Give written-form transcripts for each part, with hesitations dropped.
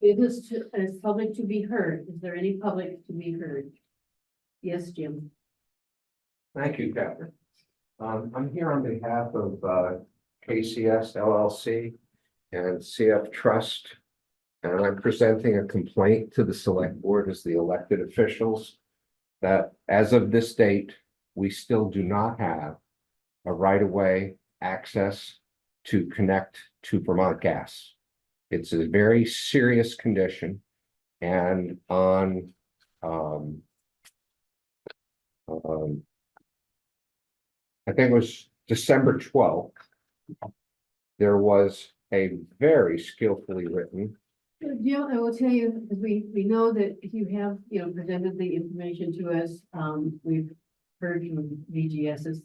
Is public to be heard? Is there any public to be heard? Yes, Jim. Thank you, Catherine. I'm here on behalf of KCS LLC and CF Trust. And I'm presenting a complaint to the select board as the elected officials that as of this date, we still do not have a right-of-way access to connect to Vermont Gas. It's a very serious condition, and on I think it was December 12th, there was a very skillfully written. Jill, I will tell you, because we know that if you have, presented the information to us, we've heard from VGS's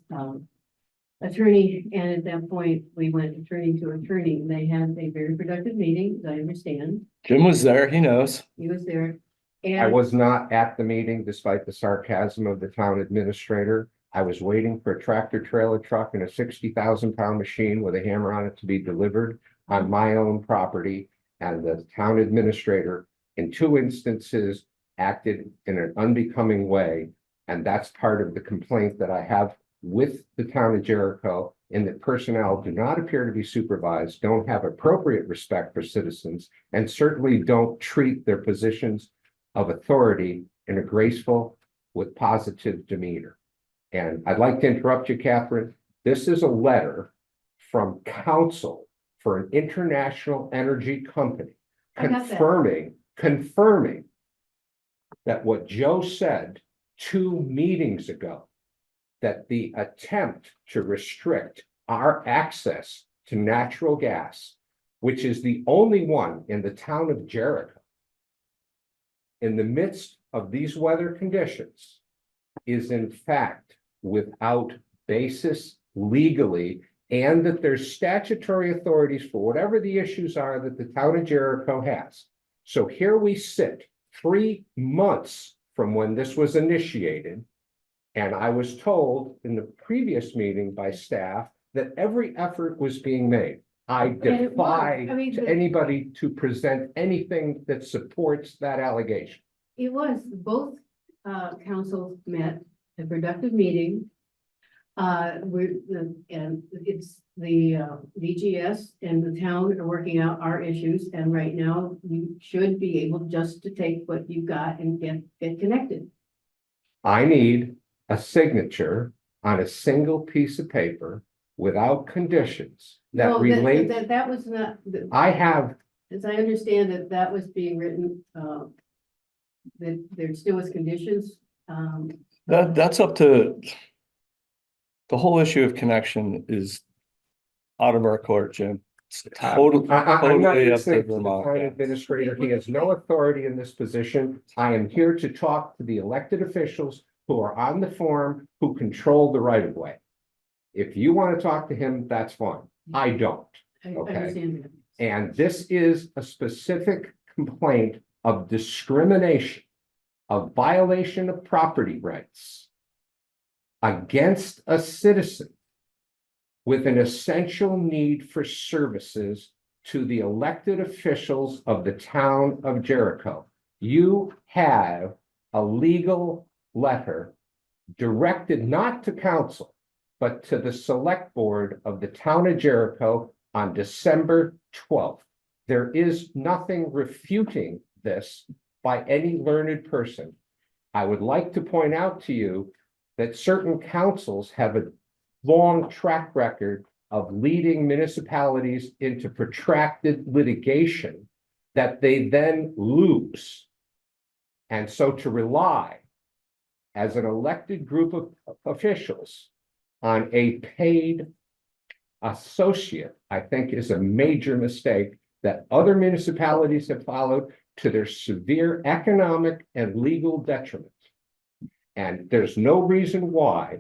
attorney, and at that point, we went attorney to attorney. They had a very productive meeting, as I understand. Jim was there, he knows. He was there. I And was not at the meeting despite the sarcasm of the town administrator. I was waiting for a tractor trailer truck and a 60,000-pound machine with a hammer on it to be delivered on my own property. And the town administrator, in 2 instances, acted in an unbecoming way. And that's part of the complaint that I have with the town of Jericho, in that personnel do not appear to be supervised, don't have appropriate respect for citizens, and certainly don't treat their positions of authority in a graceful, with positive demeanor. And I'd like to interrupt you, Catherine. This is a letter from counsel for an international energy company I got that. confirming that what Joe said 2 meetings ago, that the attempt to restrict our access to natural gas, which is the only one in the town of Jericho, in the midst of these weather conditions, is in fact without basis legally, and that there's statutory authorities for whatever the issues are that the town of Jericho has. So here we sit 3 months from when this was initiated. And I was told in the previous meeting by staff that every effort was being made. I it was. defy I mean, anybody to present anything that supports that allegation. it was, both councils met, a productive meeting. And it's the VGS and the town are working out our issues, and right now you should be able just to take what you've got and get connected. I need a signature on a single piece of paper without conditions that No, relate. that was not, I have, as I understand it, that was being written, that there still was conditions. That's up to. The whole issue of connection is out of our court, Jim. It's totally, I'm not totally up to listening to the Vermont. town administrator. He has no authority in this position. I am here to talk to the elected officials who are on the form, who control the right of way. If you want to talk to him, that's fine. I don't. I Okay. understand that. And this is a specific complaint of discrimination, of violation of property rights against a citizen with an essential need for services to the elected officials of the town of Jericho. You have a legal letter directed not to council, but to the select board of the town of Jericho on December 12th. There is nothing refuting this by any learned person. I would like to point out to you that certain councils have a long track record of leading municipalities into protracted litigation that they then lose. And so to rely as an elected group of officials on a paid associate, I think is a major mistake that other municipalities have followed to their severe economic and legal detriment. And there's no reason why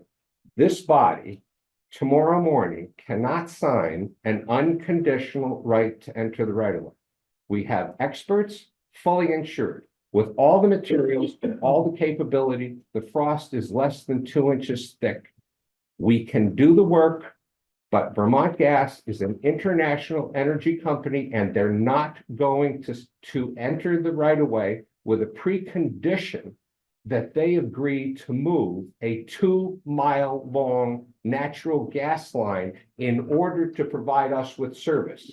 this body tomorrow morning cannot sign an unconditional right to enter the right of way. We have experts fully insured with all the materials and all the capability. The frost is less than 2 inches thick. We can do the work. But Vermont Gas is an international energy company, and they're not going to enter the right of way with a precondition that they agree to move a 2-mile long natural gas line in order to provide us with service.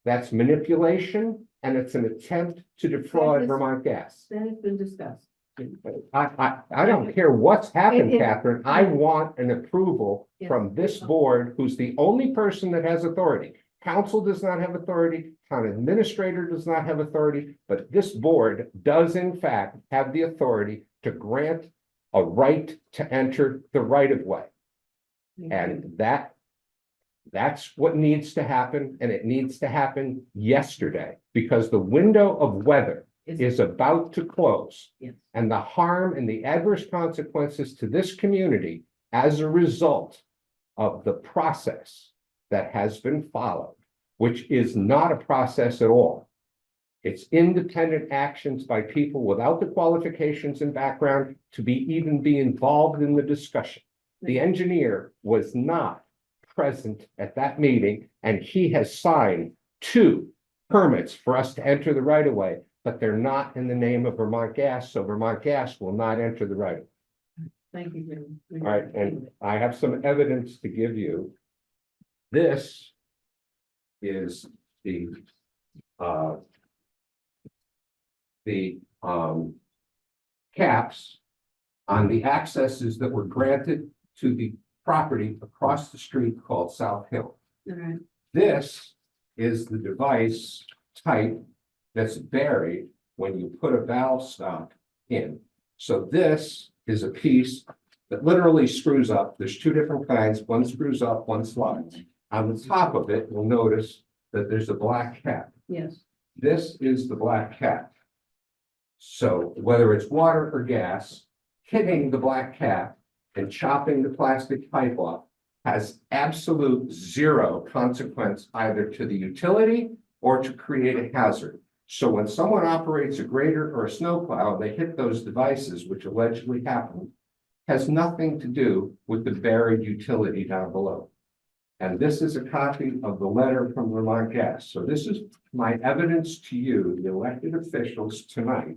That's manipulation, and it's an attempt to defraud Vermont Gas. That has been discussed. I don't care what's happened, It- Catherine. I want an approval Yes. from this board, who's the only person that has authority. Council does not have authority, town administrator does not have authority, but this board does in fact have the authority to grant a right to enter the right of way. And that's what needs to happen, and it needs to happen yesterday, because the window of weather is about to close. Yes. And the harm and the adverse consequences to this community as a result of the process that has been followed, which is not a process at all. It's independent actions by people without the qualifications and background to even be involved in the discussion. The engineer was not present at that meeting, and he has signed 2 permits for us to enter the right of way, but they're not in the name of Vermont Gas, so Vermont Gas will not enter the right of way. Thank you, Jim. All right, and I have some evidence to give you. This is the caps on the accesses that were granted to the property across the street called South Hill. All right. This is the device type that's buried when you put a valve stop in. So this is a piece that literally screws up. There's 2 different kinds. One screws up, one slides. On the top of it, you'll notice that there's a black cap. Yes. This is the black cap. So whether it's water or gas, hitting the black cap and chopping the plastic pipe off has absolute 0 consequence either to the utility or to create a hazard. So when someone operates a grader or a snowplow, they hit those devices, which allegedly happened, has nothing to do with the buried utility down below. And this is a copy of the letter from Vermont Gas. So this is my evidence to you, the elected officials tonight,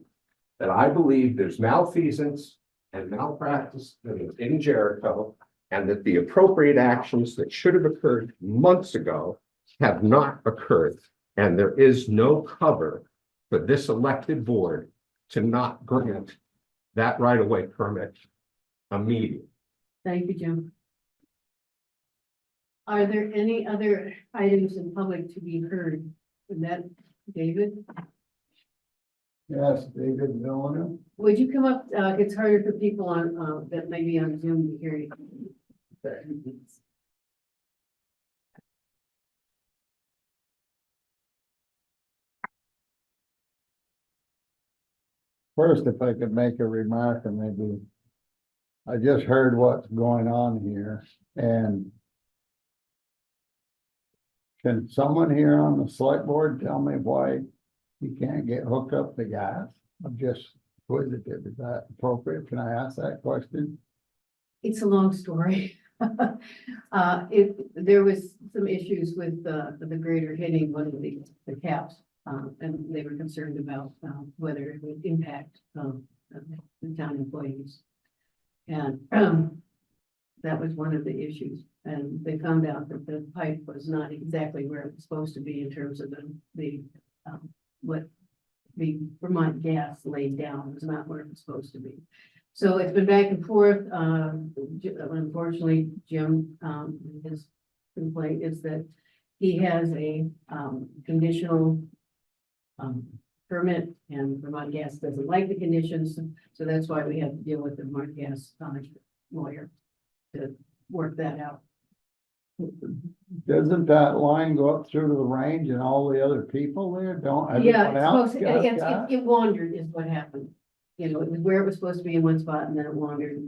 that I believe there's malfeasance and malpractice in Jericho, and that the appropriate actions that should have occurred months ago have not occurred. And there is no cover for this elected board to not grant that right-of-way permit immediately. Thank you, Jim. Are there any other items in public to be heard? Is that David? Yes, David Villanueva. Would you come up? It's harder for people on, that may be on Zoom to hear you. First, if I could make a remark, and maybe I just heard what's going on here, and can someone here on the select board tell me why you can't get hooked up to gas? I'm just inquisitive. Is that appropriate? Can I ask that question? It's a long story. There was some issues with the grader hitting one of the caps. And they were concerned about whether it would impact the town employees. And that was one of the issues. And they found out that the pipe was not exactly where it was supposed to be in terms of what the Vermont Gas laid down was not where it was supposed to be. So it's been back and forth. Unfortunately, Jim, his complaint is that he has a conditional permit, and Vermont Gas doesn't like the conditions, so that's why we have to deal with the Vermont Gas lawyer to work that out. Doesn't that line go up through to the range and all the other people there? Don't Yeah, everyone else got gas? it wandered is what happened. You know, it was where it was supposed to be in one spot and then it wandered,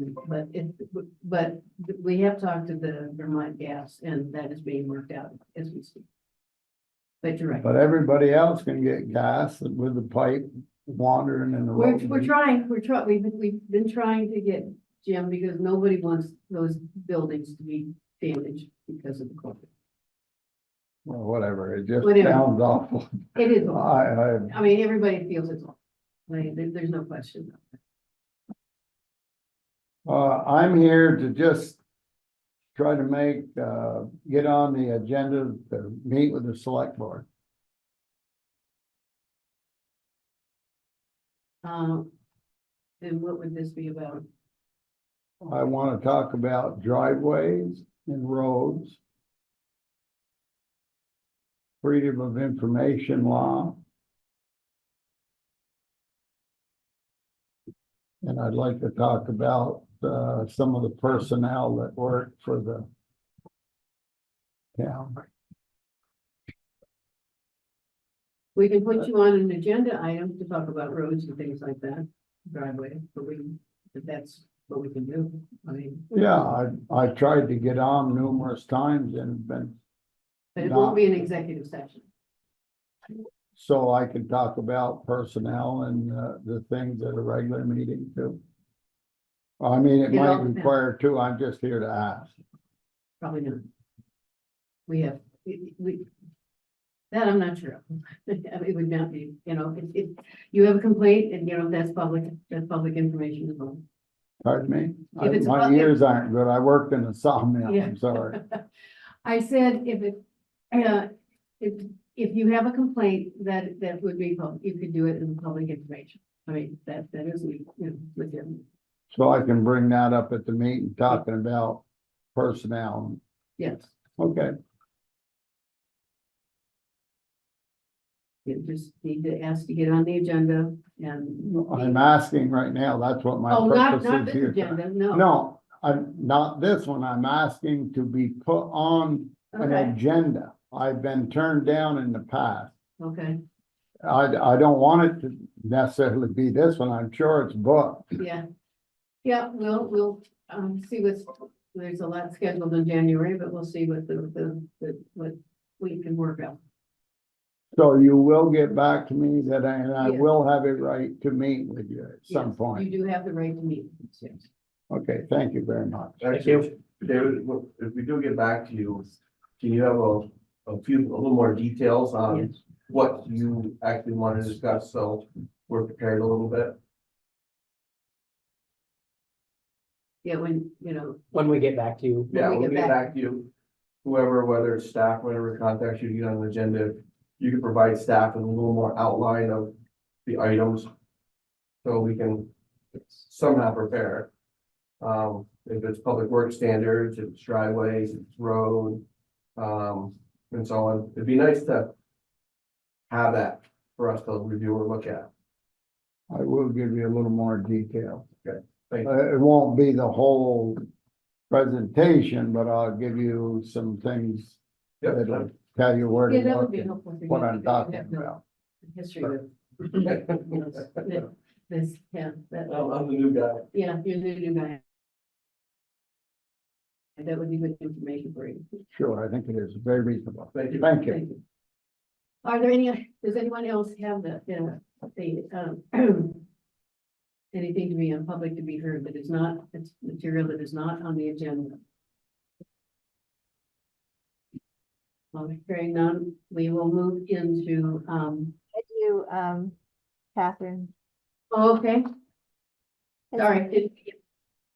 but we have talked to the Vermont Gas and that is being worked out as we speak. But you're right. But everybody else can get gas with the pipe wandering in the road. We've been trying to get Jim, because nobody wants those buildings to be damage because of the COVID. Well, whatever, it just Whatever. sounds awful. It is, awful. I I mean, everybbe feels it's awful. I mean, there's no question. I'm here to just try to make, get on the agenda to meet with the select board. And what would this be about? I want to talk about driveways and roads. Freedom of information law. And I'd like to talk about, some of the personnel that work for the town. We can put you on an agenda item to talk about roads and things like that, driveway, but that's what we can do. I mean, Yeah, I tried to get on numerous times and been, but it won't be an executive session. so I can talk about personnel and, the things at a regular meeting too. I mean, it It all might depends. require two, I'm just here to ask. Probably not. We have, that I'm not sure of. It would not be, you know, if you have a complaint and, you know, that's public information as well. Pardon me? If it's My about- ears aren't good. I worked in a sawmill, Yeah. I'm sorry. I said if you have a complaint that would be public, you could do it in public information. I mean, that is, you know, within, So I can bring that up at the meeting, talking about personnel. yes. Okay, You just need to ask to get on the agenda and. I'm asking right now, that's what my Oh, not purpose this is here. agenda, no. No, I'm not this one. I'm asking to be put on an Okay, agenda. I've been turned down in the past. okay, I don't want it to necessarily be this one. I'm sure it's booked. yeah. Yeah, we'll see there's a lot scheduled in January, but we'll see what what we can work out. So you will get back to me that I Yes. will have a right to meet with you at some Yes, point. You do have the right to meet. Yes. Okay, thank you very much. Actually, David, if we do get back to you, can you have a little more details on Yes. what you actually want to discuss, so we're prepared a little bit? Yeah, when, you know, When we get back to you. Yeah, we we'll get get back- back to you, whoever, whether it's staff, whatever contacts you, to get on the agenda, you can provide staff with a little more outline of the items. So we can somehow prepare. If it's public work standards, if it's driveways, if it's road, and so on, it'd be nice to have that for us to review or look at. I will give you a little more detail. Thank you. It won't be the whole presentation, but I'll give you some things Yep. that'll tell you where to yeah, that would look be and helpful. for what you I'm because you talking have no about. History with, you know, this, yeah, that, I'm the new guy. yeah, you're the new guy. That would be good information for you. Sure, I think it is very reasonable. Thank you. Thank you. Thank you. Are there any, does anyone else have anything to be on public to be heard that is not, it's material that is not on the agenda? Hearing none, we will move into, I do, Catherine. oh, okay, It's- sorry.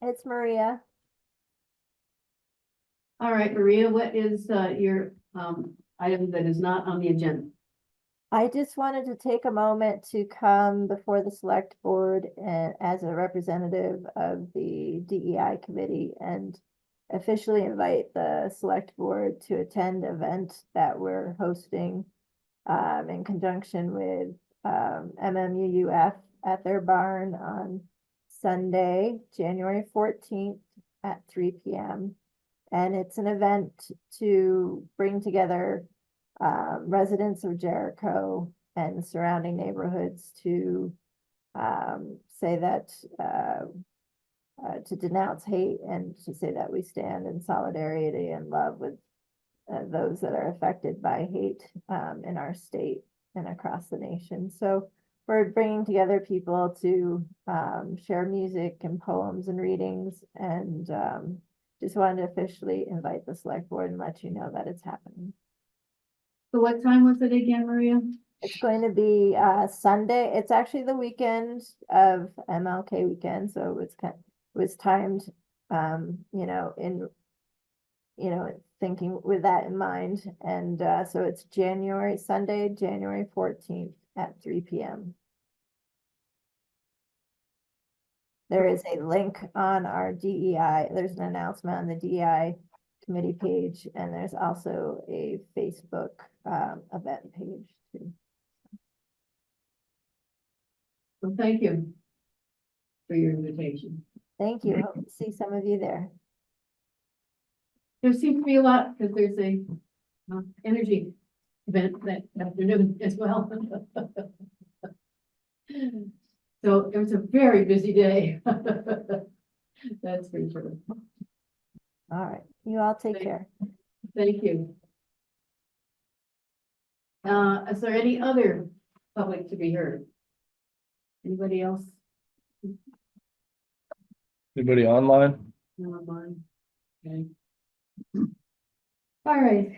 It's Maria. All right, Maria, what is your item that is not on the agenda? I just wanted to take a moment to come before the select board and as a representative of the DEI committee and officially invite the select board to attend an event that we're hosting in conjunction with MMUUF at their barn on Sunday, January 14th at 3 p.m. And it's an event to bring together residents of Jericho and surrounding neighborhoods to say that to denounce hate and to say that we stand in solidarity and love with those that are affected by hate in our state and across the nation. So we're bringing together people to share music and poems and readings and just wanted to officially invite the select board and let you know that it's happening. So what time was it again, Maria? It's going to be Sunday. It's actually the weekend of MLK weekend, so it was timed, you know, thinking with that in mind. And so it's Sunday, January 14th at 3 p.m. There is a link on our DEI. There's an announcement on the DEI committee page, and there's also a Facebook event page too. Well, thank you for your invitation. Thank you. Hope to see some of you there. There seems to be a lot, because there's a energy event that afternoon as well. So it was a very busy day. That's for sure. All right. You all take Thank- care. Thank you. Is there any other public to be heard? Anybody else? Anybody online? No online? Okay. All right,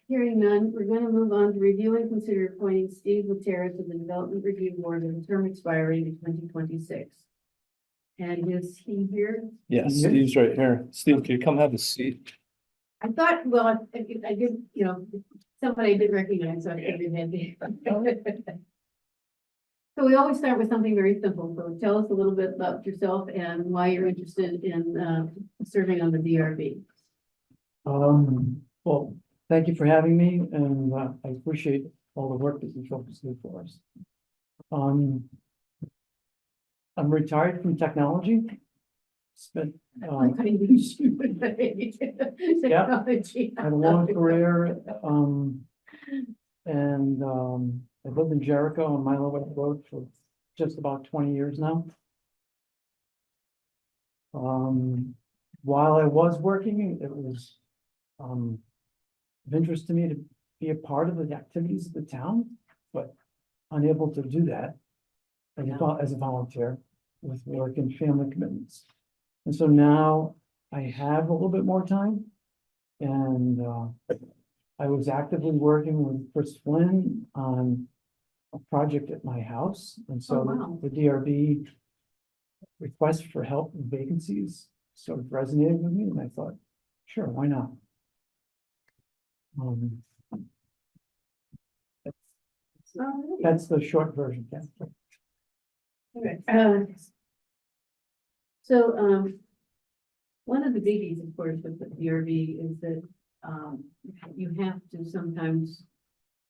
hearing none, we're gonna move on to review and consider appointing Steve Mattera to the Development Review Board with a term expiring in 2026. And is he here? Yes, Yeah. Steve's right here. Steve, can you come have a seat? I thought, well, I did, you know, somebody I did recognize, so I figured it'd be. So we always start with something very simple. So tell us a little bit about yourself and why you're interested in serving on the DRB. Well, thank you for having me, and I appreciate all the work that you folks do for us. I'm retired from technology. Spent, I couldn't use you with the technology. had a long career, and I lived in Jericho on Milo Way Road for just about 20 years now. While I was working, it was of interest to me to be a part of the activities of the town, but unable to do that as a volunteer with work and family commitments. And so now I have a little bit more time, and I was actively working with Chris Flynn on a project at my house, and so Oh, wow. the DRB request for help and vacancies sort of resonated with me, and I thought, sure, why not? That's the short version, yeah. Okay. One of the biggies, of course, with the DRB is that, you have to sometimes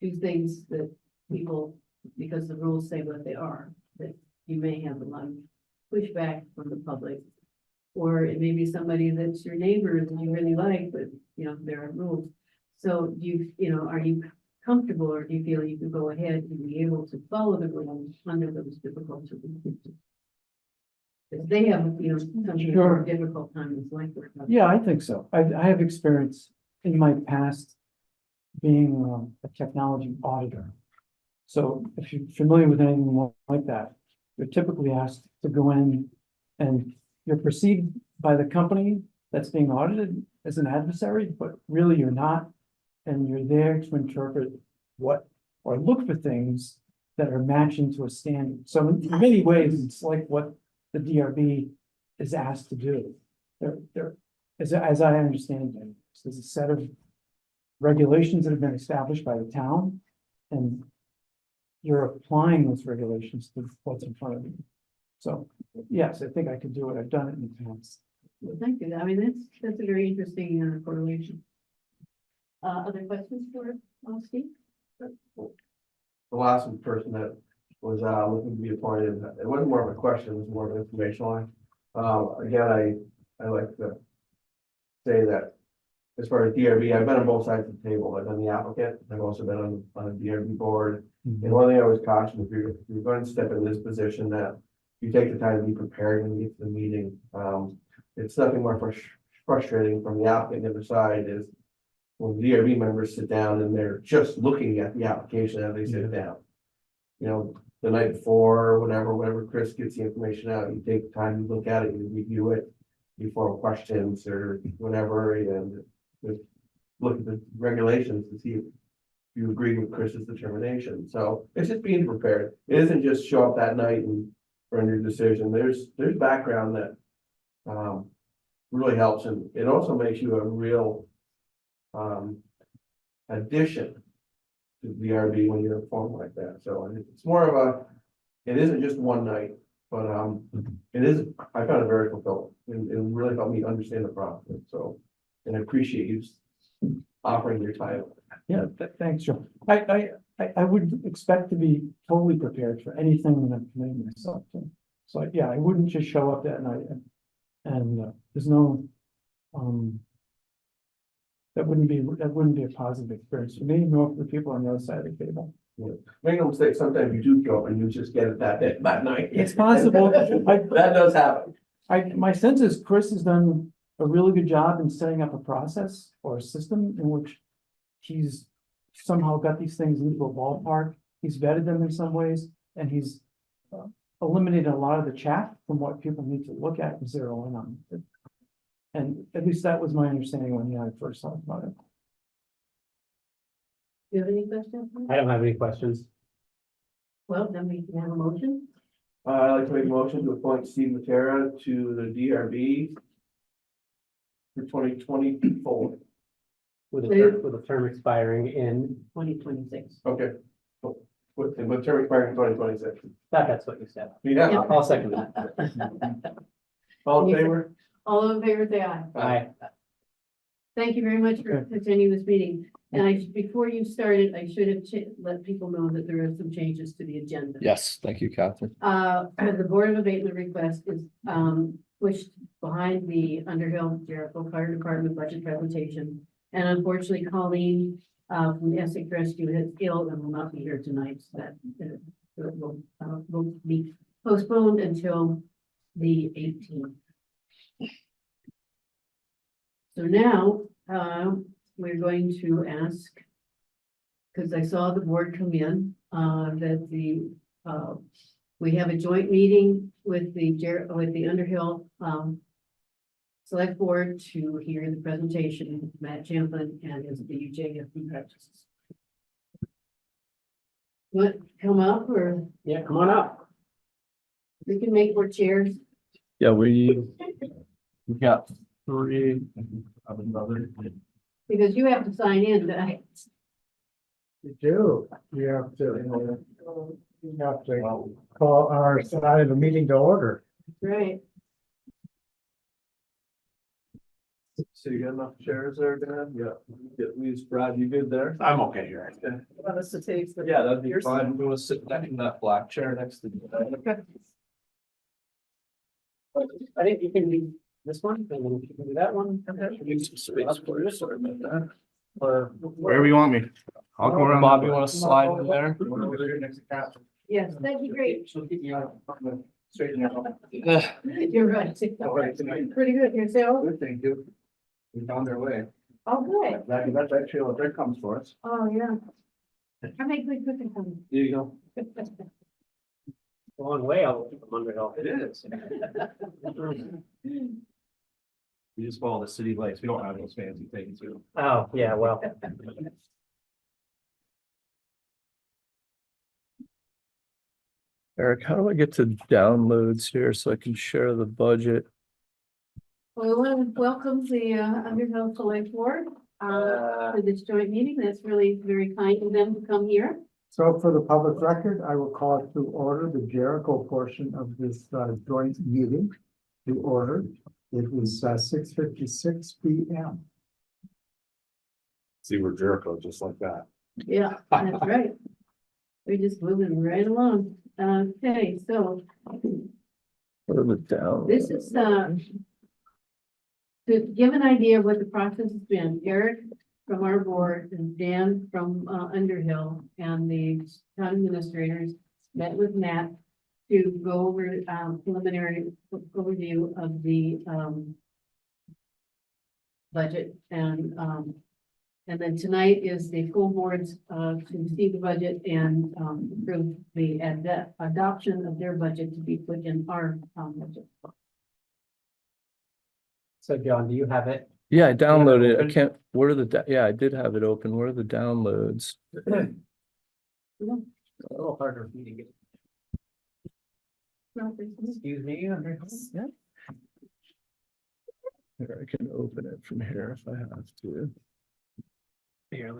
do things that people, because the rules say what they are, that you may have a lot of pushback from the public. Or it may be somebody that's your neighbor that you really like, but, you know, there are rules. So are you comfortable, or do you feel you can go ahead and be able to follow the rules under those difficult circumstances? Because they have, something Sure. more difficult times like that. Yeah, I think so. I have experience in my past being a technology auditor. So if you're familiar with anything like that, you're typically asked to go in and you're perceived by the company that's being audited as an adversary, but really you're not. And you're there to interpret or look for things that are matching to a standard. So in many ways, it's like what the DRB is asked to do. As I understand it, there's a set of regulations that have been established by the town, and you're applying those regulations to what's in front of you. So, yes, I think I could do it. I've done it in the past. Well, thank you. I mean, that's a very interesting correlation. Other questions for Steve? The last person that was looking to be appointed, it wasn't more of a question, it was more of an informational line. Again, I like to say that as far as DRB, I've been on both sides of the table. I've been the applicant, I've also been on the DRB board. And one thing I always caution, if you're going to step in this position, that you take the time to be prepared when you get to the meeting. It's nothing more frustrating from the applicant the other side is when DRB members sit down and they're just looking at the application as they sit down. The night before, whenever Chris gets the information out, you take the time to look at it, you review it. before questions or whatever, and just look at the regulations to see if you agree with Chris's determination. So it's just being prepared. It isn't just show up that night and run your decision. There's background that really helps, and it also makes you a real addition to the RB when you're informed like that. So it's more of a, it isn't just one night, but it is, I found it very fulfilling, and it really helped me understand the process. So, and I appreciate you offering your time. Yeah, thanks, Joe. I would expect to be totally prepared for anything that I'm committing myself to. So, yeah, I wouldn't just show up that night and there's no, that wouldn't be a positive experience for me, nor for the people on the other side of the table. Make no mistake, sometimes you do go and you just get it that night. It's possible. That does happen. My sense is Chris has done a really good job in setting up a process or a system in which he's somehow got these things into a ballpark. He's vetted them in some ways, and he's eliminated a lot of the chaff from what people need to look at and zero in on. And at least that was my understanding when I first thought about it. Do you have any questions? I don't have any questions. Well, then we can have a motion. I'd like to make a motion to appoint Steve Mattera to the DRB for 2024. With a term expiring in, 2026. Okay. With term expiring in 2026. that's what you said. Yeah. I'll second that. All in favor? All in favor, say aye. Aye. Thank you very much for attending this meeting. And before you started, I should have let people know that there are some changes to the agenda. Yes, thank you, Catherine. The Board of Abatement request is, pushed behind the Underhill Jericho Fire Department budget presentation. And unfortunately, Colleen, from the Essex Rescue is ill and will not be here tonight, so that will be postponed until the 18th. So now, we're going to ask, because I saw the board come in, that we have a joint meeting with the Underhill Select Board to hear the presentation of Matt Champlin and his the UJFD practices. Want to come up, or Yeah, come on up. we can make more chairs? Yeah, we got three of another. Because you have to sign in tonight. You do, you have to call our side of the meeting to order. Right. So you got enough chairs there, Dan? Yeah. At least Brad, you good there? I'm okay here. Want us to take the- Yeah, that'd be fine. We want to sit next in that black chair next to you. I think you can do this one, and then you can do that one. Need some space for you, sorry about that. Or Wherever you want me. I'll go around. Bob, you want to slide in there? Yes, that'd be great. She'll keep me out of the straight and narrow. Yeah. You're right. Pretty good yourself. Good, thank you. We found our way. Oh, good. That's actually what bread comes for us. Oh, yeah. I make good cooking for me. There you go. a long way, I'll keep them under help. It is. We just follow the city lights. We don't have those fancy things. Oh, yeah, well. Eric, how do I get to downloads here so I can share the budget? Well, I want to welcome the Underhill Selectboard to this joint meeting. That's really very kind of them to come here. So for the public record, I will call it to order the Jericho portion of this joint meeting to order. It was 6:56 p.m. See, we're Jericho, just like that. Yeah, that's right. We're just moving right along. Okay, so What are the downloads? this is to give an idea of what the process has been. Eric from our board and Dan from Underhill and the town administrators met with Matt to go over preliminary overview of the budget and then tonight is the full board's to see the budget and approve the adoption of their budget to be put in our budget. So John, do you have it? Yeah, I downloaded it. I open? can't, where are the, yeah, I did have it open. Where are the downloads? A little harder for me to get. Excuse me. Here, I can open it from here if I have to. Here,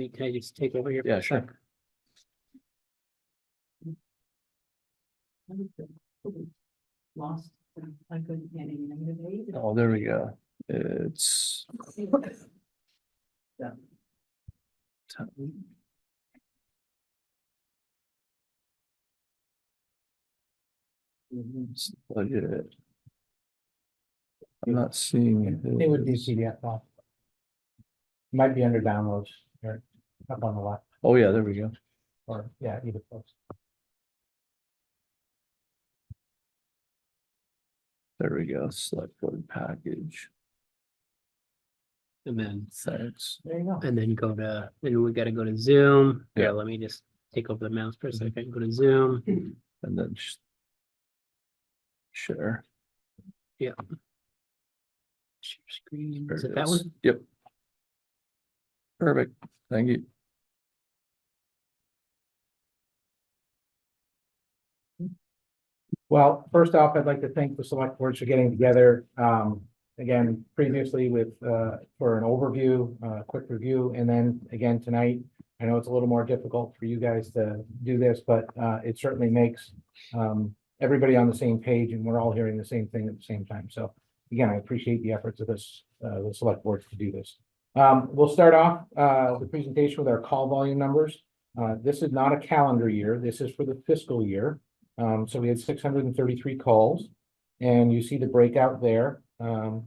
can I just take over here? for Yeah, a sure. sec? Lost. I couldn't get any negative eight. Oh, there we go. It's. Yeah. Let's plug it. I'm not seeing it. It would be PDF file. Might be under downloads or up on the left, Oh, yeah, there we go. or yeah, either place. There we go. Select board package. And then, Thanks. There you go. and then then we gotta go to Zoom. Yeah. Yeah, let me just take over the mouse for a second, go to Zoom. And then share. Share screen, There is it it that is. one? Yep. Perfect. Thank you. Well, first off, I'd like to thank the select boards for getting together, again, previously with, for an overview, quick review, and then again tonight. I know it's a little more difficult for you guys to do this, but, it certainly makes, everybody on the same page, and we're all hearing the same thing at the same time. So again, I appreciate the efforts of the select boards to do this. We'll start off, the presentation with our call volume numbers. This is not a calendar year. This is for the fiscal year. So we had 633 calls, and you see the breakout there. The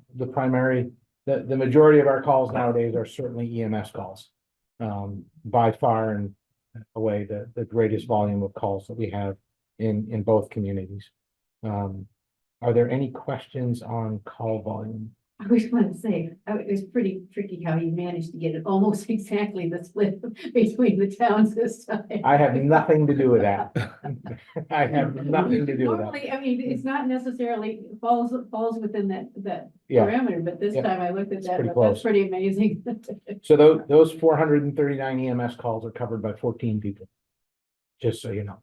majority of our calls nowadays are certainly EMS calls. By far and away the greatest volume of calls that we have in both communities. Are there any questions on call volume? I was going to say, it was pretty tricky how you managed to get it almost exactly the split between the towns this time. I have nothing to do with that. I have nothing to do with that. Normally, I mean, it's not necessarily falls within that Yeah. parameter, but this Yeah. time I looked at It's that, pretty but close. that's pretty amazing. So those 439 EMS calls are covered by 14 people. Just so you know.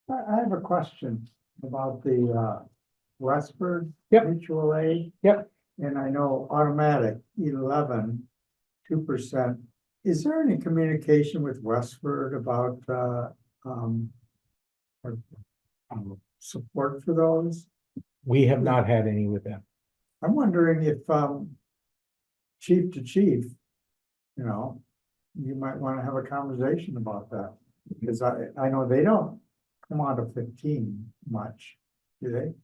I have a question about the Westford. Yep. Mutual aid. Yep. And I know automatic 11, 2%. Is there any communication with Westford about support for those? We have not had any with them. I'm wondering if chief to chief, you might want to have a conversation about that. Because I know they don't come out of 15 much, do they?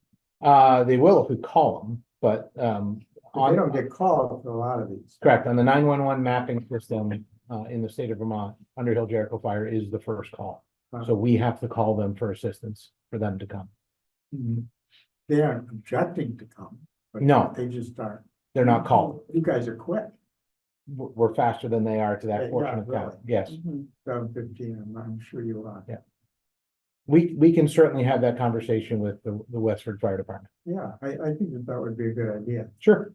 They will if we call them, but But they don't get called for a lot of these. correct, on the 911 mapping system in the state of Vermont, Underhill Jericho Fire is the first call. So we have to call them for assistance for them to come. They aren't objecting to come. But No. they just aren't. They're not called. You guys are quick. We're faster than they are to that Yeah, portion of town. really. Yes, 15, I'm sure you are. Yeah. we can certainly have that conversation with the Westford Fire Department. Yeah, I think that would be a good idea. Sure,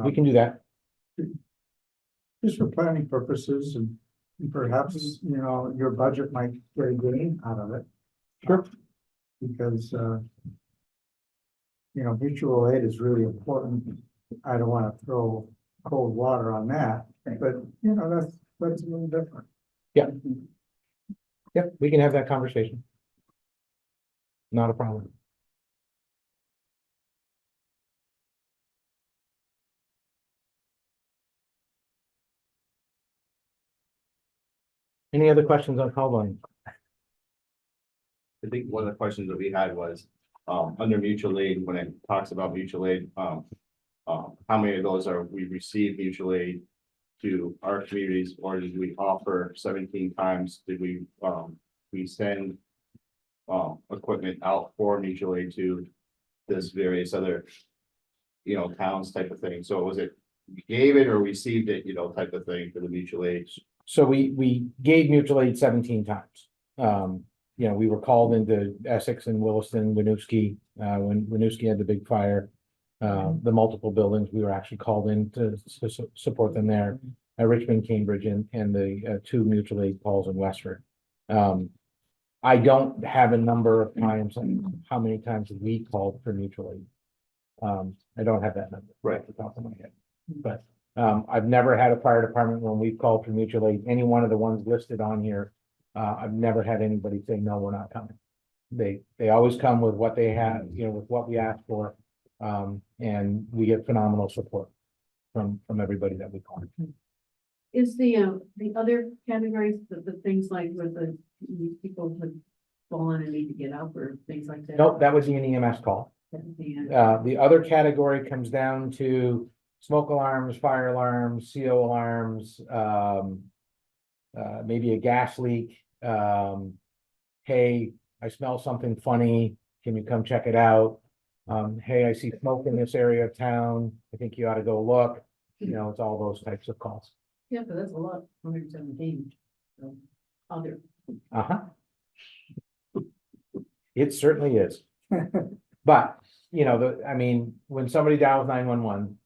we can do that. Just for planning purposes and perhaps, your budget might get a gain out of it. Sure. Because, mutual aid is really important. I don't want to throw cold water on that, but, that's a little different. Yeah. Yep, we can have that conversation. Not a problem. Any other questions on call volume? I think one of the questions that we had was, under mutual aid, when it talks about mutual aid, how many of those are we receive mutual aid to our communities, or did we offer 17 times? Did we send equipment out for mutual aid to this various other, towns type of thing? So was it we gave it or received it, type of thing for the mutual aid? So we gave mutual aid 17 times. We were called into Essex and Williston, Winooski, when Winooski had the big fire. The multiple buildings, we were actually called in to support them there. Richmond, Cambridge, and the two mutual aid calls in Westford. I don't have a number of times, how many times we called for mutual aid. I don't have that number right at the top of my head, but I've never had a fire department when we've called for mutual aid, any one of the ones listed on here. I've never had anybody say, no, we're not coming. They always come with what they have, with what we ask for. And we get phenomenal support from everybody that we call. Is the other categories, the things like with the people who fall on and need to get up or things like that? Nope, that was an EMS call. The other category comes down to smoke alarms, fire alarms, CO alarms, maybe a gas leak. Hey, I smell something funny. Can you come check it out? Hey, I see smoke in this area of town. I think you ought to go look. It's all those types of calls. Yeah, but that's a lot, 117. So, other. Uh-huh. It certainly is. But, when somebody dials 911,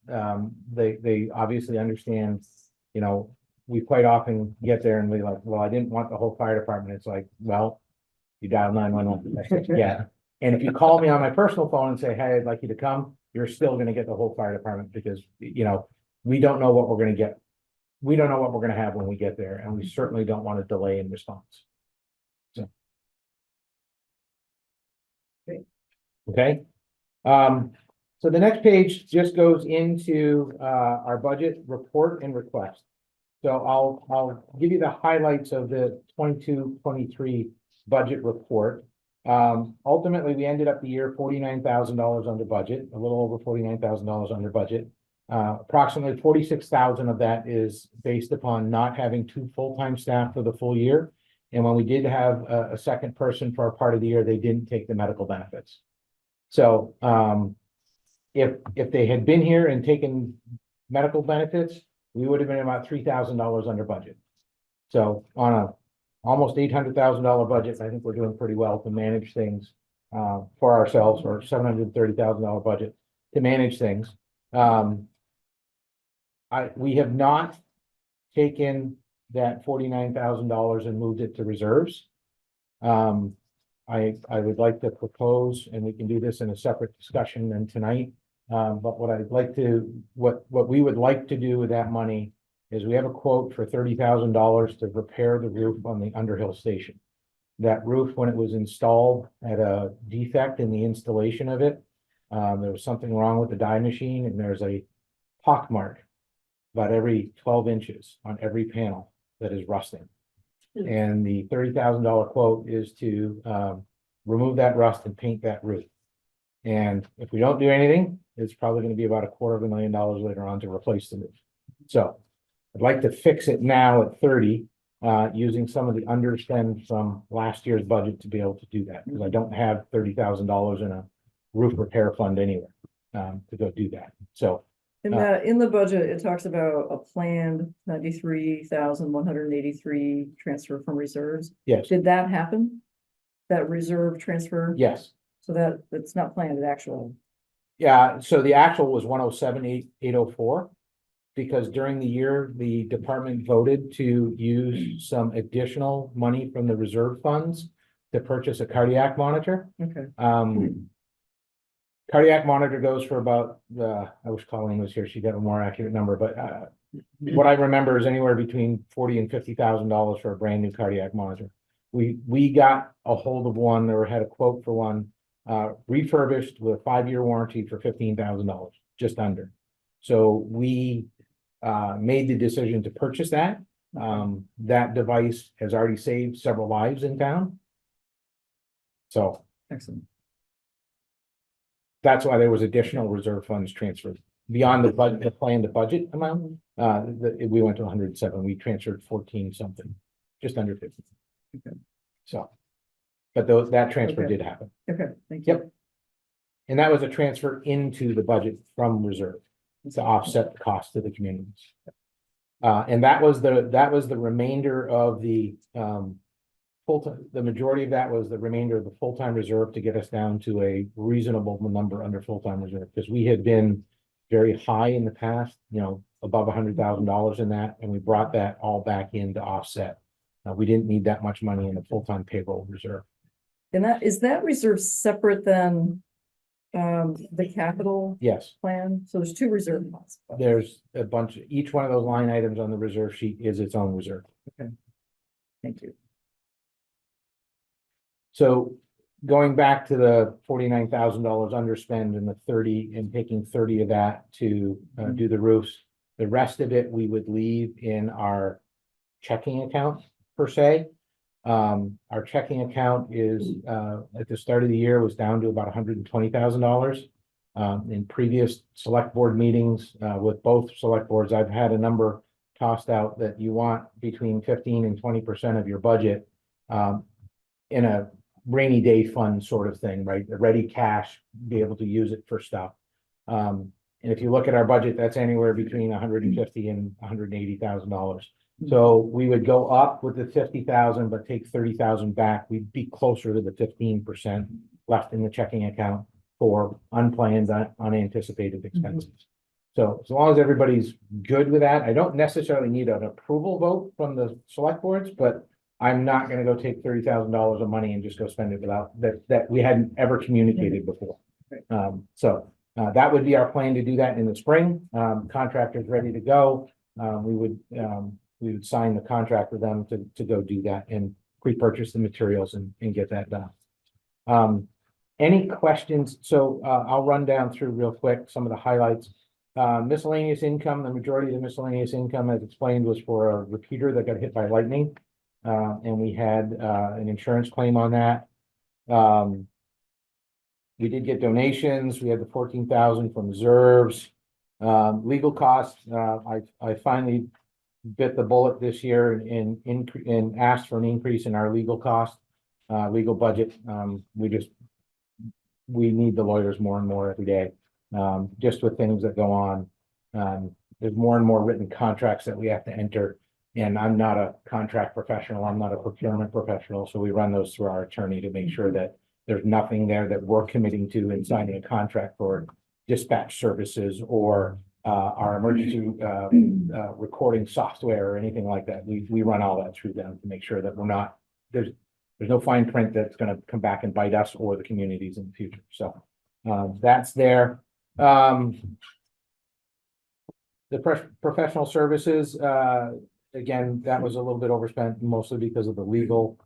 they obviously understand, we quite often get there and we like, well, I didn't want the whole fire department. It's like, well, you dial 911. Yeah. And if you call me on my personal phone and say, hey, I'd like you to come, you're still gonna get the whole fire department because, we don't know what we're gonna get. We don't know what we're gonna have when we get there, and we certainly don't want to delay in response. So. Okay. So the next page just goes into our budget report and request. So I'll give you the highlights of the 22-23 budget report. Ultimately, we ended up the year $49,000 under budget, a little over $49,000 under budget. Approximately 46,000 of that is based upon not having 2 full-time staff for the full year. And when we did have a second person for a part of the year, they didn't take the medical benefits. So if they had been here and taken medical benefits, we would have been about $3,000 under budget. So on a almost $800,000 budget, I think we're doing pretty well to manage things for ourselves, or $730,000 budget to manage things. We have not taken that $49,000 and moved it to reserves. I would like to propose, and we can do this in a separate discussion than tonight. But what we would like to do with that money is we have a quote for $30,000 to repair the roof on the Underhill station. That roof, when it was installed, had a defect in the installation of it. There was something wrong with the die machine, and there's a pock mark about every 12 inches on every panel that is rusting. And the $30,000 quote is to remove that rust and paint that roof. And if we don't do anything, it's probably going to be about $250,000 later on to replace the roof. So I'd like to fix it now at 30, using some of the underspend from last year's budget to be able to do that, because I don't have $30,000 in a roof repair fund anywhere to go do that. So in the budget, it talks about a planned 93,183 transfer from reserves. yes, Did that happen? That reserve transfer? yes. So it's not planned, it's actual. Yeah, so the actual was 107,804. Because during the year, the department voted to use some additional money from the reserve funds to purchase a cardiac monitor. Okay. Cardiac monitor goes for about, I wish Colleen was here, she'd have a more accurate number, but what I remember is anywhere between $40,000 and $50,000 for a brand new cardiac monitor. We got a hold of one, or had a quote for one, refurbished with a 5-year warranty for $15,000, just under. So we made the decision to purchase that. That device has already saved several lives in town. So Excellent. that's why there was additional reserve funds transferred beyond the budget, the planned budget amount. We went to 107. We transferred 14 something, just under 50. Okay. So, but that transfer Okay. did happen. Okay, thank you. Yep. And that was a transfer into the budget from reserve to offset the cost to the communities. And that was the remainder of the full-time, the majority of that was the remainder of the full-time reserve to get us down to a reasonable number under full-time reserve, because we had been very high in the past, above $100,000 in that, and we brought that all back in to offset. We didn't need that much money in the full-time payroll reserve. And is that reserve separate than the capital Yes, plan? So there's two reserve funds. there's a bunch, each one of those line items on the reserve sheet is its own reserve. Thank you. So going back to the $49,000 underspend and the 30 and taking 30 of that to do the roofs, the rest of it we would leave in our checking account per se. Our checking account is at the start of the year was down to about $120,000. In previous select board meetings with both select boards, I've had a number tossed out that you want between 15 and 20% of your budget in a rainy day fund sort of thing, right? A ready cash, be able to use it for stuff. And if you look at our budget, that's anywhere between $150,000 and $180,000. So we would go up with the 50,000, but take 30,000 back. We'd be closer to the 15% left in the checking account for unplanned, unanticipated expenses. So as long as everybody's good with that, I don't necessarily need an approval vote from the select boards, but I'm not gonna go take $30,000 of money and just go spend it without that we hadn't ever communicated before. That would be our plan to do that in the spring. Contractor's ready to go. We would sign the contract with them to go do that and pre-purchase the materials and get that done. Any questions? So I'll run down through real quick some of the highlights. Miscellaneous income, the majority of the miscellaneous income, as explained, was for a repeater that got hit by lightning. And we had an insurance claim on that. We did get donations. We had the 14,000 from reserves. Legal costs, I finally bit the bullet this year and asked for an increase in our legal cost, legal budget. We need the lawyers more and more every day, just with things that go on. There's more and more written contracts that we have to enter. And I'm not a contract professional. I'm not a procurement professional. So we run those through our attorney to make sure that there's nothing there that we're committing to in signing a contract for dispatch services or our emergency recording software or anything like that. We run all that through them to make sure that we're not, there's no fine print that's going to come back and bite us or the communities in the future. So that's there. The professional services, again, that was a little bit overspent, mostly because of the legal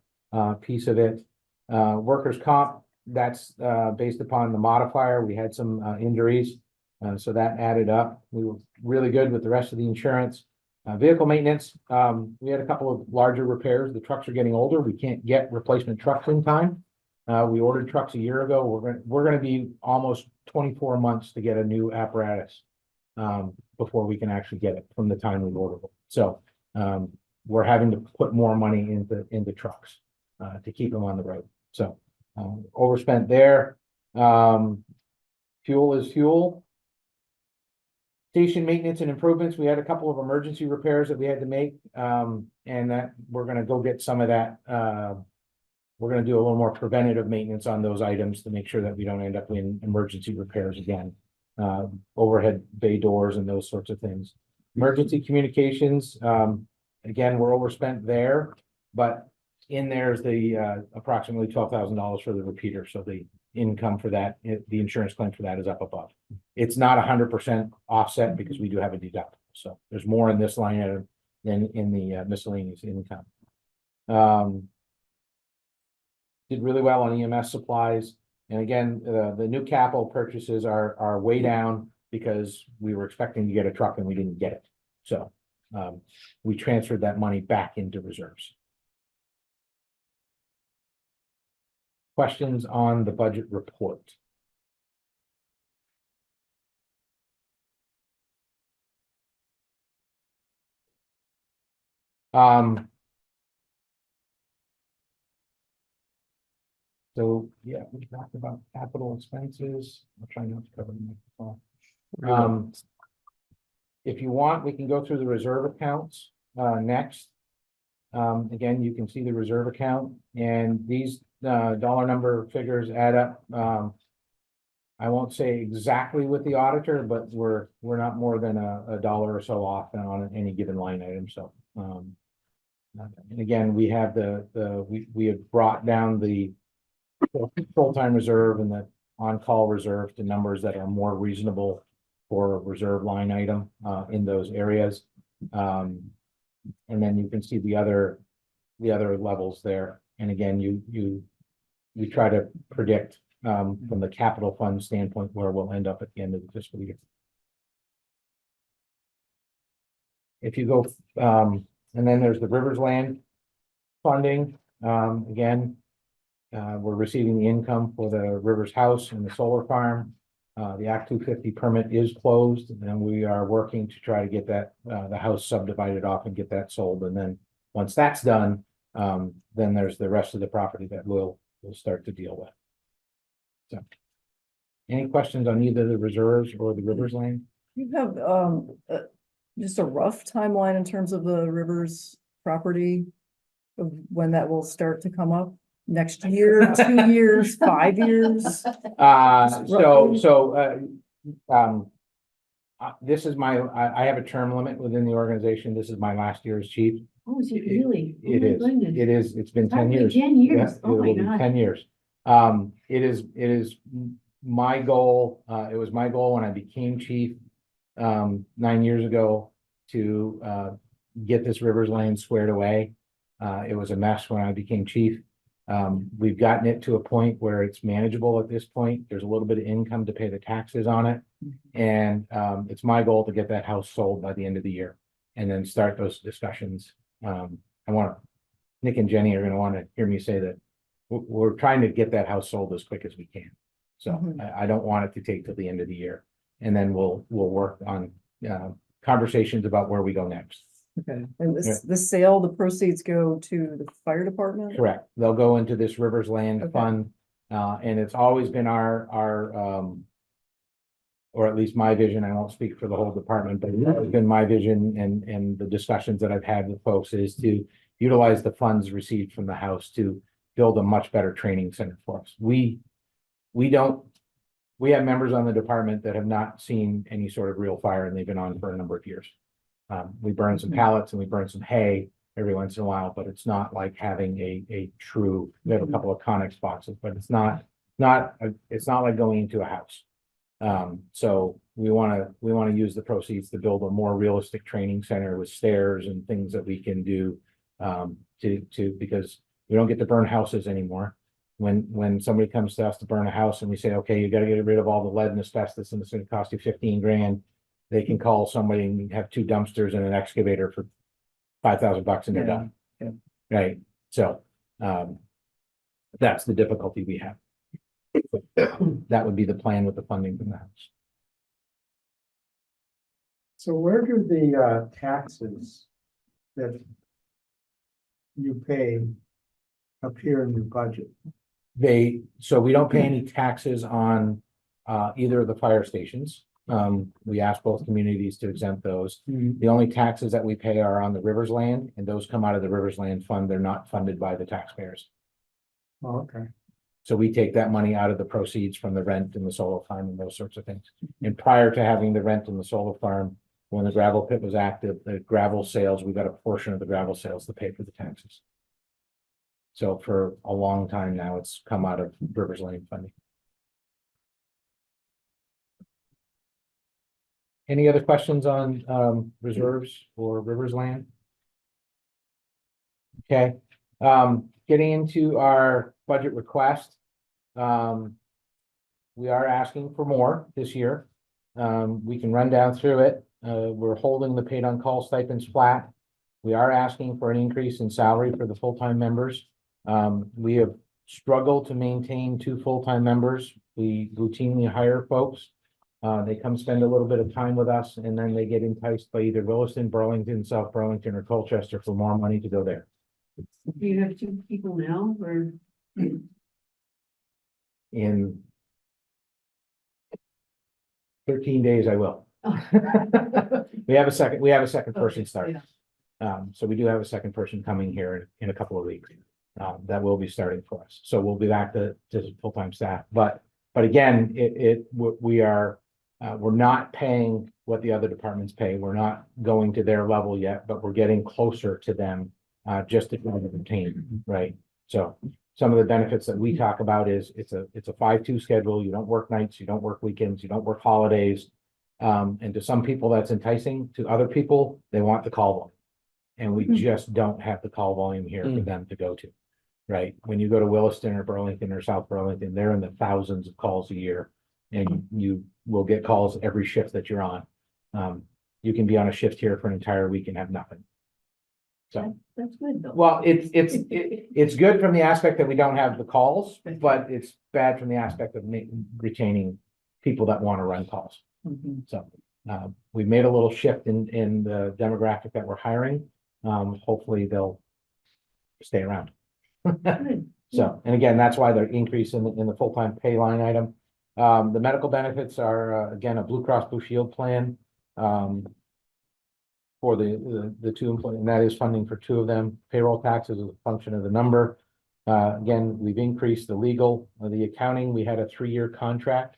piece of it. Workers' comp, that's based upon the modifier. We had some injuries, so that added up. We were really good with the rest of the insurance. Vehicle maintenance, we had a couple of larger repairs. The trucks are getting older. We can't get replacement trucks in time. We ordered trucks a year ago. We're going to be almost 24 months to get a new apparatus before we can actually get it from the time we order them. So we're having to put more money into trucks to keep them on the road. So overspent there. Fuel is fuel. Station maintenance and improvements. We had a couple of emergency repairs that we had to make, and that we're going to go get some of that. We're going to do a little more preventative maintenance on those items to make sure that we don't end up in emergency repairs again. Overhead bay doors and those sorts of things. Emergency communications, again, we're overspent there, but in there's the approximately $12,000 for the repeater. So the income for that, the insurance claim for that is up above. It's not 100% offset because we do have a deductible. So there's more in this line item than in the miscellaneous income. Did really well on EMS supplies. And again, the new capital purchases are way down because we were expecting to get a truck and we didn't get it. So we transferred that money back into reserves. Questions on the budget report? So yeah, we talked about capital expenses. I'll try not to cover them. If you want, we can go through the reserve accounts next. Again, you can see the reserve account and these, dollar number figures add up. I won't say exactly with the auditor, but we're not more than a dollar or so off on any given line item, so. And again, we have we have brought down the full-time reserve and the on-call reserve to numbers that are more reasonable for a reserve line item, in those areas. And then you can see the other levels there. And again, we try to predict, from the capital fund standpoint where we'll end up at the end of the fiscal year. If you go, and then there's the Rivers Land funding, again, we're receiving the income for the Rivers House and the solar farm. The Act 250 permit is closed, and we are working to try to get that, the house subdivided off and get that sold. And then once that's done, then there's the rest of the property that we'll start to deal with. So, any questions on either the reserves or the Rivers Land? You have, just a rough timeline in terms of the Rivers property of when that will start to come up? Next year, 2 years, 5 years? This is I have a term limit within the organization. This is my last year as chief. Oh, is it really? Oh It my is, goodness. it is, it's been 10 Probably years. 10 years. Yeah, Oh it my will be God. 10 years. It is my goal, it was my goal when I became chief, 9 years ago to, get this Rivers Land squared away. It was a mess when I became chief. We've gotten it to a point where it's manageable at this point. There's a little bit of income to pay the taxes on it. And, it's my goal to get that house sold by the end of the year and then start those discussions. Nick and Jenny are gonna want to hear me say that we're trying to get that house sold as quick as we can. So Mhm. I don't want it to take till the end of the year. And then we'll work on, conversations about where we go next. Okay, and the sale, the proceeds go to the fire department? Correct. They'll go into this Rivers Land Okay. Fund. And it's always been our, or at least my vision, I won't speak for the whole department, but it's been my vision and the discussions that I've had with folks is to utilize the funds received from the house to build a much better training center for us. We have members on the department that have not seen any sort of real fire and they've been on for a number of years. We burn some pallets and we burn some hay every once in a while, but it's not like having a true, we have a couple of Conex boxes, but it's not like going into a house. So we want to use the proceeds to build a more realistic training center with stairs and things that we can do, because we don't get to burn houses anymore. When somebody comes to us to burn a house and we say, okay, you got to get rid of all the lead and asbestos and it's going to cost you 15 grand. They can call somebody and have 2 dumpsters and an excavator for $5,000 and they're done. Yeah. Right. So, that's the difficulty we have. That would be the plan with the funding from the house. So where do the taxes that you pay appear in your budget? So we don't pay any taxes on either of the fire stations. We ask both communities to exempt those. The only taxes that we pay are on the Rivers Land, and those come out of the Rivers Land Fund. They're not funded by the taxpayers. Oh, okay. So we take that money out of the proceeds from the rent and the solar farm and those sorts of things. And prior to having the rent and the solar farm, when the gravel pit was active, the gravel sales, we got a portion of the gravel sales to pay for the taxes. So for a long time now, it's come out of Rivers Land funding. Any other questions on reserves or Rivers Land? Okay, getting into our budget request. We are asking for more this year. We can run down through it. We're holding the paid on call stipends flat. We are asking for an increase in salary for the full-time members. We have struggled to maintain 2 full-time members. We routinely hire folks. They come spend a little bit of time with us and then they get enticed by either Williston, Burlington, South Burlington, or Colchester for more money to go there. Do you have 2 people now or? In 13 days, I will. Oh. We have a second person start. Yeah. So we do have a second person coming here in a couple of weeks. That will be starting for us. So we'll be back to full-time staff. But again, we are, we're not paying what the other departments pay. We're not going to their level yet, but we're getting closer to them, just to retain, right? So some of the benefits that we talk about is it's a 5-2 schedule. You don't work nights, you don't work weekends, you don't work holidays. And to some people that's enticing. To other people, they want the call volume. And we just don't have the call volume here for them to go to. Right? When you go to Williston or Burlington or South Burlington, they're in the thousands of calls a year. And you will get calls every shift that you're on. You can be on a shift here for an entire week and have nothing. So, That's good though. well, it's good from the aspect that we don't have the calls, but it's bad from the aspect of retaining people that want to run calls. So, we've made a little shift in the demographic that we're hiring. Hopefully they'll stay around. So, and again, that's why the increase in the full-time pay line item. The medical benefits are, again, a Blue Cross Blue Shield plan. For the two employees, and that is funding for 2 of them. Payroll taxes is a function of the number. Again, we've increased the legal, the accounting. We had a 3-year contract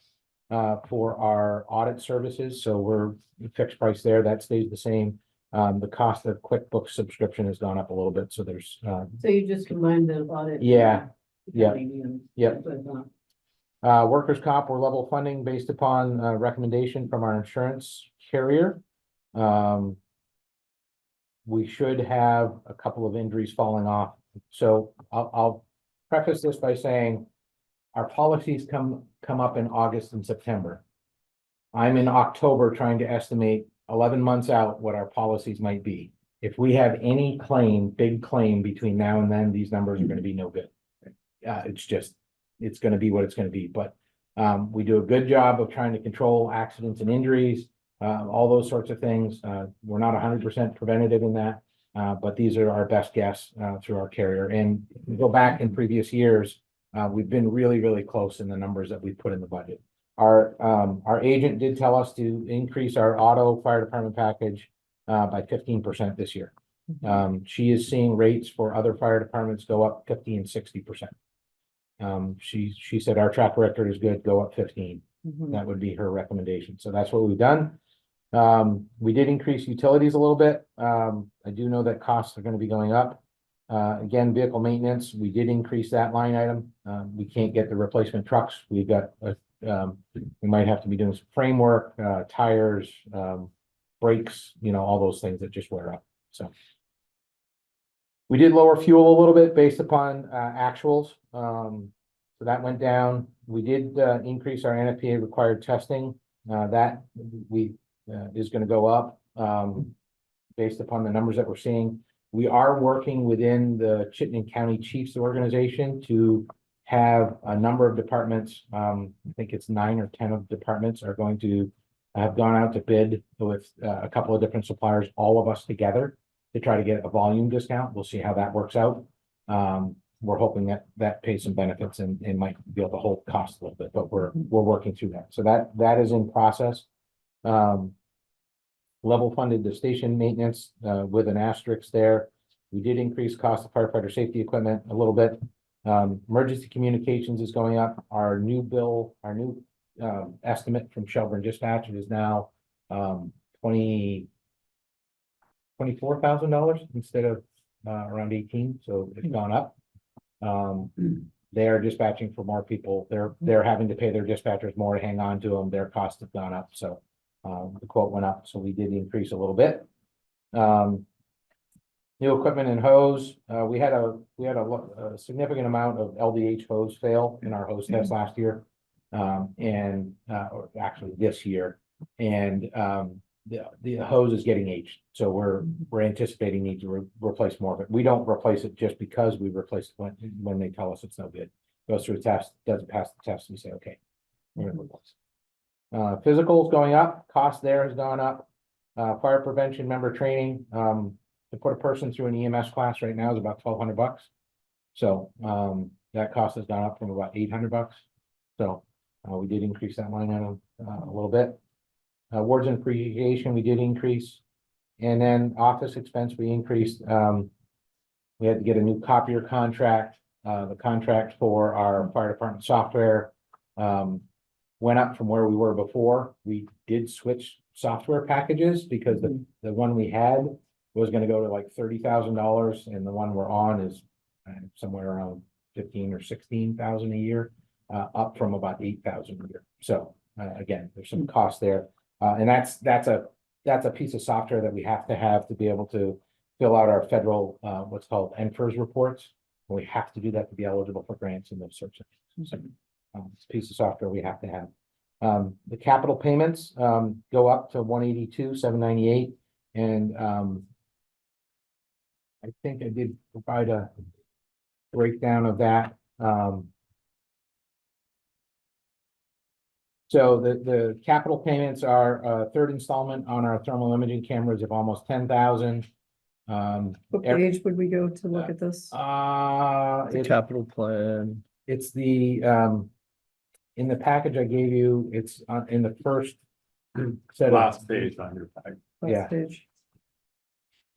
for our audit services, so we're fixed price there. That stays the same. The cost of QuickBooks subscription has gone up a little bit, so there's So you just combined the audit. Yeah. Yeah. Yep. workers' comp, we're level funding based upon recommendation from our insurance carrier. We should have a couple of injuries falling off. So I'll preface this by saying our policies come up in August and September. I'm in October trying to estimate 11 months out what our policies might be. If we have any claim, big claim between now and then, these numbers are going to be no good. It's going to be what it's going to be. But we do a good job of trying to control accidents and injuries, all those sorts of things. We're not 100% preventative in that, but these are our best guess through our carrier. And we go back in previous years, we've been really, really close in the numbers that we put in the budget. Our agent did tell us to increase our auto fire department package by 15% this year. She is seeing rates for other fire departments go up 50 and 60%. She said our track record is good, go up 15. That would be her recommendation. So that's what we've done. We did increase utilities a little bit. I do know that costs are going to be going up. Again, vehicle maintenance, we did increase that line item. We can't get the replacement trucks. We've got, we might have to be doing some framework, tires, brakes, all those things that just wear up. So we did lower fuel a little bit based upon actuals. So that went down. We did increase our NFPA required testing. That is going to go up based upon the numbers that we're seeing. We are working within the Chittenden County Chiefs organization to have a number of departments. I think it's 9 or 10 of departments are going to have gone out to bid with a couple of different suppliers, all of us together, to try to get a volume discount. We'll see how that works out. We're hoping that pays some benefits and might be able to hold costs a little bit, but we're working through that. So that is in process. Level funded the station maintenance with an asterisk there. We did increase cost of firefighter safety equipment a little bit. Emergency communications is going up. Our new estimate from Shelburne Dispatch is now $24,000 instead of around 18. So it's gone up. They are dispatching for more people. They're having to pay their dispatchers more to hang on to them. Their costs have gone up. So the quote went up. So we did increase a little bit. New equipment and hose. We had a significant amount of LDH hose fail in our hose test last year. Or actually this year. And the hose is getting aged. So we're anticipating need to replace more of it. We don't replace it just because we replace it when they tell us it's no good. Goes through a test, doesn't pass the test, we say, okay, we're gonna replace. Physicals going up, cost there has gone up. Fire prevention member training, to put a person through an EMS class right now is about $1,200. So that cost has gone up from about $800. So we did increase that line item a little bit. Awards and appreciation, we did increase. And then office expense, we increased, we had to get a new copier contract. The contract for our fire department software went up from where we were before. We did switch software packages because the one we had was gonna go to like $30,000, and the one we're on is somewhere around 15 or 16,000 a year, up from about 8,000 a year. So again, there's some cost there, and that's a piece of software that we have to be able to fill out our federal what's called NFIRS reports. And we have to do that to be eligible for grants and those sorts of things. So, it's a piece of software we have to have. The capital payments go up to 182,798, and I think I did provide a breakdown of that. So the capital payments are a third installment on our thermal imaging cameras of almost 10,000. What page would we go to look at this? The capital plan. It's the in the package I gave you, it's in the first set of. Last page on your pack. Last yeah. page.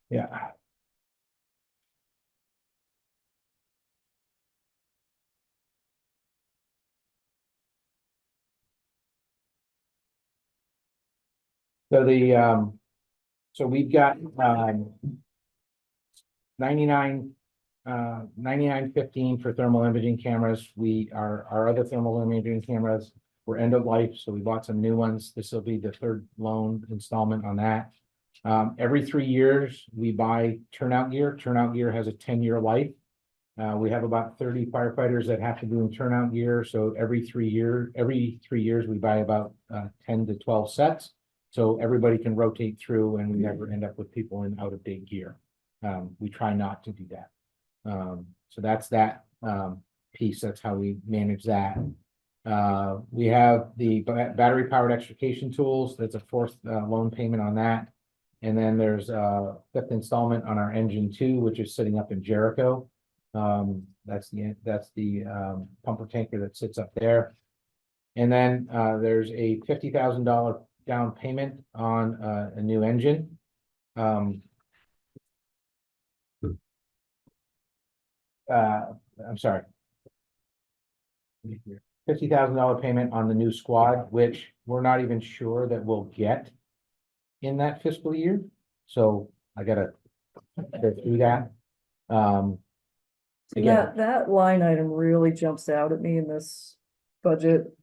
Yeah. So so we've got 9915 for thermal imaging cameras. Our other thermal imaging cameras were end of life, so we bought some new ones. This will be the third loan installment on that. Every 3 years, we buy turnout gear. Turnout gear has a 10-year life. We have about 30 firefighters that have to do in turnout gear. So every 3 years, we buy about 10 to 12 sets. So everybody can rotate through and we never end up with people in out-of-date gear. We try not to do that. So that's that piece. That's how we manage that. We have the battery powered extrication tools. That's a fourth loan payment on that. And then there's a fifth installment on our engine 2, which is sitting up in Jericho. That's the pumper tanker that sits up there. And then there's a $50,000 down payment on a new engine. I'm sorry. $50,000 payment on the new squad, which we're not even sure that we'll get in that fiscal year. So I gotta go through that. Again, That line item really jumps out at me in this budget.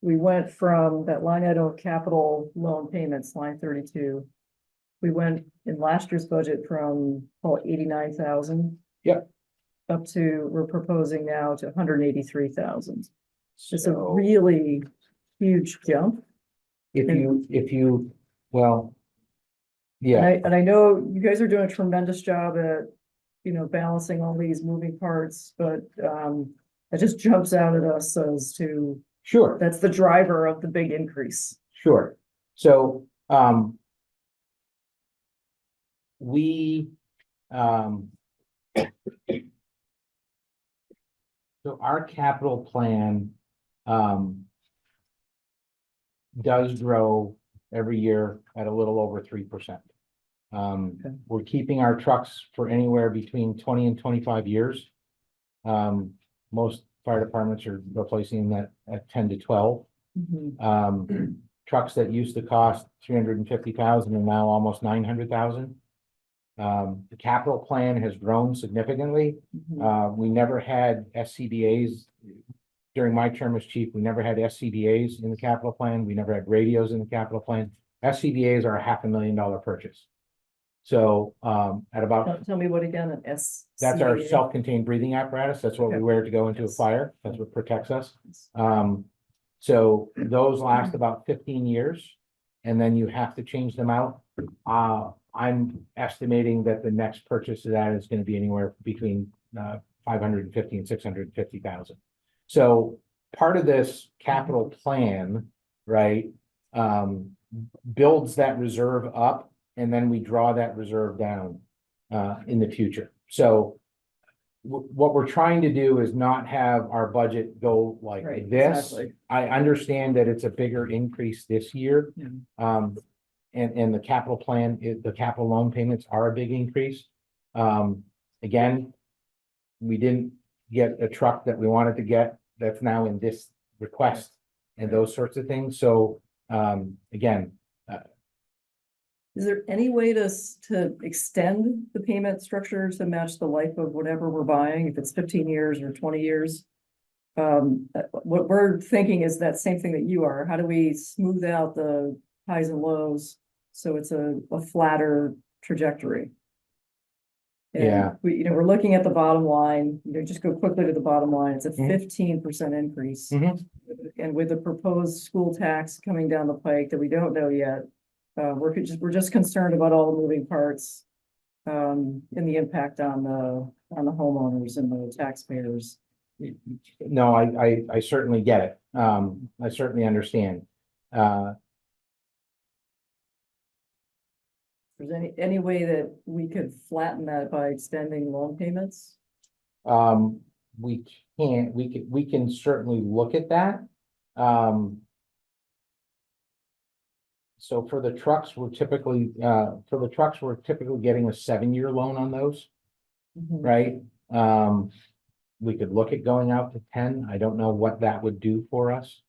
We went from that line item of capital loan payments, line 32. We went in last year's budget from, call it 89,000. Yep. Up to, we're proposing now to 183,000. It's a so really huge jump. if you, well, yeah, And I know you guys are doing a tremendous job at, balancing all these moving parts, but it just jumps out at us as to, sure. that's the driver of the big increase. Sure. So, we, so our capital plan, does grow every year at a little over 3%. We're keeping our trucks for anywhere between 20 and 25 years. Most fire departments are replacing that at 10 to 12. Trucks that used to cost 350,000 and now almost 900,000. The capital plan has grown significantly. We never had SCBA's during my term as chief. We never had SCBA's in the capital plan. We never had radios in the capital plan. SCBA's are a $500,000 purchase. So at about Tell me what again, an S. that's our self-contained breathing apparatus. That's what we wear to go into a fire. That's what protects us. So those last about 15 years, and then you have to change them out. I'm estimating that the next purchase of that is going to be anywhere between 550 and 650,000. So part of this capital plan, right, builds that reserve up, and then we draw that reserve down in the future. So what we're trying to do is not have our budget go like Right, this. exactly. I understand that it's a bigger increase this year. and the capital plan, the capital loan payments are a big increase. Again, we didn't get a truck that we wanted to get, that's now in this request and those sorts of things. So, again, Is there any way to extend the payment structure to match the life of whatever we're buying, if it's 15 years or 20 years? What we're thinking is that same thing that you are. How do we smooth out the highs and lows so it's a flatter trajectory? And Yeah. we're looking at the bottom line, just go quickly to the bottom line. It's a Mhm. 15% increase. Mhm. And with the proposed school tax coming down the pike that we don't know yet, we're just concerned about all the moving parts. And the impact on the homeowners and the taxpayers. no, I certainly get it. I certainly understand. If there's any way that we could flatten that by extending loan payments? We can't, we can certainly look at that. So for the trucks, we're typically getting a 7-year loan on those, right? We could look at going out to 10. I don't know what that would do for us.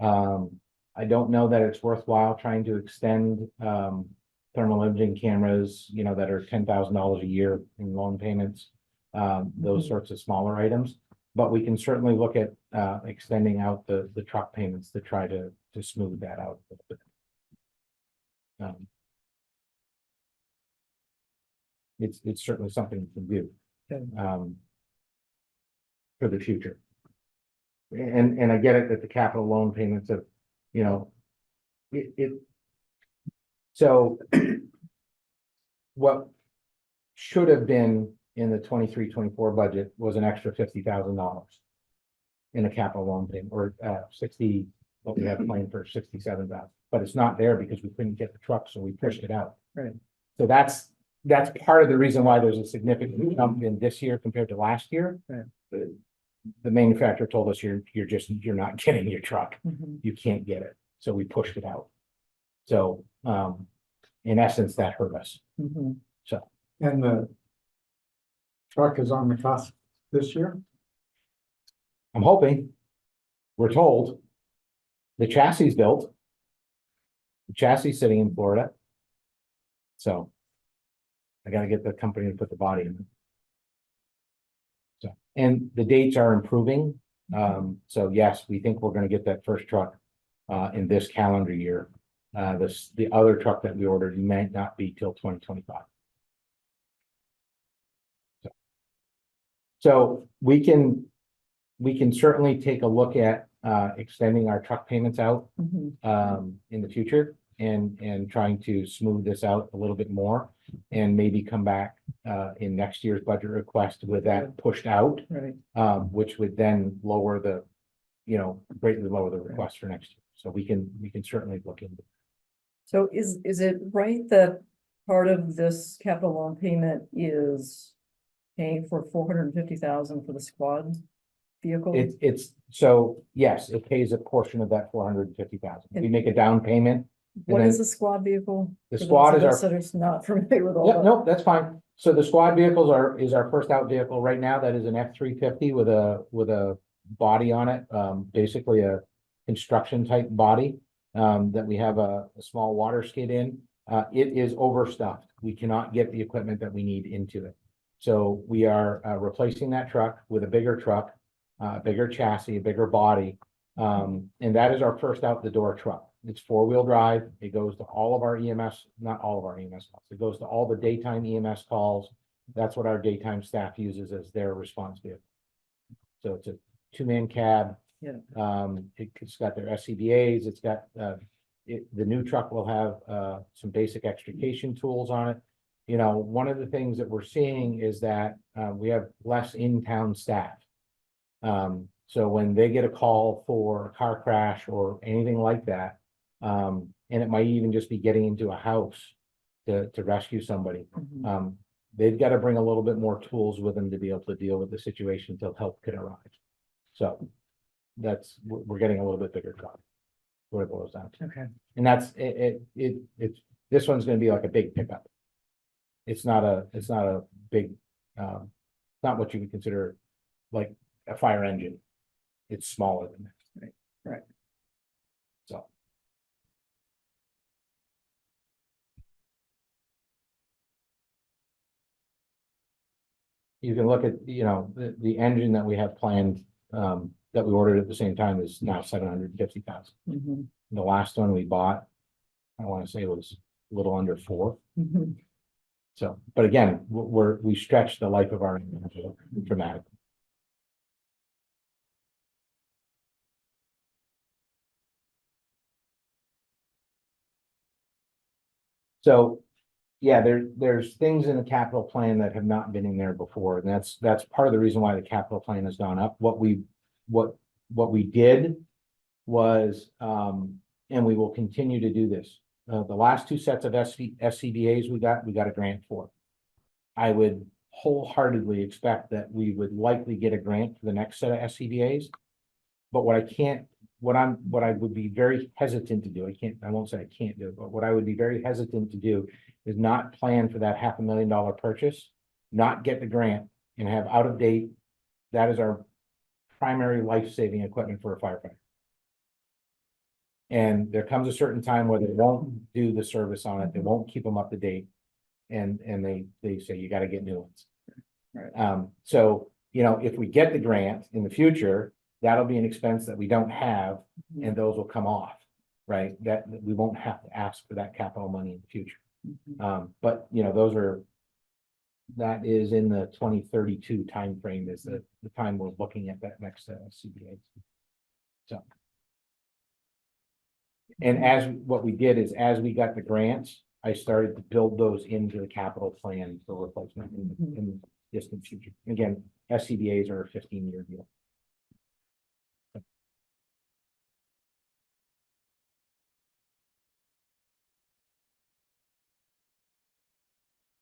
I don't know that it's worthwhile trying to extend, thermal imaging cameras, that are $10,000 a year in loan payments, those sorts of smaller items. But we can certainly look at extending out the truck payments to try to smooth that out a little bit. It's certainly something we can do for the future. And I get it that the capital loan payments of, so what should have been in the 23-24 budget was an extra $50,000 in a capital loan payment, or 60, what we have planned for 67,000, but it's not there because we couldn't get the truck, so we pushed it out. Right. So that's part of the reason why there's a significant jump in this year compared to last year. Right. The manufacturer told us you're not getting your truck. Mhm. You can't get it. So we pushed it out. So, in essence, that hurt us. Mhm. So, And the truck is on the cusp this year? I'm hoping, we're told, the chassis is built. The chassis is sitting in Florida. So I gotta get the company to put the body in it. So, and the dates are improving. So yes, we think we're gonna get that first truck in this calendar year. The other truck that we ordered might not be till 2025. So we can certainly take a look at extending our truck payments out Mhm. in the future and trying to smooth this out a little bit more and maybe come back in next year's budget request with that pushed out, Right. which would then lower the, greatly lower the request for next year. So we can certainly look into it. So is it right that part of this capital loan payment is paying for 450,000 for the squad vehicle? It's so, yes, it pays a portion of that 450,000. We make a down payment. What and is then the squad vehicle? The For those squad of is our. us that are not familiar with all Yeah, that. no, that's fine. So the squad vehicles is our first out vehicle right now. That is an F-350 with a body on it, basically a construction type body. That we have a small water skid in. It is overstuffed. We cannot get the equipment that we need into it. So we are replacing that truck with a bigger truck, a bigger chassis, a bigger body. And that is our first out the door truck. It's 4-wheel drive. It goes to all of our EMS, not all of our EMS calls. It goes to all the daytime EMS calls. That's what our daytime staff uses as their response vehicle. So it's a 2-man cab. Yeah. It's got their SCBA's. It's got the new truck will have some basic extrication tools on it. One of the things that we're seeing is that we have less in-town staff. So when they get a call for a car crash or anything like that, and it might even just be getting into a house to rescue somebody, Mhm. they've got to bring a little bit more tools with them to be able to deal with the situation until help can arrive. So we're getting a little bit bigger truck. What it boils down to. Okay. And that's it's This one's gonna be like a big pickup. It's not a big, not what you would consider like a fire engine. It's smaller than that. Right. So. You can look at, the engine that we have planned, that we ordered at the same time is now 750,000. Mhm, The last one we bought, I want to say was a little under 4. mhm. So, but again, we stretched the life of our engine dramatically. So, yeah, there's things in the capital plan that have not been in there before, and that's part of the reason why the capital plan has gone up. What we did was, and we will continue to do this. The last 2 sets of SCBA's we got a grant for. I would wholeheartedly expect that we would likely get a grant for the next set of SCBA's. But what I would be very hesitant to do, I won't say I can't do it, but what I would be very hesitant to do is not plan for that $500,000 purchase, not get the grant and have out of date. That is our primary life-saving equipment for a firefighter. And there comes a certain time where they won't do the service on it, they won't keep them up to date. And they say, you gotta get new ones. Right. So, if we get the grant in the future, that'll be an expense that we don't have, and those will come off, right? That we won't have to ask for that capital money in the future. But that is in the 2032 timeframe is the time we're looking at that next CBA. So. And what we did is, as we got the grants, I started to build those into the capital plan for replacement in the distant future. Again, SCBA's are a 15-year deal.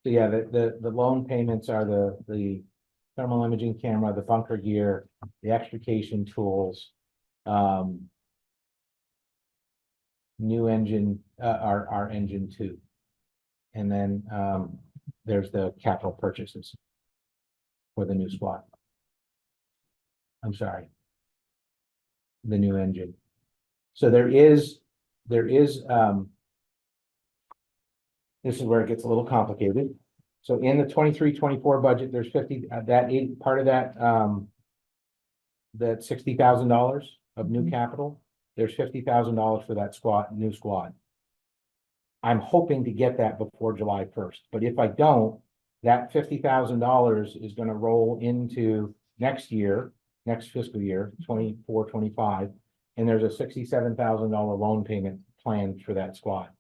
So yeah, the loan payments are the thermal imaging camera, the bunker gear, the extrication tools, new engine, our engine 2. And then there's the capital purchases for the new squad. I'm sorry. The new engine. So there is this is where it gets a little complicated. So in the 23-24 budget, there's 50, part of that, that $60,000 of new capital, there's $50,000 for that new squad. I'm hoping to get that before July 1st, but if I don't, that $50,000 is going to roll into next fiscal year, 24-25, and there's a $67,000 loan payment planned for that squad.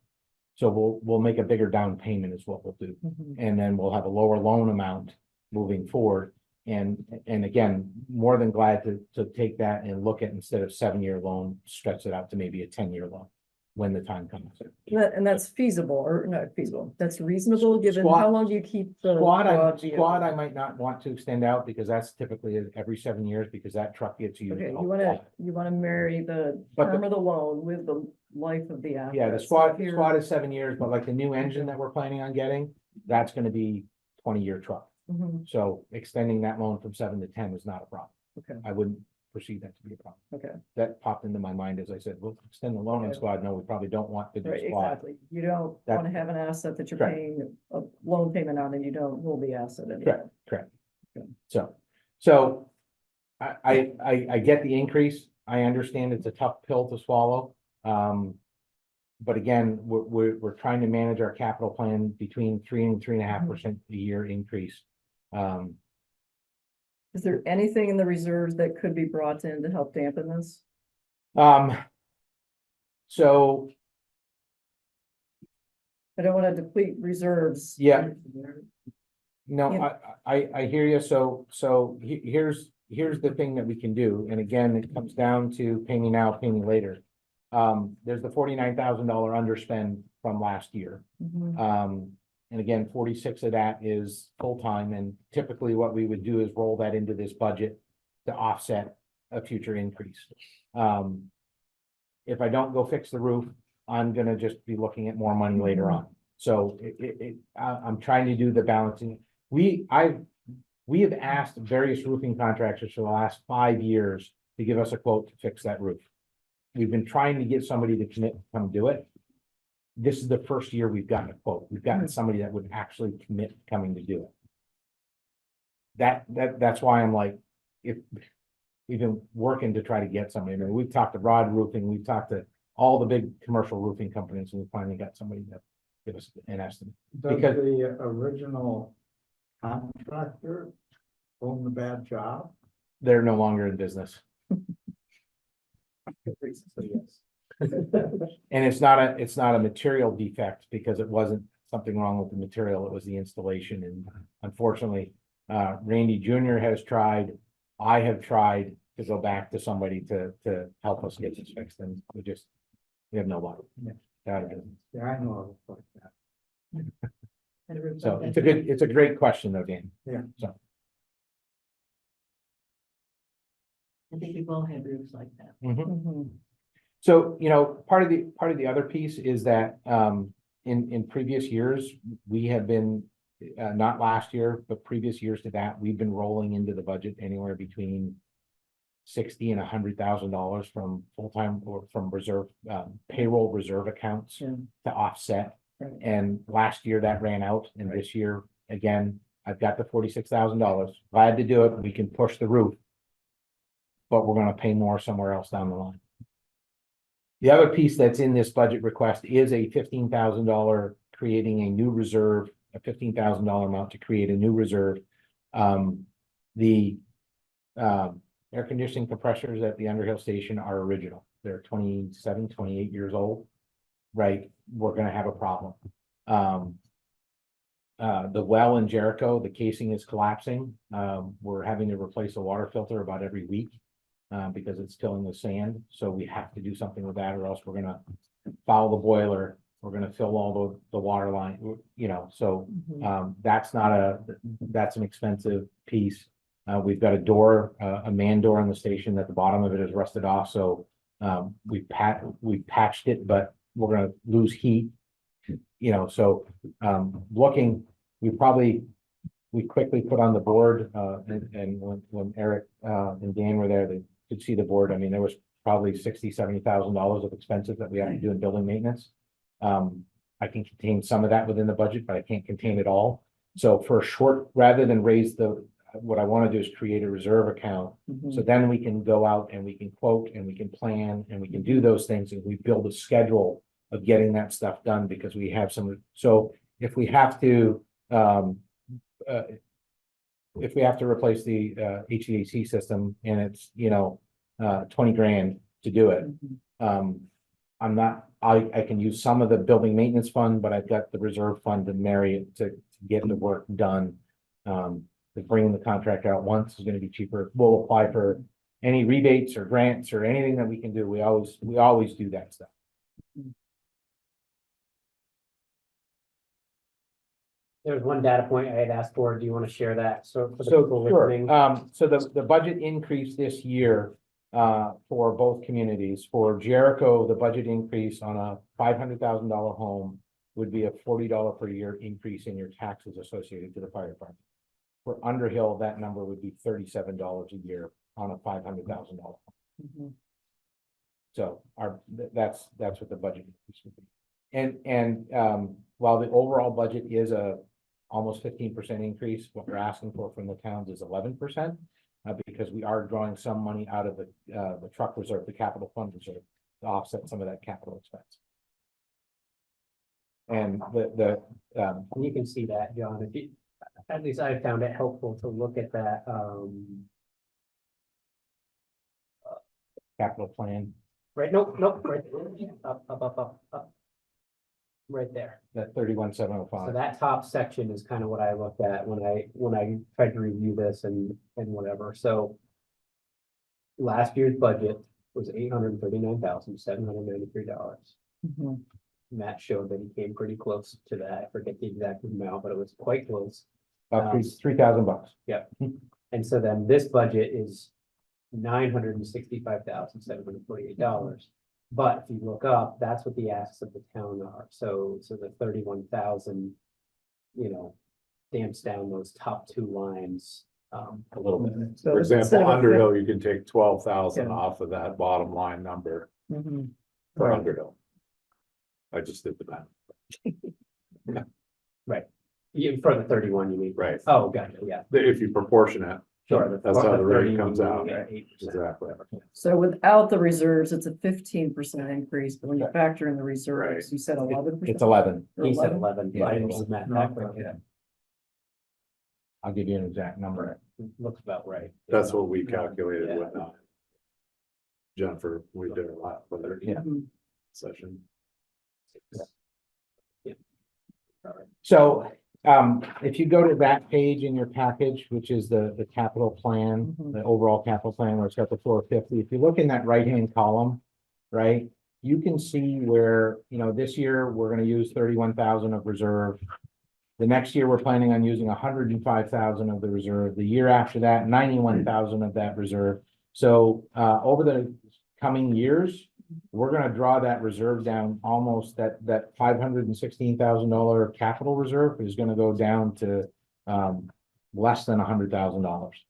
So we'll make a bigger down payment is what we'll do. And then we'll have a lower loan amount moving forward. And again, more than glad to take that and look at, instead of 7-year loan, stretch it out to maybe a 10-year loan when the time comes. And that's feasible, or not feasible, that's reasonable, given Squad- how long do you keep the Squad, I might not want to extend out, because that's typically every 7 years, because that truck gets used. Okay, a you lot. wanna marry the But term of the loan with the life of the asset. Yeah, the squad is 7 years, but like the new engine that we're planning on getting, that's gonna be 20-year truck. Mhm, So extending that loan from 7 to 10 is not a problem. okay, I wouldn't perceive that to be a problem. okay, That popped into my mind as I said, we'll extend the loan on Okay. squad. No, we probably don't want to do right, squad. exactly, you don't That- wanna have an asset that you're Correct. paying a loan payment on, and you don't hold the asset anymore. Correct. Okay. So I get the increase. I understand it's a tough pill to swallow. But again, we're trying to manage our capital plan between 3 and 3.5% a year increase. Is there anything in the reserves that could be brought in to help dampen this? So I don't wanna deplete reserves. Yeah. no, Yeah. I hear you. So here's the thing that we can do. And again, it comes down to pay me now, pay me later. There's the $49,000 underspend from last year. Mhm, And again, 46 of that is full-time, and typically what we would do is roll that into this budget to offset a future increase. If I don't go fix the roof, I'm gonna just be looking at more money later on. So I'm trying to do the balancing. We have asked various roofing contractors for the last 5 years to give us a quote to fix that roof. We've been trying to get somebody to commit to come do it. This is the first year we've gotten a quote. We've gotten somebody that would actually commit to coming to do it. That's why I'm like, if we've been working to try to get somebody. I mean, we've talked to Rod Roofing, we've talked to all the big commercial roofing companies, and we finally got somebody that give us an estimate. Does Because- the original contractor own the bad job? They're no longer in business. So yes. And it's not a material defect because it wasn't something wrong with the material, it was the installation. And unfortunately, Randy Jr. has tried, I have tried to go back to somebody to help us get this fixed, and we have no luck. Out of business. Yeah, I know of like that. So it's a great question though, Dan. Yeah. So, I think we've all had roofs like that. Mhm. So, part of the other piece is that, in previous years, we have been, not last year, but previous years to that, we've been rolling into the budget anywhere between $60,000 and $100,000 from full-time or from reserve, payroll reserve accounts Yeah. to offset. Right. And last year that ran out, and this year, again, I've got the $46,000. Glad to do it. We can push the roof. But we're gonna pay more somewhere else down the line. The other piece that's in this budget request is a $15,000 creating a new reserve, a $15,000 amount to create a new reserve. The air conditioning compressors at the Underhill Station are original. They're 27, 28 years old. Right, we're gonna have a problem. The well in Jericho, the casing is collapsing. We're having to replace a water filter about every week. Because it's filling with sand, so we have to do something with that, or else we're gonna foul the boiler. We're gonna fill all the water line, so that's an expensive piece. We've got a door, a man door on the station that the bottom of it is rusted off, so we've patched it, but we're gonna lose heat. So we quickly put on the board, and when Eric and Dan were there, they could see the board. I mean, there was probably $60,000-$70,000 of expenses that we have to do in building maintenance. I can contain some of that within the budget, but I can't contain it all. So rather than what I want to do is create a reserve account. So then we can go out and we can quote and we can plan and we can do those things, and we build a schedule of getting that stuff done, because we have so if we have to replace the HVAC system and it's, $20,000 to do it. I can use some of the building maintenance fund, but I've got the reserve fund to marry it to get the work done. Bringing the contractor out once is gonna be cheaper. We'll apply for any rebates or grants or anything that we can do. We always do that stuff. There was one data point I had asked for. Do you want to share that? So for the So, people sure. listening. So the budget increase this year, for both communities, for Jericho, the budget increase on a $500,000 home would be a $40 per year increase in your taxes associated to the fire department. For Underhill, that number would be $37 a year on a $500,000 home. So that's what the budget increase would be. And while the overall budget is almost 15% increase, what we're asking for from the towns is 11%, because we are drawing some money out of the truck reserve, the capital fund reserve, to offset some of that capital expense. And You can see that, John, at least I found it helpful to look at that, capital plan, right, nope, right, up. Right there. that So 31,705. that top section is kind of what I looked at when I tried to review this and whatever, so. Last year's budget was $839,793. Matt showed that he came pretty close to that. I forget the exact amount, but it was quite close. About $3,000. Yep. And so then this budget is $965,748. But if you look up, that's what the asks of the town are. So the 31,000, you know, damps down those top two lines, a little bit. So For instead example, of a Underhill, you can take 12,000 Yeah. off of that bottom line number Mhm. for Right. Underhill. I just did the math. For the 31, you mean? Right. Oh, gotcha, yeah, If you proportion it, sure. That's how the rate 31, comes out. yeah, 8%. exactly. So without the reserves, it's a 15% increase, but when you factor in the reserves, you said 11%? It's 11. He said 11, Yeah, I didn't do the math back, but Okay. I'll give you an exact number. looks about right. That's what we calculated Yeah. with Jennifer, we did a lot with her Yeah. Mhm. session. So, if you go to that page in your package, which is the capital plan, Mhm. the overall capital plan, where it's got the 450, if you look in that right-hand column, right? You can see where, you know, this year, we're gonna use 31,000 of reserve. The next year, we're planning on using 105,000 of the reserve. The year after that, 91,000 of that reserve. So, over the coming years, we're gonna draw that reserve down almost that $516,000 capital reserve is gonna go down to less than $100,000.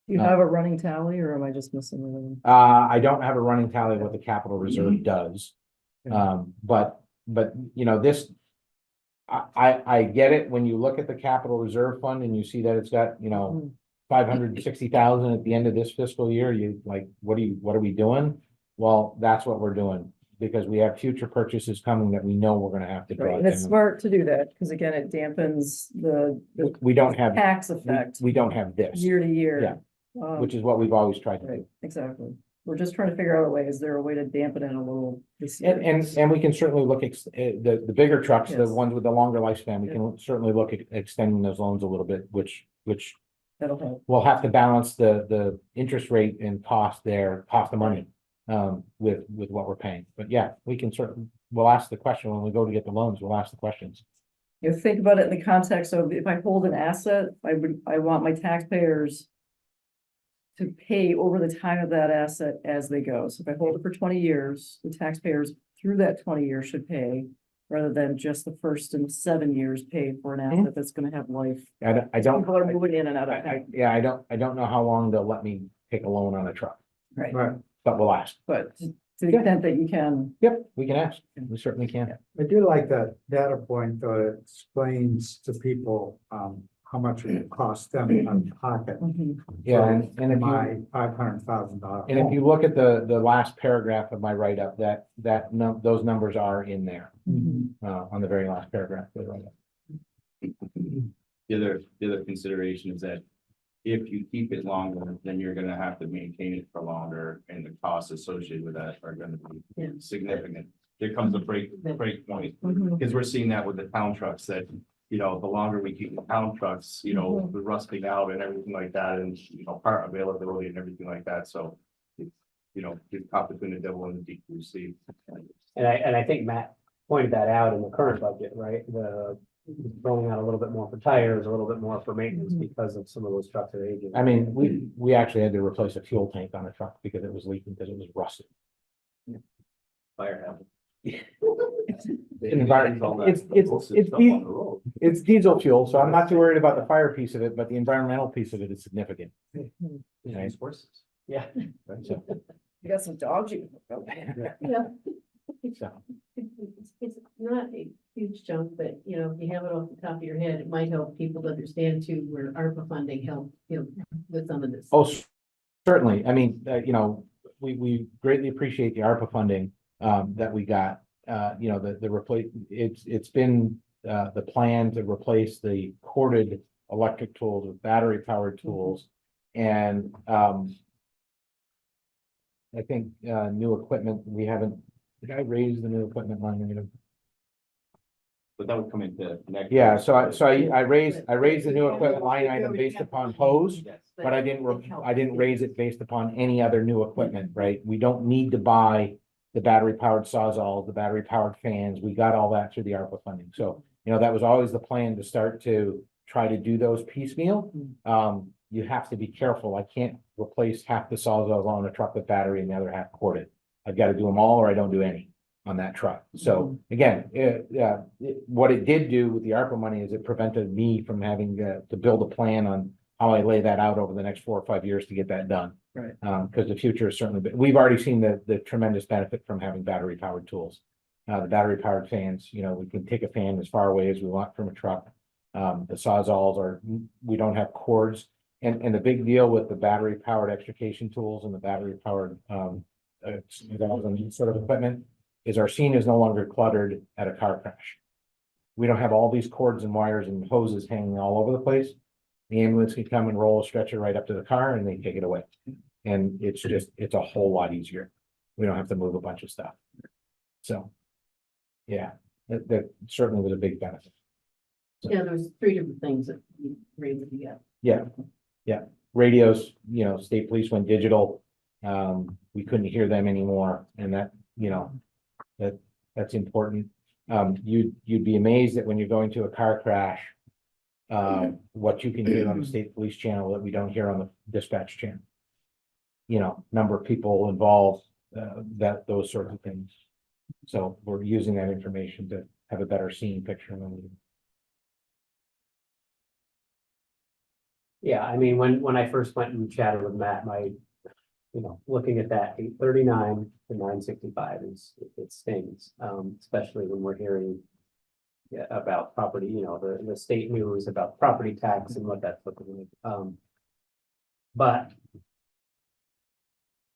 Do you have a running tally or am I just missing anything? I don't have a running tally of what the capital reserve does. But you know, this. I get it when you look at the capital reserve fund and you see that it's got, you know, 560,000 at the end of this fiscal year, you like, what are we doing? Well, that's what we're doing, because we have future purchases coming that we know we're gonna have to draw Right, and it's down. smart to do that, because again, it dampens the We don't have, tax effect we don't have this, year to year. Yeah. which is what we've always tried to do. Right, exactly. We're just trying to figure out a way, is there a way to dampen it a little this year? And we can certainly look at the bigger trucks, the Yes. ones with the longer lifespan, we can certainly look at extending those loans a little bit, which That'll help. we'll have to balance the interest rate and cost of money. With what we're paying, but yeah, we can certainly, we'll ask the question when we go to get the loans, we'll ask the questions. You know, think about it in the context of if I hold an asset, I want my taxpayers to pay over the time of that asset as they go. So if I hold it for 20 years, the taxpayers through that 20 years should pay, rather than just the first and 7 years pay for an asset that's gonna have life. I don't, People are moving in and out of. yeah, I don't know how long they'll let me take a loan on a truck, Right, Right. but we'll ask. but to the extent that you can. Yep, we can ask, we certainly can. I do like that data point, though, it explains to people, how much it would cost them out of pocket. Yeah, and if you. My $500,000. And if you look at the last paragraph of my write-up, those numbers are in there, on the very last paragraph of the write-up. The other consideration is that if you keep it longer, then you're gonna have to maintain it for longer, and the costs associated with that are gonna Yeah. be significant. There comes a break point, Mhm. because we're seeing that with the town trucks, that, you know, the longer we keep the town trucks, you know, the rusting out and everything like that, and, you know, part availability and everything like that, so. It's, you know, the cop between the devil and the deep blue sea. And I think Matt pointed that out in the current budget, right? The throwing out a little bit more for tires, a little bit more for maintenance because of some of those trucks are aging. I mean, we actually had to replace a fuel tank on a truck because it was leaking, because it was rusted. Fire hazard. It's diesel fuel, so I'm not too worried about the fire piece of it, but the environmental piece of it is significant. Nice horses. Yeah. So, You got some dogs you can hook up. Yeah. so, It's not a huge chunk, but you know, if you have it off the top of your head, it might help people to understand too, where ARPA funding helped, you know, with some of this. Oh, certainly, I mean, you know, we greatly appreciate the ARPA funding that we got. You know, the replace, it's been the plan to replace the corded electric tools with battery powered tools. And I think new equipment, did I raise the new equipment line item? But that would come into next. Yeah, so I raised the new equipment line item based upon hose, but I didn't raise it based upon any other new equipment, right? We don't need to buy the battery powered sawzalls, the battery powered fans. We got all that through the ARPA funding. So, you know, that was always the plan, to start to try to do those piecemeal. You have to be careful. I can't replace half the sawzalls on a truck with battery and the other half corded. I've got to do them all or I don't do any on that truck. So again, what it did do with the ARPA money is it prevented me from having to build a plan on how I lay that out over the next 4 or 5 years to get that done. Right. Because the future is certainly, we've already seen the tremendous benefit from having battery powered tools. The battery powered fans, we can take a fan as far away as we want from a truck. The Sawzalls we don't have cords. And the big deal with the battery powered extrication tools and the battery powered sort of equipment is our scene is no longer cluttered at a car crash. We don't have all these cords and wires and hoses hanging all over the place. The ambulance can come and roll a stretcher right up to the car and they take it away. And it's a whole lot easier. We don't have to move a bunch of stuff. So, yeah, that certainly was a big benefit. Yeah, there's 3 different things that we raised together. Yeah, radios, state police went digital. We couldn't hear them anymore, and that's important. You'd be amazed that when you're going to a car crash, what you can hear on the state police channel that we don't hear on the dispatch channel. Number of people involved, those sorts of things. So we're using that information to have a better scene picture. Yeah, I mean, when I first went and chatted with Matt, looking at that 839 to 965 it stings, especially when we're hearing about property, the state news about property tax and what that's looking like. But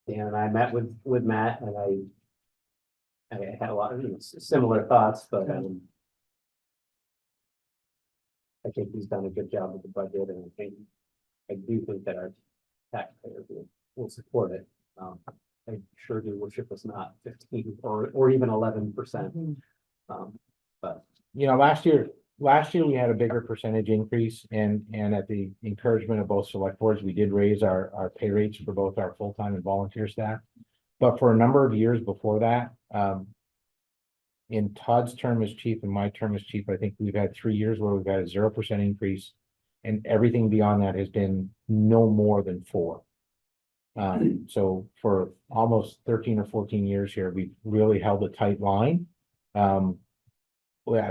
Dan and I met with Matt and I had a lot of similar thoughts, but I think he's done a good job with the budget, and I do think that our taxpayers will support it. I sure do wish it was not 15 or even 11%. But Last year we had a bigger percentage increase, and at the encouragement of both select boards, we did raise our pay rates for both our full-time and volunteer staff. But for a number of years before that, in Todd's term as chief and my term as chief, I think we've had 3 years where we've had a 0% increase, and everything beyond that has been no more than 4. So for almost 13 or 14 years here, we've really held a tight line. I've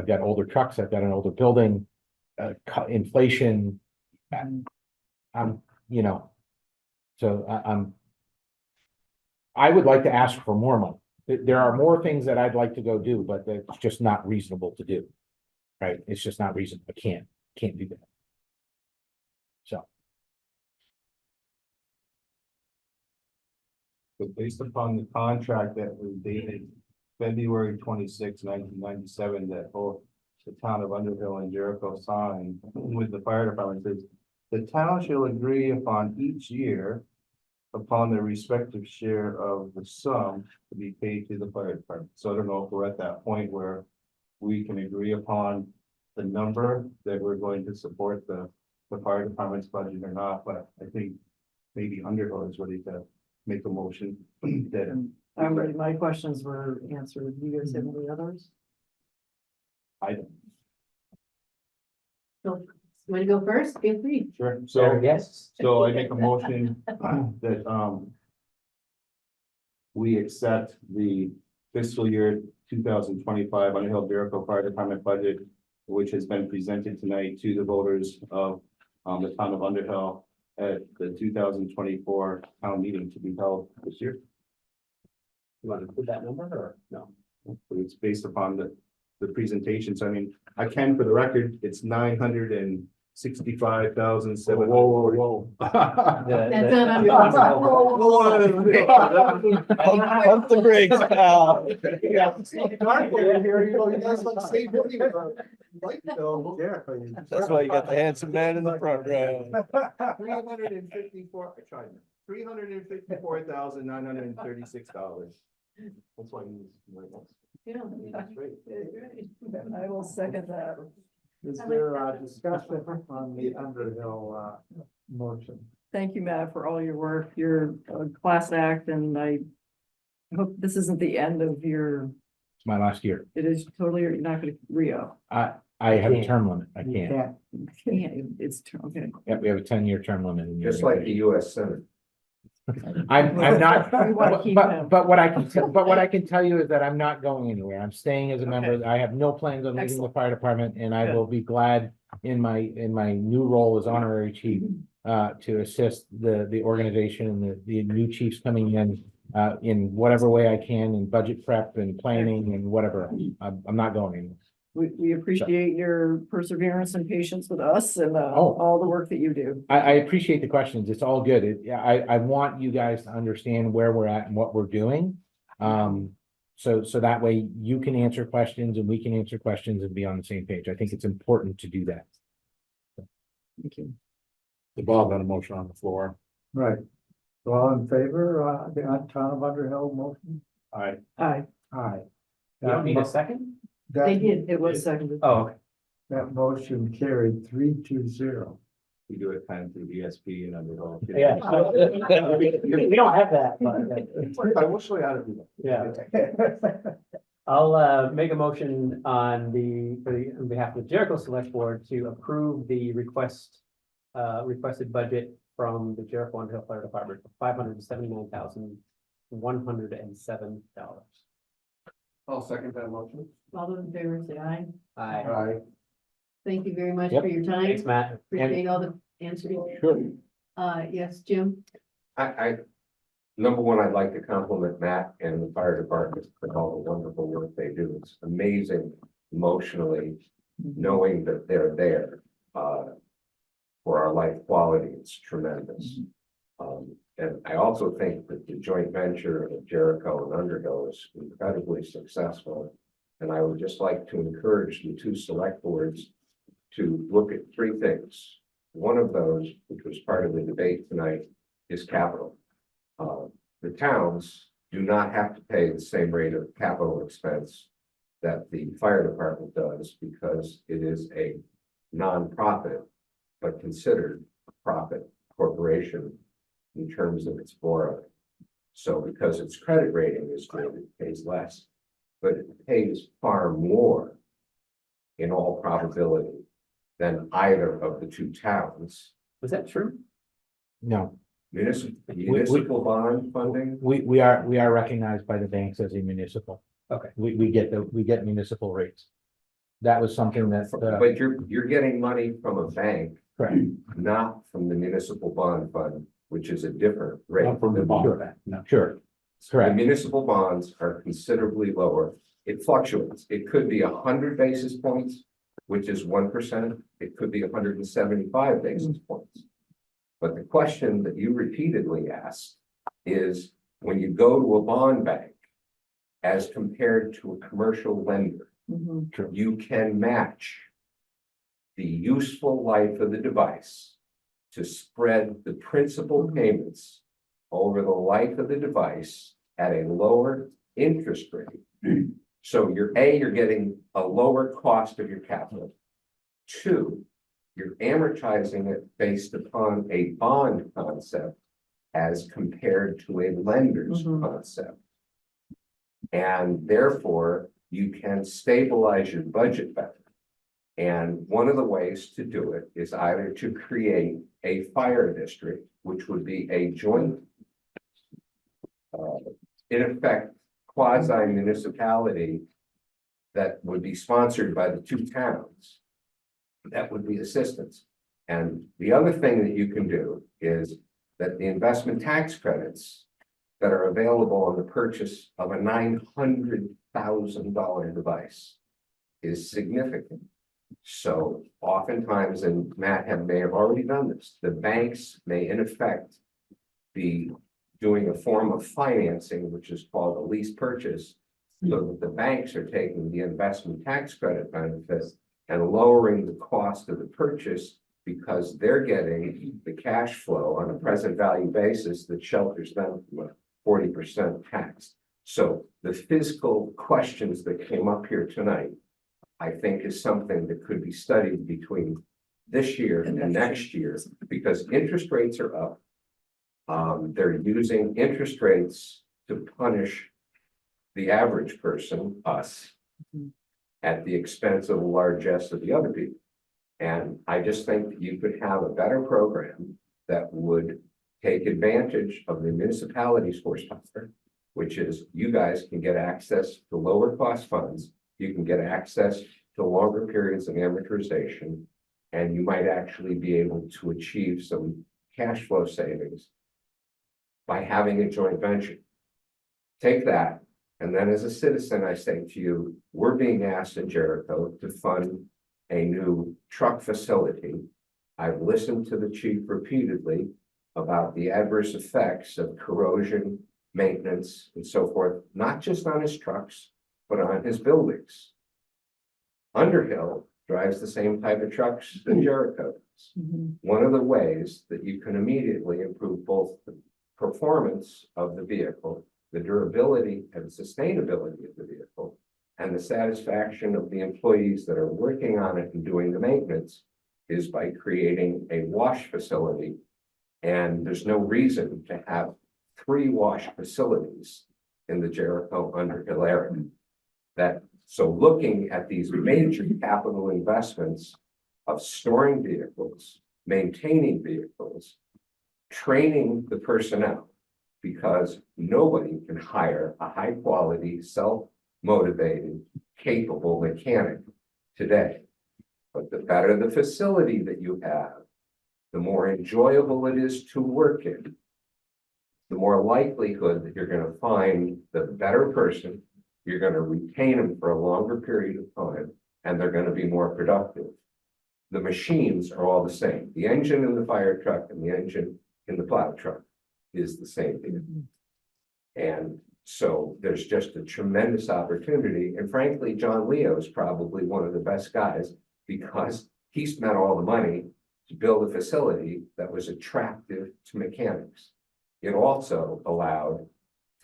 got older trucks, I've got an older building, inflation. I would like to ask for more money. There are more things that I'd like to go do, but it's just not reasonable to do. Right? It's just not reasonable. I can't do that. So. But based upon the contract that was dated February 26, 1997, that both the town of Underhill and Jericho signed with the fire department, says the town shall agree upon each year upon their respective share of the sum to be paid to the fire department. So I don't know if we're at that point where we can agree upon the number that we're going to support the fire department's budget or not, but I think maybe Underhill is ready to make a motion that. My questions were answered. Do you guys have any others? I don't. So, you want to go first? Feel free. Sure. yes. So I make a motion that we accept the fiscal year 2025 Underhill Jericho Fire Department budget, which has been presented tonight to the voters of the town of Underhill at the 2024 town meeting to be held this year. You want to put that number or no? But it's based upon the presentation. So I mean, I can, for the record, it's 965,700. Whoa. That's not on Pump the brakes, pal. That's why you got the handsome man in the front row. 354,936. That's why you use. Yeah. That's right. I will second that. Is there a discussion on the Underhill motion? Thank you, Matt, for all your work. You're a class act, and I hope this isn't the end of your, It's my last year. it is totally, you're not gonna re-up. I have a term limit. I You can't. Yeah, it's, okay. Yeah, we have a 10-year term limit. Just like the US Senate. I'm not, We wanna keep him. but what I can tell you is that I'm not going anywhere. I'm staying as a member. I have no plans on leaving the Excellent. fire department, and I Good. will be glad in my new role as honorary chief to assist the organization and the new chiefs coming in whatever way I can in budget prep and planning and whatever. I'm not going anywhere. We appreciate your perseverance and patience with us and Oh. all the work that you do. I appreciate the questions. It's all good. I want you guys to understand where we're at and what we're doing. So that way you can answer questions and we can answer questions and be on the same page. I think it's important to do that. Thank you. The Bob got a motion on the floor. Right. So all in favor, the town of Underhill motion? Aye. Aye, Aye. You don't need a second? They did. it was seconded. Oh, okay. That motion carried 3-0. We do it kind of through ESP and Underhill. Yeah. We don't have that, but, I wish we had it. yeah. I'll make a motion on on behalf of the Jericho Select Board to approve the requested budget from the Jericho Underhill Fire Department for $579,107. I'll second that motion. All those in favor say aye. Aye. Aye. Thank you very much Yep. for your time. Thanks, Matt. Appreciate all the answers. Sure. Yes, Jim? Number one, I'd like to compliment Matt and the fire department for all the wonderful work they do. It's amazing emotionally knowing that they're there for our life quality. It's tremendous. And I also think that the joint venture of Jericho and Underhill is incredibly successful. And I would just like to encourage the two select boards to look at three things. One of those, which was part of the debate tonight, is capital. The towns do not have to pay the same rate of capital expense that the fire department does because it is a nonprofit, but considered a profit corporation in terms of its borrowing. So because its credit rating is good, it pays less, but it pays far more in all probability than either of the two towns. Was that true? No, Municipal bond funding, we are recognized by the banks as a municipal. Okay. We get municipal rates. That was something that, but you're getting money from a bank, correct. not from the municipal bond fund, which is a different rate. Not from the bond. Sure. Sure, The correct. municipal bonds are considerably lower. It fluctuates. It could be 100 basis points, which is 1%. It could be 175 basis points. But the question that you repeatedly ask is, when you go to a bond bank, as compared to a commercial lender, Mhm. you can match the useful life of the device to spread the principal payments over the life of the device at a lower interest rate. So you're getting a lower cost of your capital. Two, you're amortizing it based upon a bond concept as compared to a lender's Mhm. concept. And therefore, you can stabilize your budget better. And one of the ways to do it is either to create a fire district, which would be a joint, in effect, quasi municipality that would be sponsored by the two towns. That would be assistance. And the other thing that you can do is that the investment tax credits that are available on the purchase of a $900,000 device is significant. So oftentimes, and Matt may have already done this, the banks may in effect be doing a form of financing, which is called a lease purchase, so that the banks are taking the investment tax credit benefits and lowering the cost of the purchase because they're getting the cash flow on a present value basis that shelters them from a 40% tax. So the fiscal questions that came up here tonight, I think is something that could be studied between this year and next year, because interest rates are up. They're using interest rates to punish the average person, us, at the expense of the largesse of the other people. And I just think that you could have a better program that would take advantage of the municipality's horsepower, which is you guys can get access to lower cost funds. You can get access to longer periods of amortization, and you might actually be able to achieve some cash flow savings by having a joint venture. Take that, and then as a citizen, I say to you, we're being asked in Jericho to fund a new truck facility. I've listened to the chief repeatedly about the adverse effects of corrosion, maintenance, and so forth, not just on his trucks, but on his buildings. Underhill drives the same type of trucks that Jericho does. One of the ways that you can immediately improve both the performance of the vehicle, the durability and sustainability of the vehicle, and the satisfaction of the employees that are working on it and doing the maintenance is by creating a wash facility. And there's no reason to have 3 wash facilities in the Jericho Underhill area. So looking at these major capital investments of storing vehicles, maintaining vehicles, training the personnel, because nobody can hire a high quality, self-motivated, capable mechanic today. But the better the facility that you have, the more enjoyable it is to work in, the more likelihood that you're going to find the better person, you're going to retain them for a longer period of time, and they're going to be more productive. The machines are all the same. The engine in the fire truck and the engine in the plow truck is the same thing. And so there's just a tremendous opportunity. And frankly, John Leo is probably one of the best guys because he spent all the money to build a facility that was attractive to mechanics. It also allowed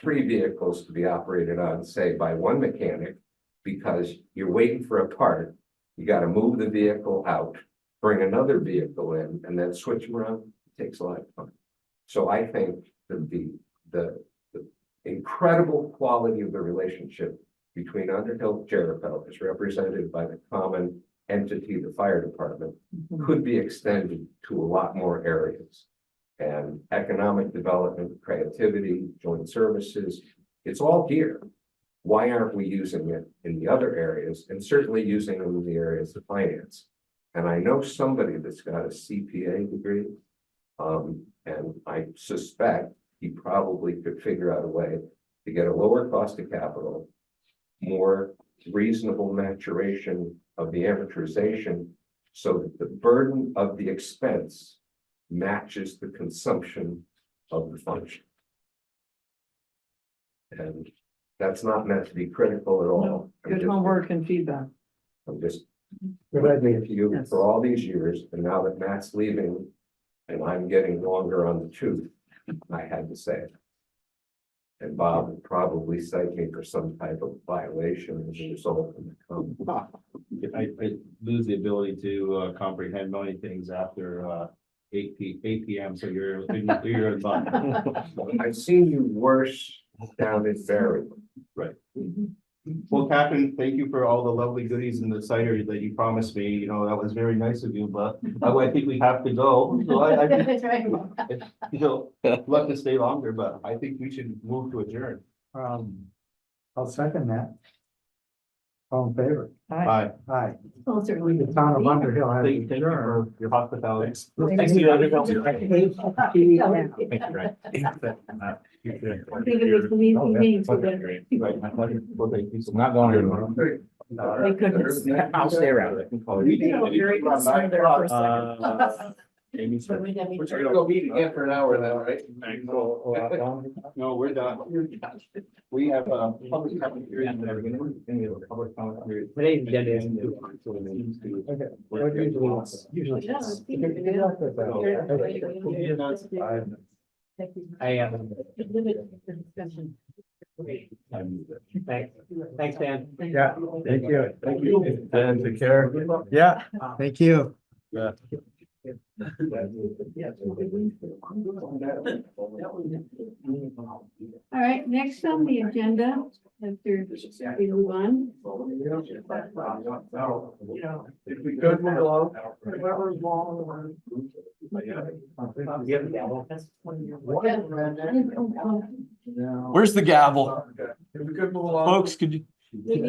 3 vehicles to be operated on, say, by one mechanic, because you're waiting for a part, you got to move the vehicle out, bring another vehicle in, and then switch them around. It takes a lot of time. So I think that the incredible quality of the relationship between Underhill and Jericho, as represented by the common entity, the fire department, could be extended to a lot more areas. And economic development, creativity, joint services, it's all here. Why aren't we using it in the other areas, and certainly using it in the areas of finance? And I know somebody that's got a CPA degree, and I suspect he probably could figure out a way to get a lower cost of capital, more reasonable maturation of the amortization, so that the burden of the expense matches the consumption of the function. And that's not meant to be critical at all. Good homework and feedback. I'm just thanking you for all these years, and now that Matt's leaving and I'm getting longer on the tooth, I had to say it. And Bob would probably cite me for some type of violation as a result of the I lose the ability to comprehend many things after 8 p.m. So you're in fun. I've seen you worse down in Barry. Right. Well, Captain, thank you for all the lovely goodies in the cider that you promised me. You know, that was very nice of you, but I think we have to go. So That's right. you know, love to stay longer, but I think we should move to adjourn. I'll second that. All in favor? Bye. Aye. Well, certainly. The town of Underhill has Thank you adjourned. for your hospitality. Thank you. I think it was meeting so that Right, my pleasure. Well, thank you so I'm not going anywhere. Thank goodness. I'll stay around. Very concerned there for a second. Amy's. But we have- We're gonna go meet again for an hour now, right? No, we're done. We have a public comment period and we're gonna continue the public comment period. Today's agenda is. Usually. I, Discussion. thanks, Dan. Yeah, thank you. Thank you. And take care. Yeah, thank you. Yeah. All right, next on the agenda after we move on. If we could move along. Where's the gavel? If we could move along. Folks, could you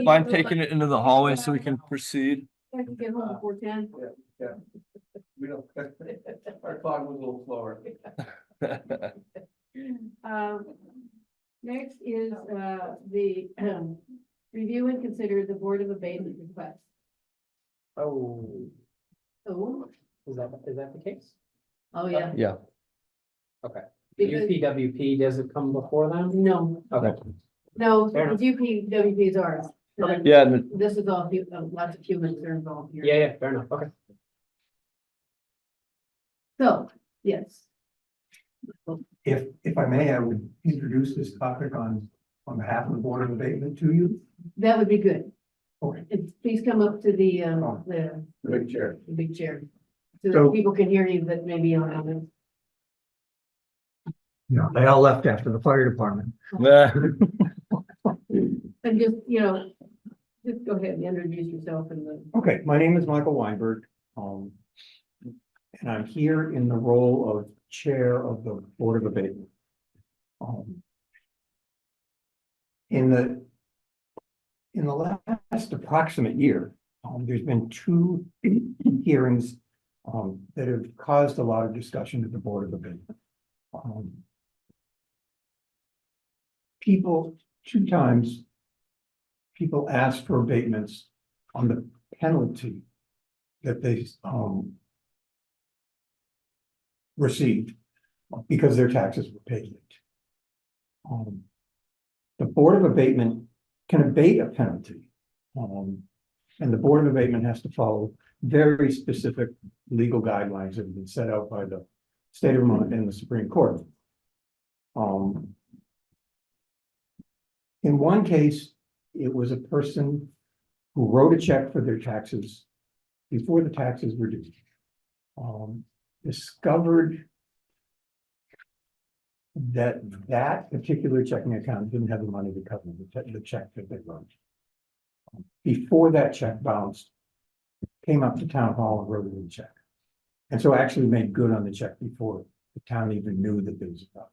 mind taking it into the hallway so we can proceed? I can get home before 10. Yeah. We don't, our clock was a little slower. Next is, the, review and consider the Board of Abatement request. Oh, Oh, is that the case? oh, yeah, Yeah. Okay. because, UPWP doesn't come before them? no, Okay. no, Fair enough. UPWP is ours. Okay. Yeah, and This is all, lots of humans are involved here. Yeah, fair enough. Okay. So, yes, If I may, I would introduce this topic on behalf of the Board of Abatement to you. that would be good. Okay. And please come up to the Big chair. big chair. So So- that people can hear you that maybe on it. Yeah, they all left after the fire department. And just, just go ahead and introduce yourself and the. Okay, my name is Michael Weinberg. And I'm here in the role of Chair of the Board of Abatement. In the last approximate year, there's been two hearings that have caused a lot of discussion at the Board of Abatement. Two times, people asked for abatements on the penalty that they received because their taxes were paid late. The Board of Abatement can abate a penalty. And the Board of Abatement has to follow very specific legal guidelines that have been set out by the state of Vermont and the Supreme Court. In one case, it was a person who wrote a check for their taxes before the taxes were due. Discovered that particular checking account didn't have the money to cover the check that they wrote. Before that check bounced, came up to town hall and wrote a new check. And so actually made good on the check before the town even knew that there was a problem.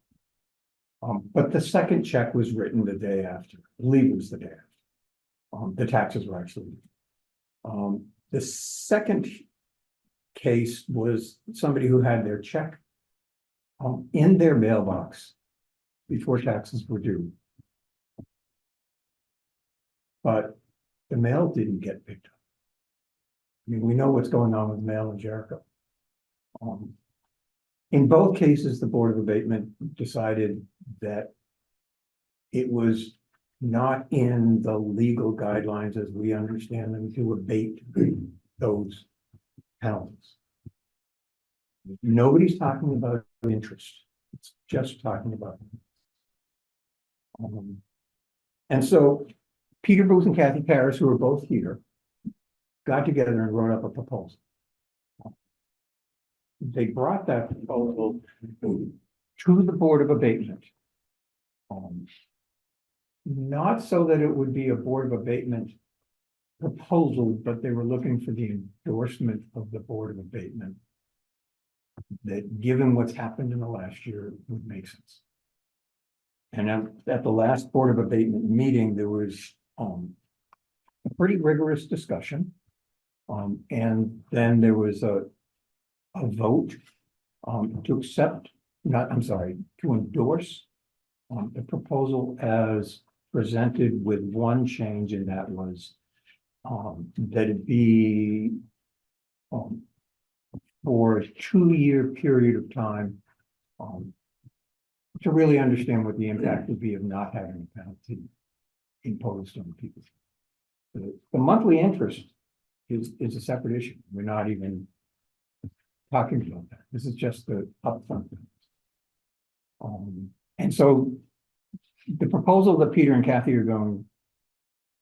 But the second check was written the day after, I believe it was the day after. The taxes were actually due. The second case was somebody who had their check in their mailbox before taxes were due. But the mail didn't get picked up. I mean, we know what's going on with mail in Jericho. In both cases, the Board of Abatement decided that it was not in the legal guidelines as we understand them to abate those penalties. Nobody's talking about interest. It's just talking about. And so Peter Booth and Kathy Paris, who are both here, got together and wrote up a proposal. They brought that proposal to the Board of Abatement. Not so that it would be a Board of Abatement proposal, but they were looking for the endorsement of the Board of Abatement. That given what's happened in the last year would make sense. And at the last Board of Abatement meeting, there was a pretty rigorous discussion. And then there was a vote to accept, to endorse the proposal as presented with one change, and that was that it be for a 2-year period of time to really understand what the impact would be of not having a penalty imposed on people. The monthly interest is a separate issue. We're not even talking about that. This is just the upfront. And so the proposal that Peter and Kathy are going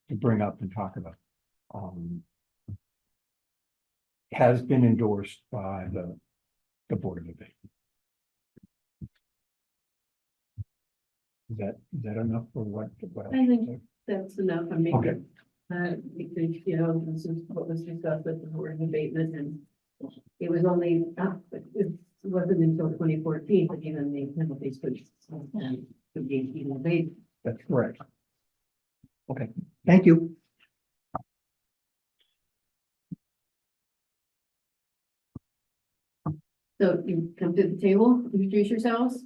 to bring up and talk about has been endorsed by the Board of Abatement. Is that enough for what? I think that's enough, I mean. Okay. Because, you know, this is what was discussed at the Board of Abatement, and it was only, it wasn't until 2014 that even the penalties could be even abated. That's correct. Okay, thank you. So you come to the table, introduce yourselves.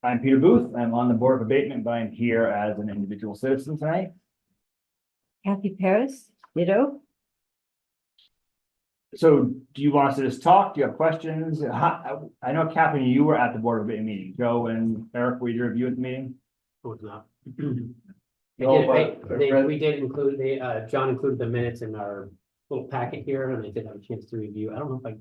I'm Peter Booth. I'm on the Board of Abatement, but I'm here as an individual citizen tonight. Kathy Paris, ditto. So do you want us to just talk? Do you have questions? I know Catherine, you were at the Board of Abatement meeting. Joe and Eric, were either of you at the meeting? Was not. No, but We did include, John included the minutes in our little packet here, and I did have a chance to review. I don't know if I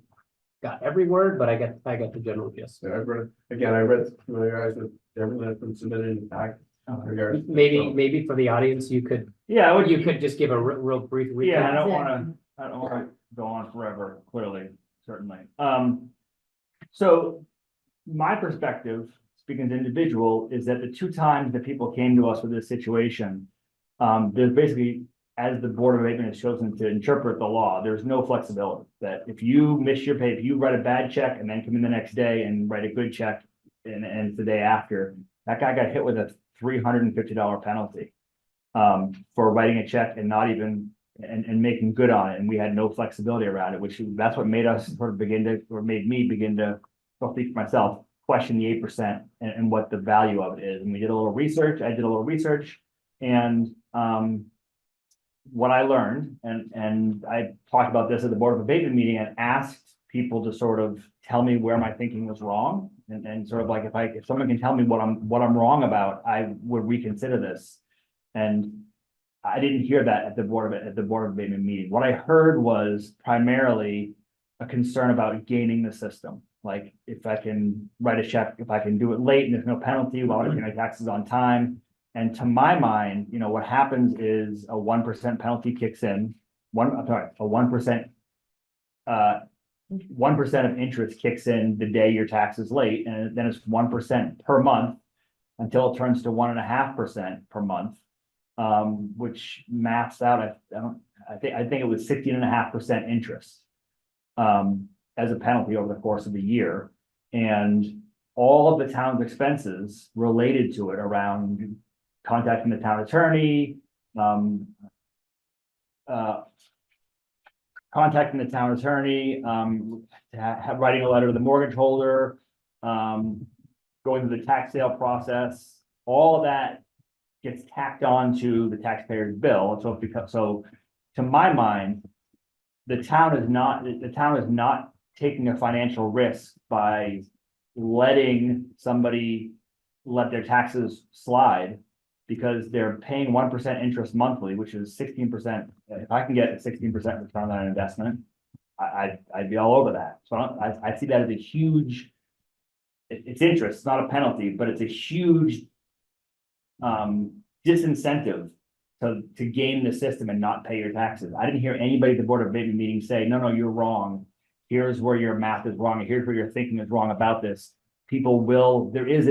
got every word, but I got the general gist. Yeah, I read familiarized with everything that's been submitted in the pack. Regards. Maybe for the audience, you could just give a real brief recap. Yeah, I don't wanna go on forever, clearly, certainly. So my perspective, speaking as an individual, is that the two times that people came to us with this situation, there's basically, as the Board of Abatement has chosen to interpret the law, there's no flexibility. That if you miss your pay, if you write a bad check and then come in the next day and write a good check and it's the day after, that guy got hit with a $350 penalty for writing a check and not even and making good on it. And we had no flexibility around it, that's what made us sort of made me begin to, I'll speak for myself, question the 8% and what the value of it is. And we did a little research. I did a little research, and what I learned, and I talked about this at the Board of Abatement meeting and asked people to sort of tell me where my thinking was wrong. And sort of like, if someone can tell me what I'm wrong about, I would reconsider this. And I didn't hear that at the Board of Abatement meeting. What I heard was primarily a concern about gaining the system. Like, if I can write a check, if I can do it late and there's no penalty while I pay my taxes on time. And to my mind, you know, what happens is a 1% penalty kicks in, a 1%, 1% of interest kicks in the day your tax is late, and then it's 1% per month until it turns to 1.5% per month, which maps out. I think it was 16.5% interest as a penalty over the course of the year, and all of the town's expenses related to it around contacting the town attorney, writing a letter to the mortgage holder, going through the tax sale process, all of that gets tacked on to the taxpayer's bill. So to my mind, the town is not taking a financial risk by letting somebody let their taxes slide, because they're paying 1% interest monthly, which is 16%. If I can get a 16% return on an investment, I'd be all over that. So I see that as a huge, it's interest, it's not a penalty, but it's a huge disincentive to game the system and not pay your taxes. I didn't hear anybody at the Board of Abatement meeting say, no, you're wrong. Here's where your math is wrong, and here's where your thinking is wrong about this. There is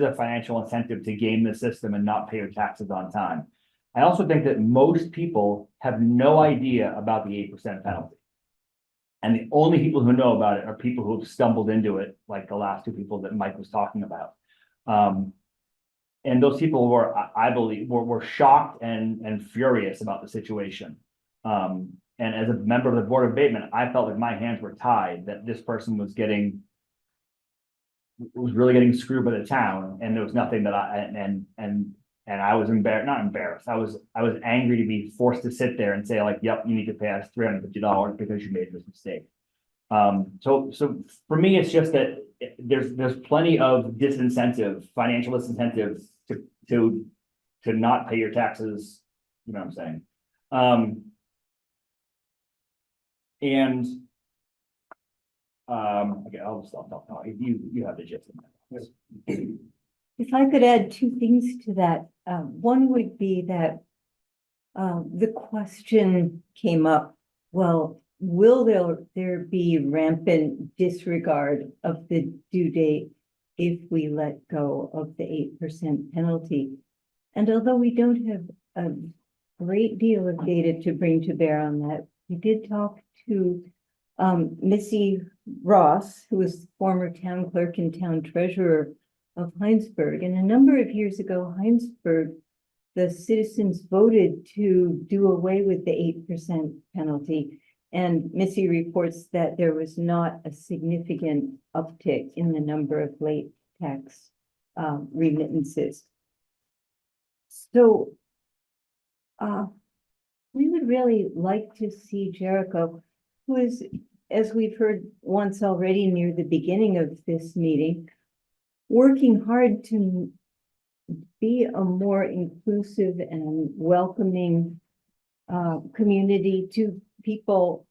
a financial incentive to game the system and not pay your taxes on time. I also think that most people have no idea about the 8% penalty. And the only people who know about it are people who have stumbled into it, like the last two people that Mike was talking about. And those people were, I believe, were shocked and furious about the situation. And as a member of the Board of Abatement, I felt like my hands were tied, that this person was really getting screwed by the town, and there was nothing that I was not embarrassed. I was angry to be forced to sit there and say, like, yep, you need to pay us $350 because you made this mistake. So for me, it's just that there's plenty of financial disincentive to not pay your taxes. You know what I'm saying? Okay, I'll stop talking. You have the gist of that. If I could add two things to that, one would be that the question came up well, will there be rampant disregard of the due date if we let go of the 8% penalty? And although we don't have a great deal of data to bring to bear on that, we did talk to Missy Ross, who was former town clerk and town treasurer of Heinsberg. And a number of years ago, Heinsberg, the citizens voted to do away with the 8% penalty. And Missy reports that there was not a significant uptick in the number of late tax remittances. So we would really like to see Jericho, who is, as we've heard once already near the beginning of this meeting, working hard to be a more inclusive and welcoming community to people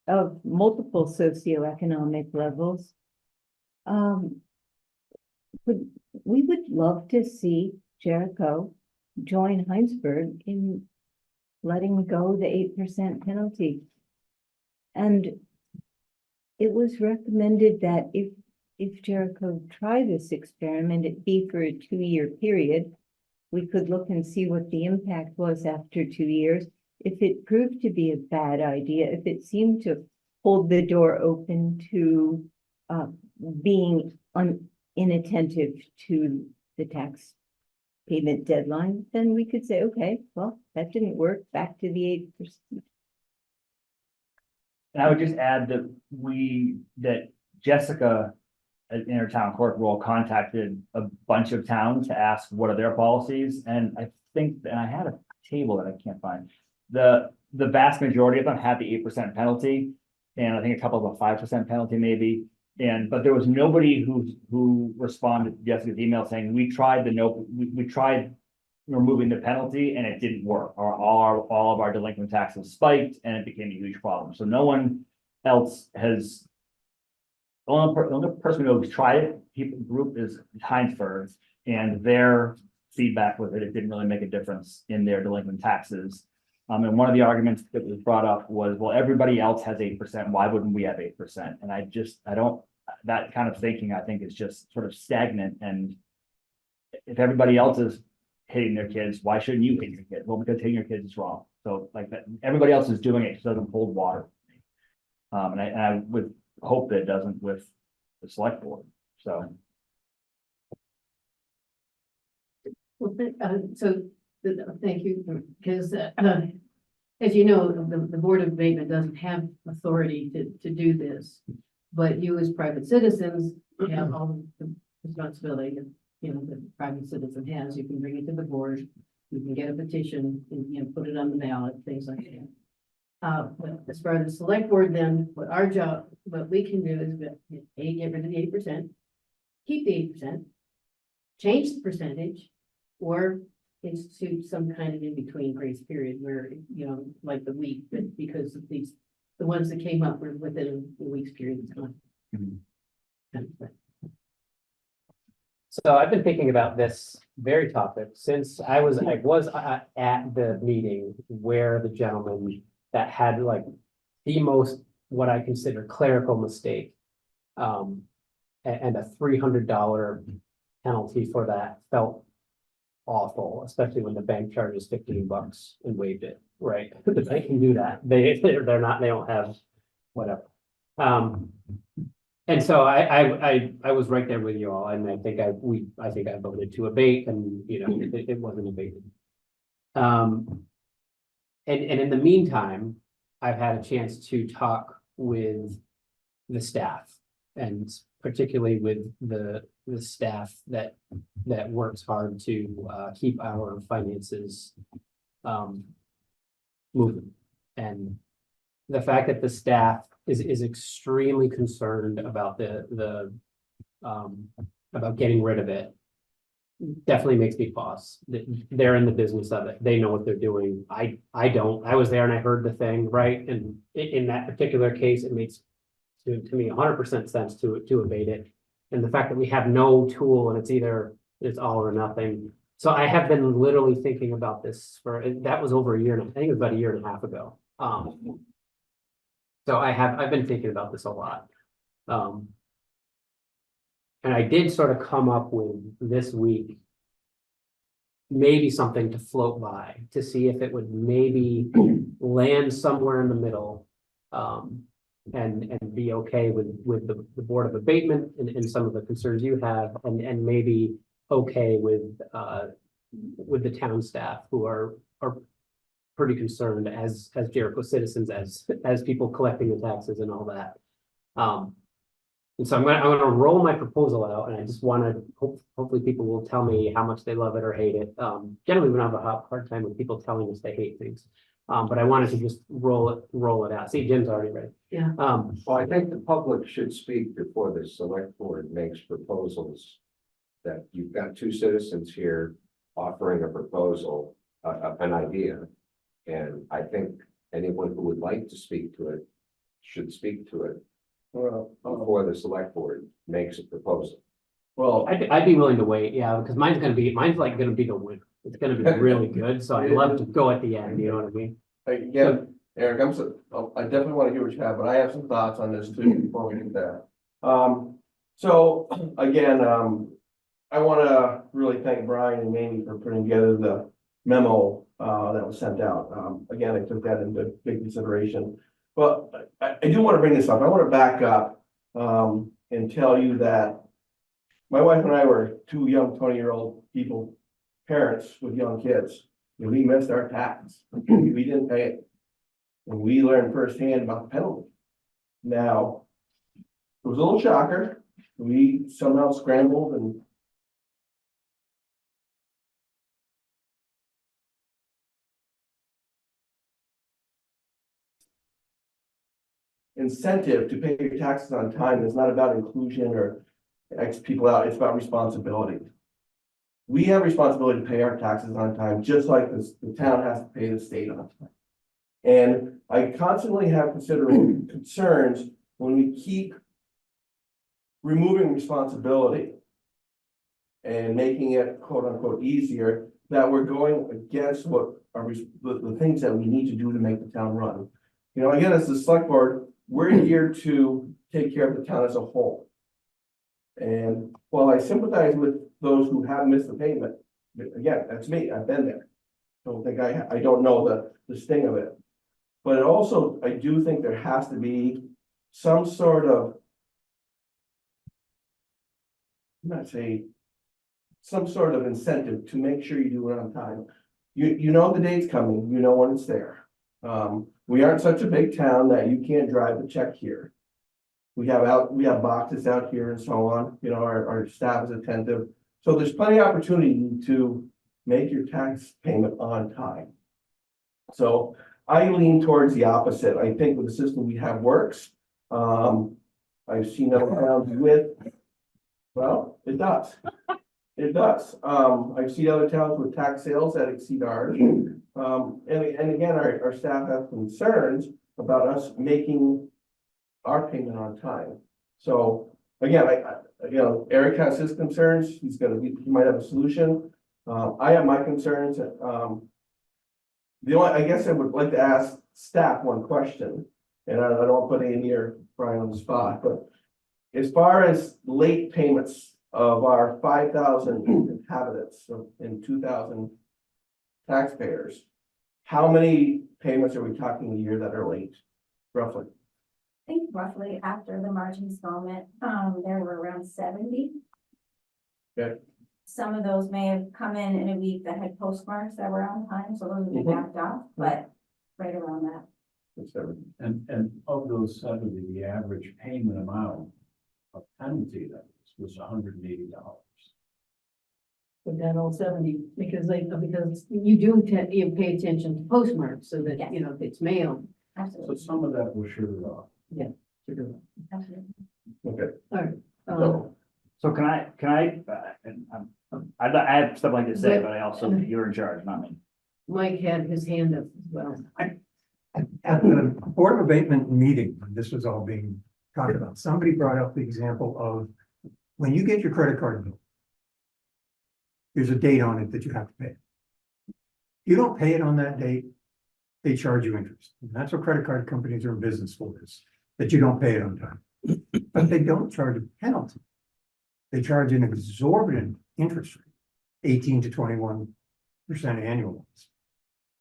of multiple socioeconomic levels. We would love to see Jericho join Heinsberg in letting go the 8% penalty. And it was recommended that if Jericho try this experiment, it be for a 2-year period. We could look and see what the impact was after 2 years. If it proved to be a bad idea, if it seemed to hold the door open to being inattentive to the tax payment deadline, then we could say, okay, well, that didn't work, back to the 8%. And I would just add that Jessica, in her town clerk role, contacted a bunch of towns to ask what are their policies. And I think, and I had a table that I can't find. The vast majority of them had the 8% penalty. And I think a couple of a 5% penalty maybe. But there was nobody who responded to Jessica's email saying, we tried we tried removing the penalty and it didn't work. All of our delinquent taxes spiked and it became a huge problem. So no one else has. The only person who's tried it, group is Heinsberg, and their feedback was that it didn't really make a difference in their delinquent taxes. And one of the arguments that was brought up was, well, everybody else has 8%. Why wouldn't we have 8%? And that kind of thinking, I think, is just sort of stagnant. And if everybody else is hitting their kids, why shouldn't you hit your kids? Well, because hitting your kids is wrong. So like that, everybody else is doing it, it just doesn't hold water. And I would hope that it doesn't with the select board. So. Well, thank you, because as you know, the Board of Abatement doesn't have authority to do this, but you as private citizens have all the responsibility that, the private citizen has. You can bring it to the board, you can get a petition, and put it on the ballot, things like that. But as far as the select board, then what we can do is get rid of the 8%, keep the 8%, change the percentage, or institute some kind of in-between grace period where, like the week, but because of the ones that came up were within a week's period of time. Mm-hmm. So I've been thinking about this very topic since I was at the meeting where the gentleman that had like the most, what I consider clerical mistake, and a $300 penalty for that felt awful, especially when the bank charges $15 and waived it, right? The bank can do that. They don't have whatever. And so I was right there with you all, and I think I voted to abate, and it wasn't abated. And in the meantime, I've had a chance to talk with the staff, and particularly with the staff that works hard to keep our finances moving. And the fact that the staff is extremely concerned about about getting rid of it definitely makes me pause. They're in the business of it. They know what they're doing. I don't. I was there and I heard the thing, right? And in that particular case, it makes to me 100% sense to abate it. And the fact that we have no tool and it's all or nothing. So I have been literally thinking about this that was over a year, and I think it was about a year and a half ago. So I've been thinking about this a lot. And I did sort of come up with this week maybe something to float by to see if it would maybe land somewhere in the middle. And be okay with the Board of Abatement and some of the concerns you have, and maybe okay with the town staff who are pretty concerned as Jericho citizens, as people collecting the taxes and all that. And so I'm gonna roll my proposal out, and I just wanna, hopefully people will tell me how much they love it or hate it. Generally, we don't have a hard time with people telling us they hate things. But I wanted to just roll it out. See, Jim's already ready. Yeah. Well, I think the public should speak before the select board makes proposals. That you've got two citizens here offering a proposal, an idea. And I think anyone who would like to speak to it should speak to it before the select board makes a proposal. Well, I'd be willing to wait, yeah, because mine's like gonna be the winner. It's gonna be really good, so I'd love to go at the end, you know what I mean? again, Eric, I definitely want to hear what you have, but I have some thoughts on this too before we do that. So again, I want to really thank Brian and Mamie for putting together the memo that was sent out. Again, I took that into big consideration. But I do want to bring this up. I want to back up and tell you that my wife and I were two young 20-year-old people, parents with young kids. And we missed our tax. We didn't pay it. And we learned firsthand about the penalty. Now, it was a little shocker. We somehow scrambled and incentive to pay your taxes on time is not about inclusion or X people out, it's about responsibility. We have responsibility to pay our taxes on time, just like the town has to pay the state on time. And I constantly have concerns when we keep removing responsibility and making it quote unquote easier, that we're going against what are the things that we need to do to make the town run. You know, again, as the select board, we're here to take care of the town as a whole. And while I sympathize with those who have missed the payment, again, that's me, I've been there. Don't think I don't know the sting of it. But also, I do think there has to be some sort of, I'm not saying, some sort of incentive to make sure you do it on time. You know the date's coming, you know when it's there. We aren't such a big town that you can't drive the check here. We have boxes out here and so on, you know, our staff is attentive. So there's plenty of opportunity to make your tax payment on time. So I lean towards the opposite. I think with the system we have works. I've seen other towns with, well, it does. It does. I've seen other towns with tax sales that exceed ours. And again, our staff have concerns about us making our payment on time. So again, you know, Eric has his concerns. He might have a solution. I have my concerns. I guess I would like to ask staff one question, and I don't want to put any near Brian on the spot, but as far as late payments of our 5,000 inhabitants and 2,000 taxpayers, how many payments are we talking a year that are late, roughly? I think roughly after the March installment, there were around 70. Okay. Some of those may have come in a week that had postmarks that were on time, so those would be backed off, but right around that. And of those 70, the average payment amount of penalty that was $180. Put that all 70, because you do pay attention to postmarks, so that, you know, if it's mailed. So Absolutely. some of that was sure off. Absolutely. Okay. All right. So can I, I have stuff like to say, but I also, you're in charge, not me. Mike had his hand up as well. At the Board of Abatement meeting, when this was all being talked about, somebody brought up the example of when you get your credit card bill, there's a date on it that you have to pay. You don't pay it on that date, they charge you interest. And that's what credit card companies are in business for, is that you don't pay it on time. But they don't charge a penalty. They charge an exorbitant interest rate, 18 to 21% annualized.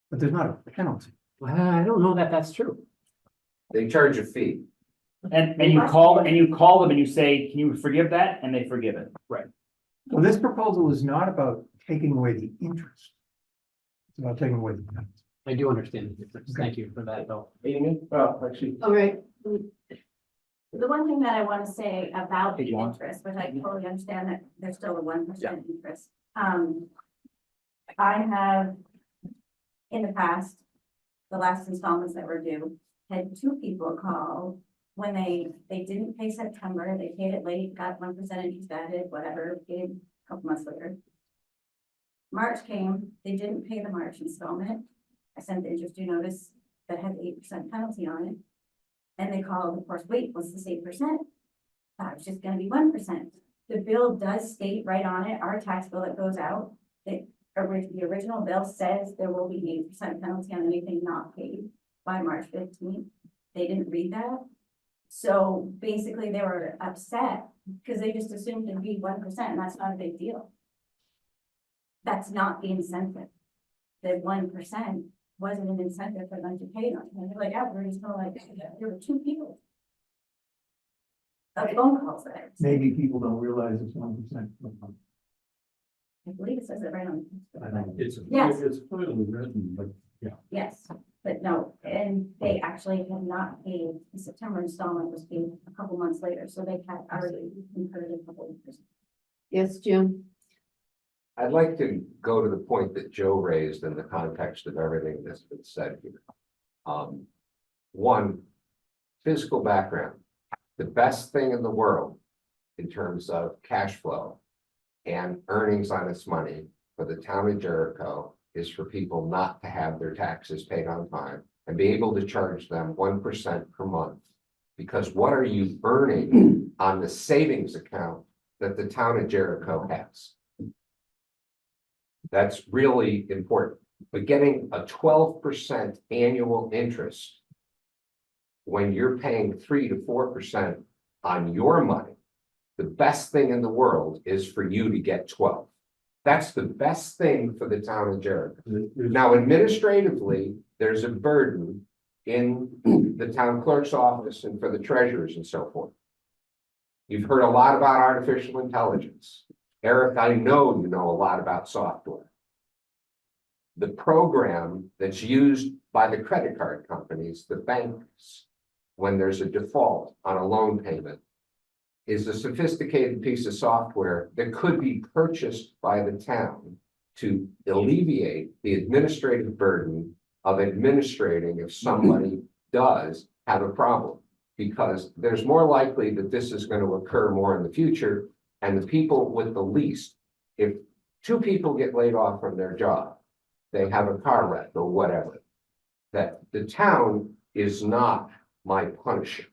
But there's not a penalty. I don't know that that's true. They charge a fee. And you call them and you say, can you forgive that? And they forgive it. Right. So this proposal is not about taking away the interest. It's about taking away the penalty. I do understand the difference. Thank you for that, though. Amy, actually, All right, The one thing that I want to say about Hey, the John. interest, which I totally understand that there's still a 1% interest. I have, in the past, the last installments that were due, had 2 people call when they didn't pay September, they paid it late, got 1% interest added, whatever, paid a couple months later. March came, they didn't pay the March installment. I sent the interest due notice that had 8% penalty on it. And they called, of course, wait, what's this 8%? Thought it was just gonna be 1%. The bill does state right on it, our tax bill that goes out, that the original bill says there will be 8% penalty on anything not paid by March 15th. They didn't read that. So basically they were upset because they just assumed it'd be 1% and that's not a big deal. That's not the incentive. The 1% wasn't an incentive for them to pay them. And they're like, yeah, we're just gonna like, there were 2 people. Of phone calls there. Maybe people don't realize it's 1%. I believe it says it right on. I know, it's, Yes. it's clearly written, but Yes, but no, and they actually had not paid, the September installment was paid a couple months later, so they had already incurred a couple of years. yes, Jim. I'd like to go to the point that Joe raised in the context of everything that's been said here. One, physical background. The best thing in the world in terms of cash flow and earnings on its money for the town of Jericho is for people not to have their taxes paid on time and be able to charge them 1% per month. Because what are you earning on the savings account that the town of Jericho has? That's really important. But getting a 12% annual interest when you're paying 3 to 4% on your money, the best thing in the world is for you to get 12. That's the best thing for the town of Jericho. Now, administratively, there's a burden in the town clerk's office and for the treasurers and so forth. You've heard a lot about artificial intelligence. Eric, I know you know a lot about software. The program that's used by the credit card companies, the banks, when there's a default on a loan payment, is a sophisticated piece of software that could be purchased by the town to alleviate the administrative burden of administrating if somebody does have a problem. Because there's more likely that this is going to occur more in the future, and the people with the least, if 2 people get laid off from their job, they have a car wreck or whatever, that the town is not my punisher.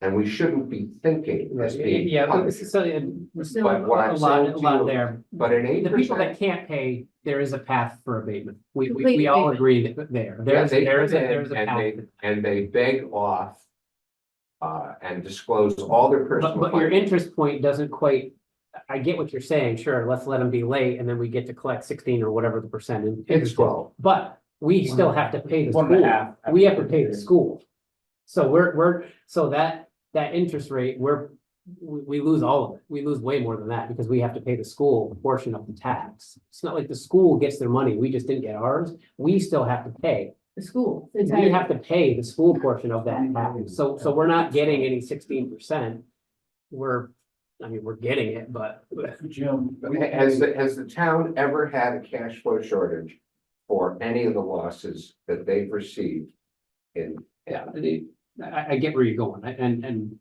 And we shouldn't be thinking as being Yeah, but punished. so there's still But what a I'm lot, saying to you- there. But an The people that 8%, can't pay, there is a path for abatement. We Complete all abatement. agree that there. yeah, There's they there's come a there's in a path. and they beg off and disclose all their personal. But your finance. interest point doesn't quite, I get what you're saying, sure, let's let them be late and then we get to collect 16 or whatever the percent. It's 12. But we still have to pay the 1.5. school. We have to pay the school. So we're, so that interest rate, we lose all of it. We lose way more than that because we have to pay the school portion of the tax. It's not like the school gets their money. We just didn't get ours. We still have to pay. The school. We have to pay the school portion of that tax. So we're not getting any 16%. We're getting it, but. Jim. Has the town ever had a cash flow shortage for any of the losses that they've received in? Yeah, I get where you're going, and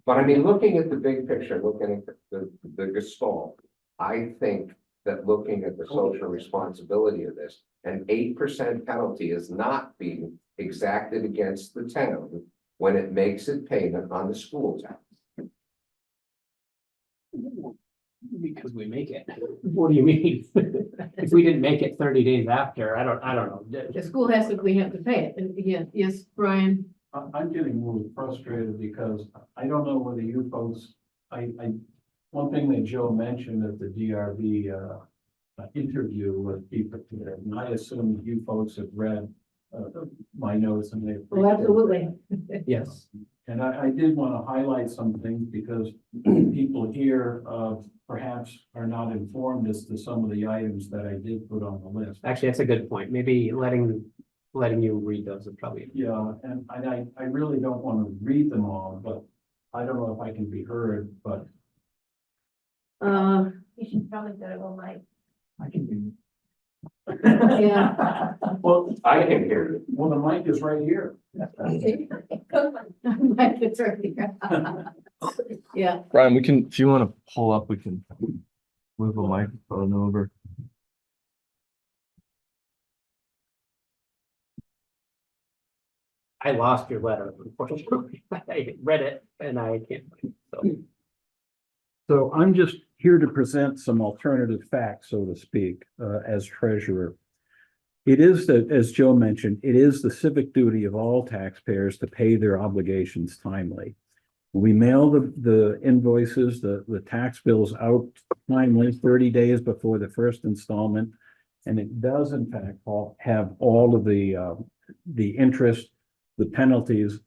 But I mean, looking at the big picture, looking at the gestalt, I think that looking at the social responsibility of this, an 8% penalty is not being exacted against the town when it makes its payment on the school tax. because we make it. What do you mean? If we didn't make it 30 days after, I don't know. The school has to, we have to pay it. And again, yes, Brian, I'm getting a little frustrated because I don't know whether you folks, one thing that Joe mentioned at the DRB, interview with people, and I assume you folks have read, my notes and they. well, absolutely. Yes. And I did want to highlight some things because people here, perhaps are not informed as to some of the items that I did put on the list. Actually, that's a good point. Maybe letting you read those would probably. Yeah, and I really don't want to read them all, but I don't know if I can be heard, but You should probably go to a mic. I can be. Yeah. Well, I can hear you. well, the mic is right here. It's right here. Yeah, Brian, we can, if you want to pull up, we can move a microphone over. I lost your letter, unfortunately. I read it and I can't find it. So. So I'm just here to present some alternative facts, so to speak, as treasurer. It is that, as Joe mentioned, it is the civic duty of all taxpayers to pay their obligations timely. We mail the invoices, the tax bills out timely, 30 days before the first installment. And it does in fact have all of the interest, the penalties,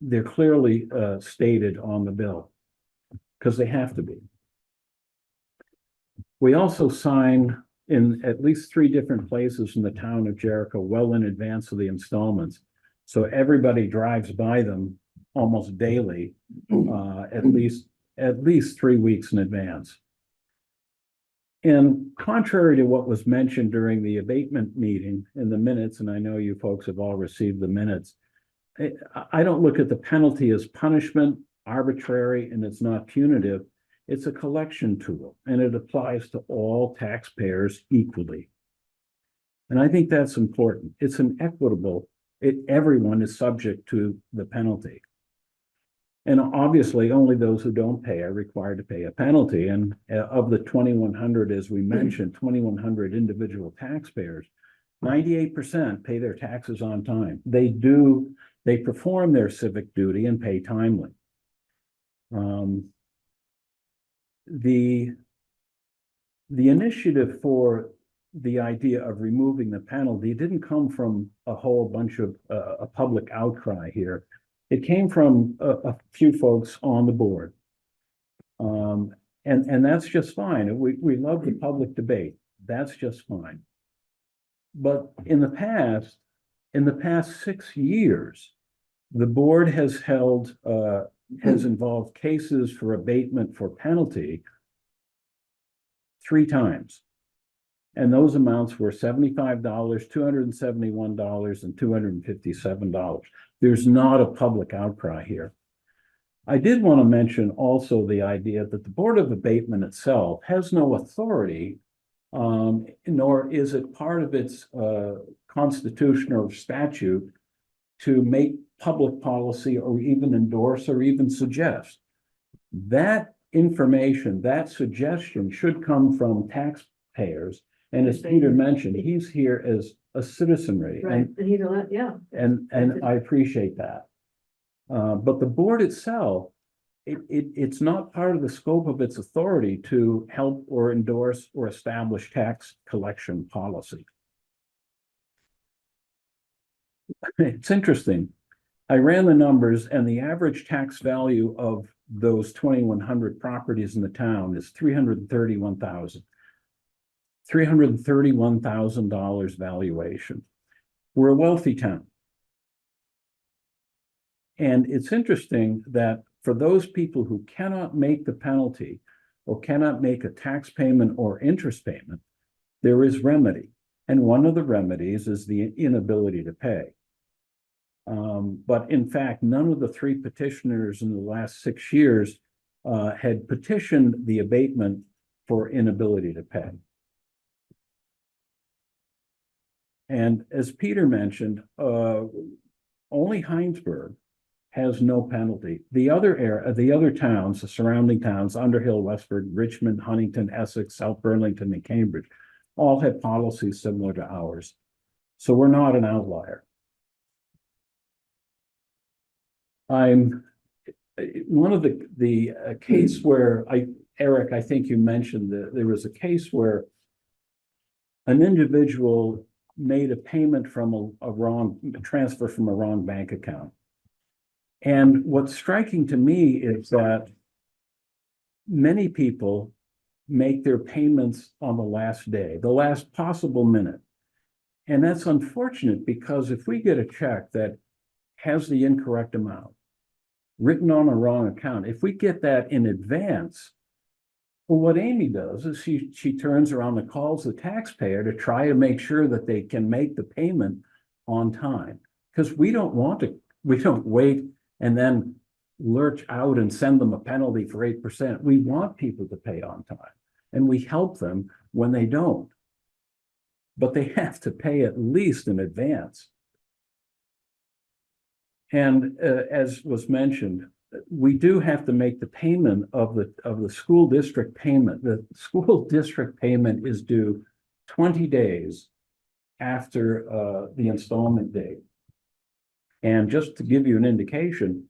they're clearly stated on the bill, because they have to be. We also sign in at least 3 different places in the town of Jericho well in advance of the installments. So everybody drives by them almost daily, at least 3 weeks in advance. And contrary to what was mentioned during the abatement meeting in the minutes, and I know you folks have all received the minutes, I don't look at the penalty as punishment, arbitrary, and it's not punitive. It's a collection tool, and it applies to all taxpayers equally. And I think that's important. It's an equitable, everyone is subject to the penalty. And obviously, only those who don't pay are required to pay a penalty. And of the 2,100, as we mentioned, 2,100 individual taxpayers, 98% pay their taxes on time. They perform their civic duty and pay timely. The initiative for the idea of removing the penalty didn't come from a whole bunch of a public outcry here. It came from a few folks on the board. And that's just fine. We love the public debate. That's just fine. But in the past 6 years, the board has involved cases for abatement for penalty 3 times. And those amounts were $75, $271, and $257. There's not a public outcry here. I did want to mention also the idea that the Board of Abatement itself has no authority, nor is it part of its constitution or statute to make public policy or even endorse or even suggest. That information, that suggestion should come from taxpayers. And as Peter mentioned, he's here as a citizenry. right. And he's a, yeah. And I appreciate that. But the board itself, it's not part of the scope of its authority to help or endorse or establish tax collection policy. It's interesting. I ran the numbers, and the average tax value of those 2,100 properties in the town is $331,000. $331,000 valuation. We're a wealthy town. And it's interesting that for those people who cannot make the penalty or cannot make a tax payment or interest payment, there is remedy. And one of the remedies is the inability to pay. But in fact, none of the 3 petitioners in the last 6 years had petitioned the abatement for inability to pay. And as Peter mentioned, only Heinsberg has no penalty. The other towns, the surrounding towns, Underhill, Westford, Richmond, Huntington, Essex, South Burlington, and Cambridge, all have policies similar to ours. So we're not an outlier. I'm one of the case where Eric, I think you mentioned that there was a case where an individual made a payment from a wrong transfer from a wrong bank account. And what's striking to me is that many people make their payments on the last day, the last possible minute. And that's unfortunate because if we get a check that has the incorrect amount written on a wrong account, if we get that in advance, well, what Amy does is she turns around and calls the taxpayer to try to make sure that they can make the payment on time. Because we don't wait and then lurch out and send them a penalty for 8%. We want people to pay on time, and we help them when they don't. But they have to pay at least in advance. And as was mentioned, we do have to make the payment of the school district payment. The school district payment is due 20 days after the installment date. And just to give you an indication,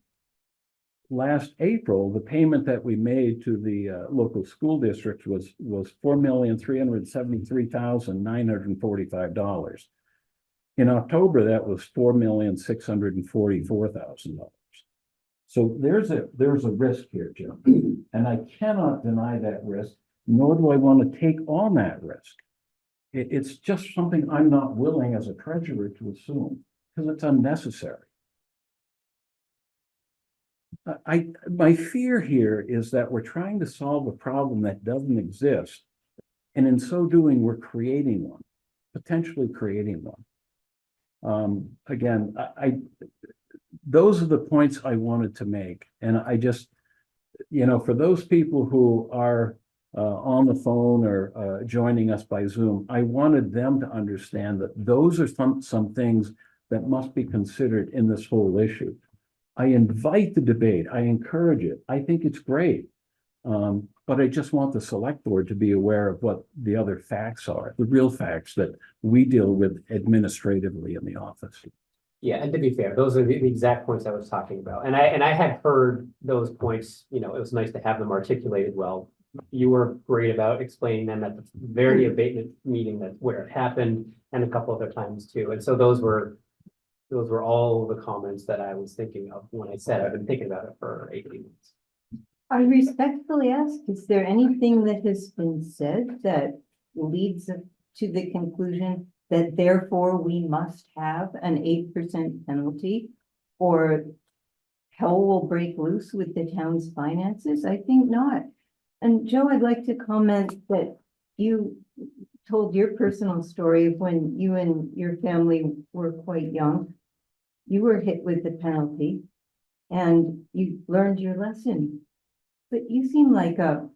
last April, the payment that we made to the local school district was $4,373,945. In October, that was $4,644,000. So there's a risk here, Jim, and I cannot deny that risk, nor do I want to take on that risk. It's just something I'm not willing as a treasurer to assume because it's unnecessary. My fear here is that we're trying to solve a problem that doesn't exist, and in so doing, we're creating one, potentially creating one. Again, those are the points I wanted to make, and I just, for those people who are on the phone or joining us by Zoom, I wanted them to understand that those are some things that must be considered in this whole issue. I invite the debate. I encourage it. I think it's great. But I just want the select board to be aware of what the other facts are, the real facts that we deal with administratively in the office. Yeah, and to be fair, those are the exact points I was talking about. And I had heard those points, it was nice to have them articulated well. You were great about explaining them at the very abatement meeting where it happened and a couple other times too. And so those were all the comments that I was thinking of when I said I've been thinking about it for 18 months. I respectfully ask, is there anything that has been said that leads to the conclusion that therefore we must have an 8% penalty, or hell will break loose with the town's finances? I think not. And Joe, I'd like to comment that you told your personal story of when you and your family were quite young. You were hit with the penalty and you learned your lesson. But you seem like a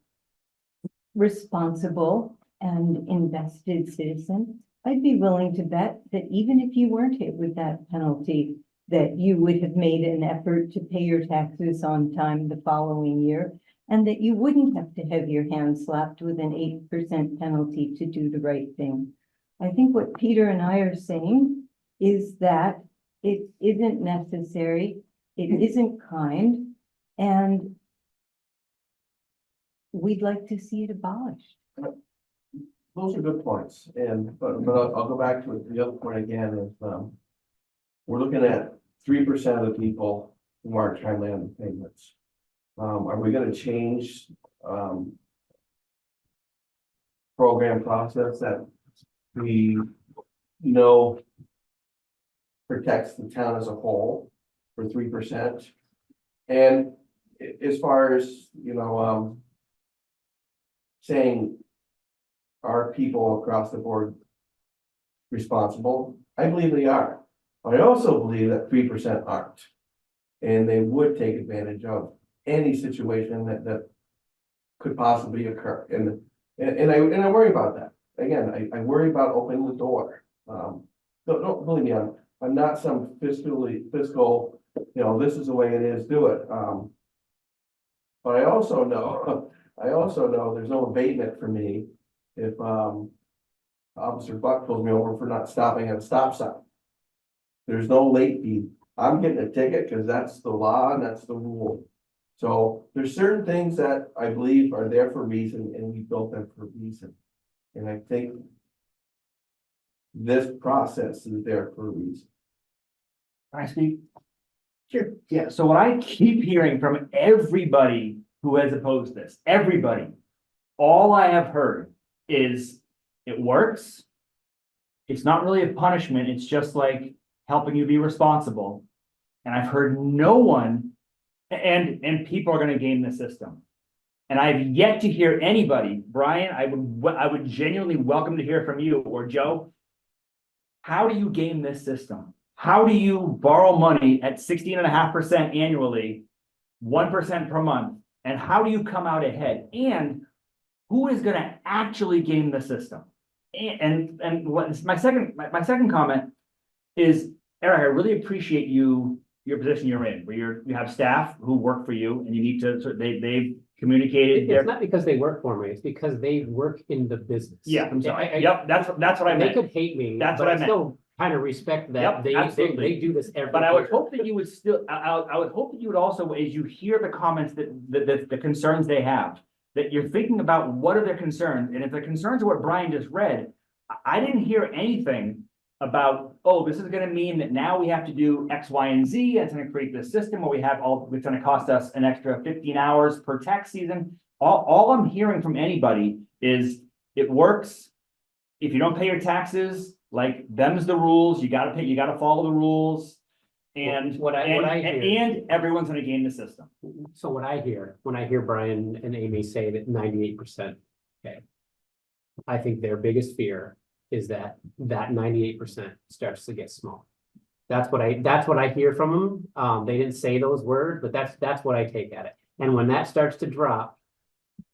responsible and invested citizen. I'd be willing to bet that even if you weren't hit with that penalty, that you would have made an effort to pay your taxes on time the following year, and that you wouldn't have to have your hand slapped with an 8% penalty to do the right thing. I think what Peter and I are saying is that it isn't necessary, it isn't kind, and we'd like to see it abolished. Those are good points, but I'll go back to the other point again, is we're looking at 3% of the people who aren't timely on the payments. Are we gonna change program process that we know protects the town as a whole for 3%? And as far as, saying, are people across the board responsible? I believe they are. But I also believe that 3% aren't. And they would take advantage of any situation that could possibly occur. And I worry about that. Again, I worry about opening the door. Don't believe me, I'm not some fiscal you know, this is the way it is, do it. But I also know, there's no abatement for me if, Officer Buck pulls me over for not stopping at a stop sign. There's no late fee. I'm getting a ticket because that's the law and that's the rule. So there's certain things that I believe are there for a reason, and we built them for a reason. And I think this process is there for a reason. Can I speak? Sure. Yeah, so what I keep hearing from everybody who has opposed this, everybody, all I have heard is it works. It's not really a punishment, it's just like helping you be responsible. And I've heard no one, and people are gonna game the system. And I've yet to hear anybody, Brian, I would genuinely welcome to hear from you, or Joe. How do you game this system? How do you borrow money at 16.5% annually, 1% per month? And how do you come out ahead? And who is gonna actually game the system? And what my second comment is, Eric, I really appreciate your position you're in, where you have staff who work for you and you need to, they've communicated It's not because they work for me, it's because they work in the business. Yeah, I'm sorry. Yep, that's what I They meant. could hate me, That's but what I I meant. still kind of respect that. Yep, They absolutely. do this every But I would year. hope that you would still, I would hope that you would also, as you hear the comments that the concerns they have, that you're thinking about what are their concerns, and if the concerns are what Brian just read, I didn't hear anything about, oh, this is gonna mean that now we have to do X, Y, and Z, and it's gonna create this system where it's gonna cost us an extra 15 hours per tax season. All I'm hearing from anybody is it works. If you don't pay your taxes, like, them's the rules, you gotta pay, you gotta follow the rules. And What I hear- and everyone's gonna game the system. So what I hear, when I hear Brian and Amy say that 98%, okay. I think their biggest fear is that 98% starts to get small. That's what I hear from them. They didn't say those words, but that's what I take at it. And when that starts to drop,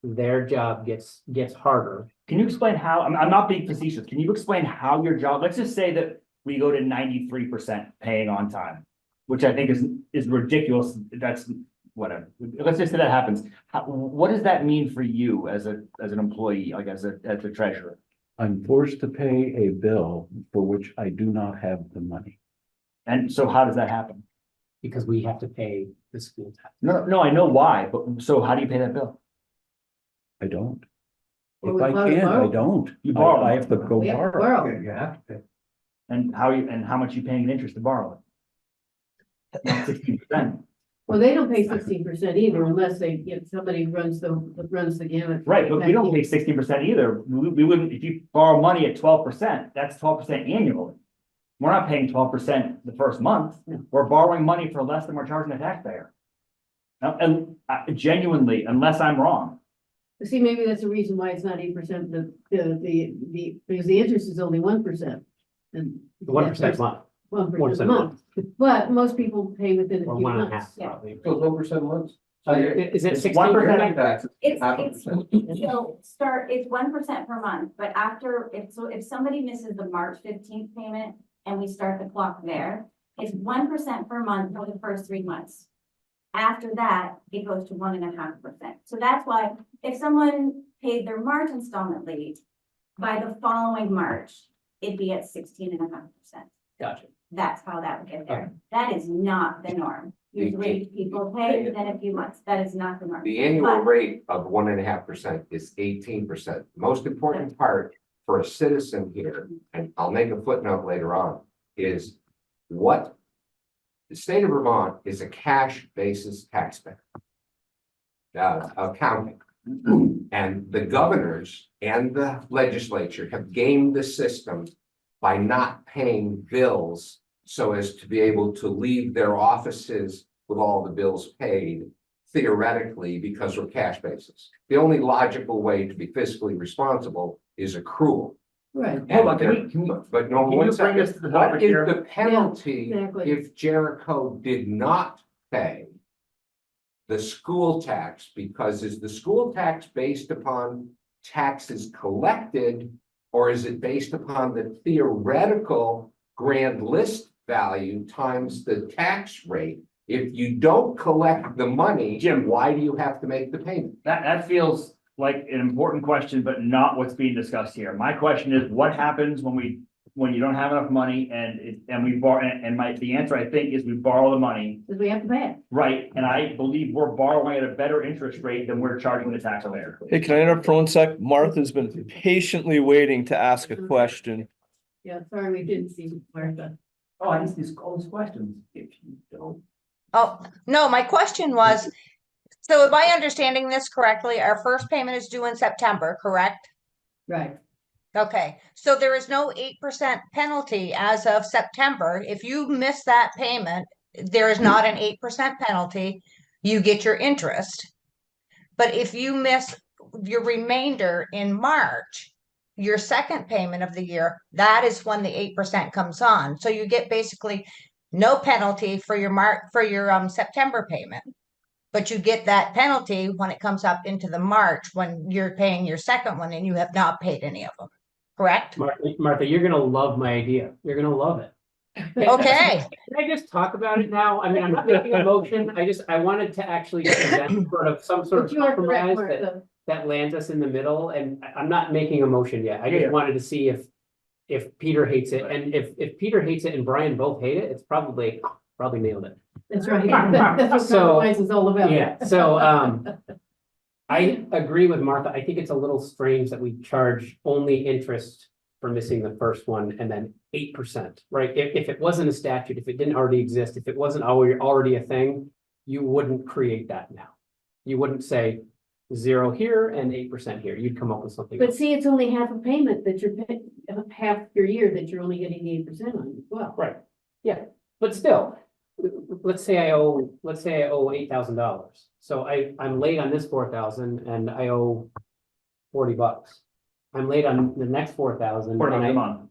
their job gets harder. Can you explain how, I'm not being facetious, can you explain how your job, let's just say that we go to 93% paying on time, which I think is ridiculous, that's whatever, let's just say that happens. What does that mean for you as an employee, like as a treasurer? I'm forced to pay a bill for which I do not have the money. And so how does that happen? Because we have to pay the school tax. No, I know why, but so how do you pay that bill? I don't. Well, If I we can, I borrow. don't. You borrow. I have to go We have to borrow. borrow. You have to pay. And how much you paying in interest to borrow it? 16%. Well, they don't pay 16% either unless somebody runs the gamut. Right, but we don't pay 16% either. We wouldn't, if you borrow money at 12%, that's 12% annually. We're not paying 12% the first month. We're borrowing money for less than we're charging the taxpayer. Now, and genuinely, unless I'm wrong. See, maybe that's the reason why it's not 8%, because the interest is only 1%. And 1% a month. 1% a month, but most people pay within a Or few 1.5 months. Yeah. probably. So 1% months. Is it It's 16%? 1%. Taxes, It's, half a it's, percent. so it's 1% per month, but after, if somebody misses the March 15th payment and we start the clock there, it's 1% per month for the first 3 months. After that, it goes to 1.5%. So that's why if someone paid their March installment late, by the following March, it'd be at 16.5%. Gotcha. That's how that would get there. That is not the norm. Usually people pay within a few months. That is not the norm. The annual But- rate of 1.5% is 18%. Most important part for a citizen here, and I'll make a footnote later on, is what the state of Vermont is a cash basis taxpayer. Accounting. And the governors and the legislature have gamed the system by not paying bills so as to be able to leave their offices with all the bills paid theoretically because we're cash basis. The only logical way to be fiscally responsible is accrual. Right. Hold on, And but no, can you one bring second. us to the What topic is here? the penalty exactly. if Jericho did not pay the school tax? Because is the school tax based upon taxes collected, or is it based upon the theoretical grand list value times the tax rate? If you don't collect the money, Jim. why do you have to make the payment? That feels like an important question, but not what's being discussed here. My question is, what happens when you don't have enough money and we borrow, the answer I think is we borrow the money, Because we have to pay it. right? And I believe we're borrowing at a better interest rate than we're charging the taxpayer. Hey, can I interrupt for 1 sec? Martha's been patiently waiting to ask a question. Yeah, sorry, we didn't see Martha. Oh, I just these questions. If you don't. Oh, no, my question was, so am I understanding this correctly? Our first payment is due in September, correct? Right. Okay, so there is no 8% penalty as of September. If you miss that payment, there is not an 8% penalty. You get your interest. But if you miss your remainder in March, your second payment of the year, that is when the 8% comes on. So you get basically no penalty for your September payment. But you get that penalty when it comes up into the March when you're paying your second one and you have not paid any of them. Correct? Martha, you're gonna love my idea. You're gonna love it. Okay. Can I just talk about it now? I mean, I'm not making a motion. I wanted to actually present some sort of But you are correct, compromise Martha. that lands us in the middle, and I'm not making a motion yet. I just wanted to see if Peter hates it, and if Peter hates it and Brian both hate it, it's probably nailed it. That's right. That's what So, compromise is all about. Yeah, so, I agree with Martha. I think it's a little strange that we charge only interest for missing the first one and then 8%, right? If it wasn't a statute, if it didn't already exist, if it wasn't already a thing, you wouldn't create that now. You wouldn't say 0 here and 8% here. You'd come up with something But else. see, it's only half a payment that you're paying, half your year that you're only getting the 8% on as well. Right, yeah, but still, let's say I owe $8,000. So I'm late on this 4,000 and I owe $40. I'm late on the next 4,000. For and another month.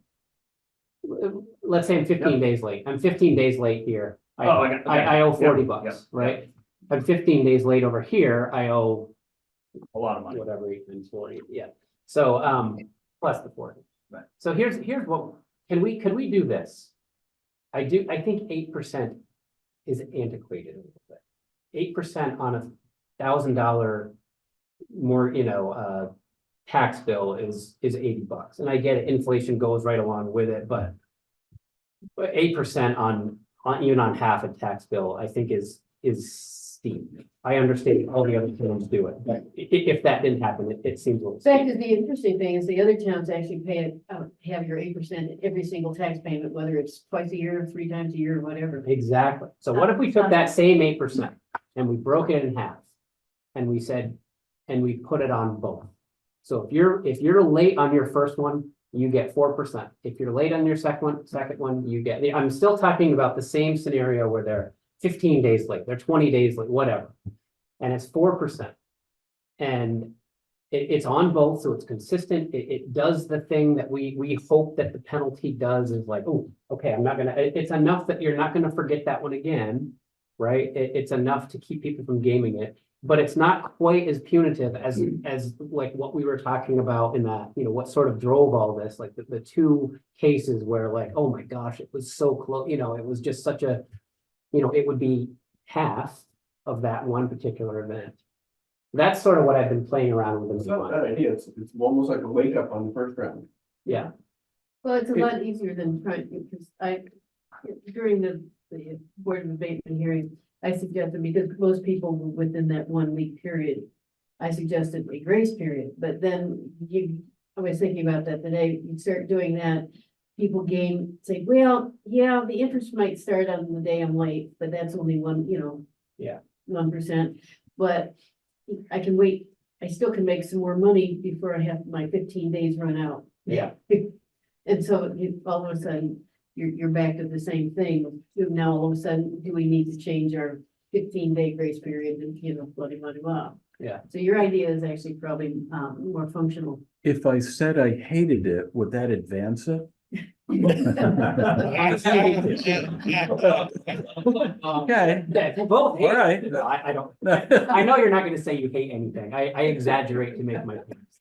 Let's say I'm 15 days late. I'm 15 days late here. Oh, okay. I owe $40 Yep, bucks, yep, right? I'm 15 days late over here. I owe A lot of money. whatever, 40, yeah. So, plus the 40. Right. So here's what, could we do this? I think 8% is antiquated a little bit. 8% on $1,000 more, tax bill is $80. And I get it, inflation goes right along with it, but 8% on even on half a tax bill, I think is steep. I understand all the other towns do it, but if that didn't happen, it seems a little In fact, steep. the interesting thing is the other towns actually have your 8% every single tax payment, whether it's twice a year, 3 times a year, or whatever. Exactly. So what if we took that same 8% and we broke it in half? And we said, and we put it on both. So if you're late on your first one, you get 4%. If you're late on your second one, you get, I'm still talking about the same scenario where they're 15 days late, they're 20 days late, whatever. And it's 4%. And it's on both, so it's consistent. It does the thing that we hope that the penalty does, is like, oh, okay, it's enough that you're not gonna forget that one again, right? It's enough to keep people from gaming it. But it's not quite as punitive as like what we were talking about in that, what sort of drove all this, like the 2 cases where like, oh my gosh, it was so close, it was just such a, it would be half of that one particular event. That's sort of what I've been playing around with. It's not a bad idea. It's almost like a wake up on the first round. Yeah. Well, it's a lot easier than trying, because during the Board of Abatement hearing, I suggested, because most people were within that 1 week period, I suggested a grace period, but then I was thinking about that today, you start doing that, people say, well, yeah, the interest might start on the day I'm late, but that's only 1%, but I can wait, I still can make some more money before I have my 15 days run out. Yeah. And so all of a sudden, you're back to the same thing. Now, all of a sudden, do we need to change our 15-day grace period and, blah, blah, blah. Yeah. So your idea is actually probably more functional. If I said I hated it, would that advance it? Okay. Yeah, both hate All right. it. I don't, I know you're not gonna say you hate anything. I exaggerate to make my points.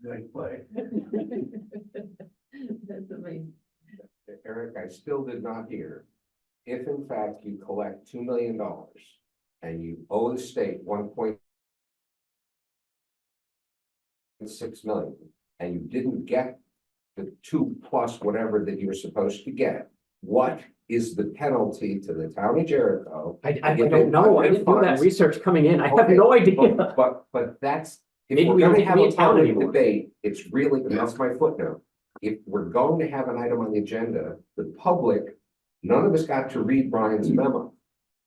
Nice play. That's amazing. Eric, I still did not hear. if in fact you collect $2 million and you owe the state 1.6 million, and you didn't get the 2 plus whatever that you're supposed to get, what is the penalty to the town of Jericho? I don't know. I didn't do that research coming in. I have no idea. But that's, if Maybe we're we don't gonna need to have be a in town public anymore. debate, it's really, and that's my footnote. If we're going to have an item on the agenda, the public, none of us got to read Brian's memo.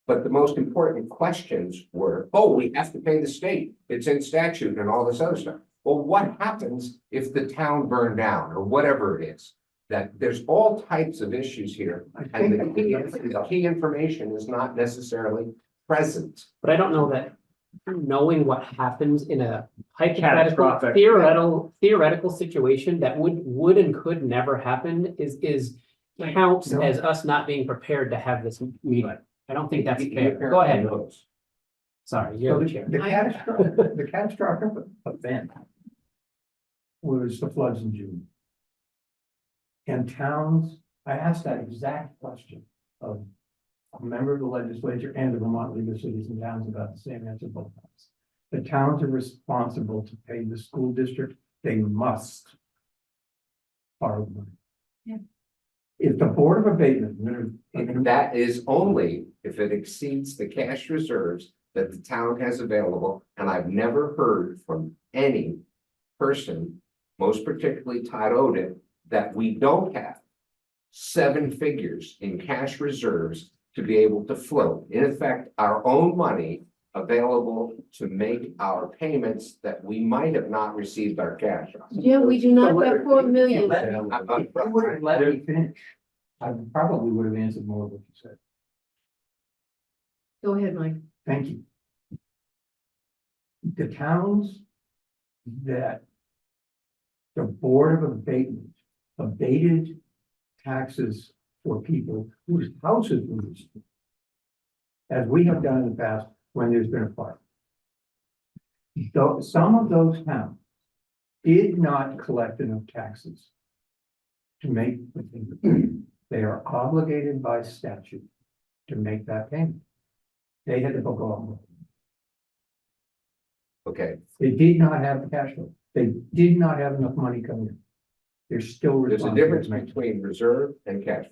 But the most important questions were, oh, we have to pay the state, it's in statute and all this other stuff. Well, what happens if the town burned down or whatever it is? That there's all types of issues here, and the key information is not necessarily present. But I don't know that knowing what happens in a hypothetical, Catastrophic. theoretical situation that would and could never happen is counts No. as us not being prepared to have this meeting. I don't think that's He fair. apparently Go ahead. knows. Sorry, So you're the chair. the catastrophic event was the floods in June. And towns, I asked that exact question of a member of the legislature and the Vermont League of Cities and Towns about the same answer both times. The towns are responsible to pay the school district, they must borrow the money. Yeah. If the Board of Abatement, And that is only if it exceeds the cash reserves that the town has available. And I've never heard from any person, most particularly Todd Odin, that we don't have 7 figures in cash reserves to be able to float. In effect, our own money available to make our payments that we might have not received our cash on. Jim, we do not have 4 million. I would have let me finish. I probably would have answered more of what you said. Go ahead, Mike. Thank you. The towns that the Board of Abatement abated taxes for people whose houses were destroyed, as we have done in the past when there's been a fire. Though some of those towns did not collect enough taxes to make the payment. They are obligated by statute to make that payment. They had to go on. Okay, They did not have the cash flow. They did not have enough money coming in. They're still there's a responsible. difference between reserve and cash.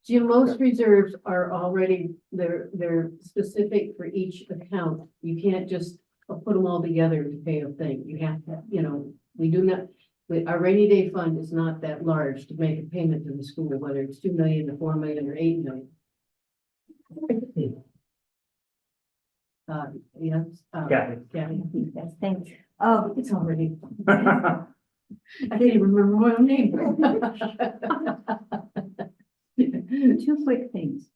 Jim, most reserves are already, they're specific for each account. You can't just put them all together to pay a thing. You have to, we do not, our rainy day fund is not that large to make a payment to the school, whether it's 2 million or 4 million or 8 million. Yes. Kathy. Kathy. Yes, thanks. Oh, it's already. I can't even remember my own name. 2 quick things.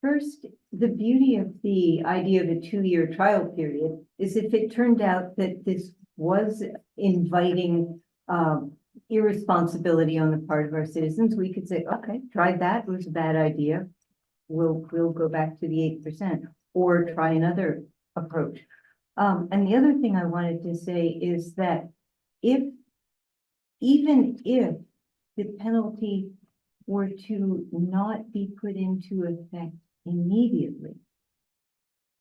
First, the beauty of the idea of a 2-year trial period is if it turned out that this was inviting irresponsibility on the part of our citizens, we could say, okay, try that, it was a bad idea. We'll go back to the 8% or try another approach. And the other thing I wanted to say is that even if the penalty were to not be put into effect immediately,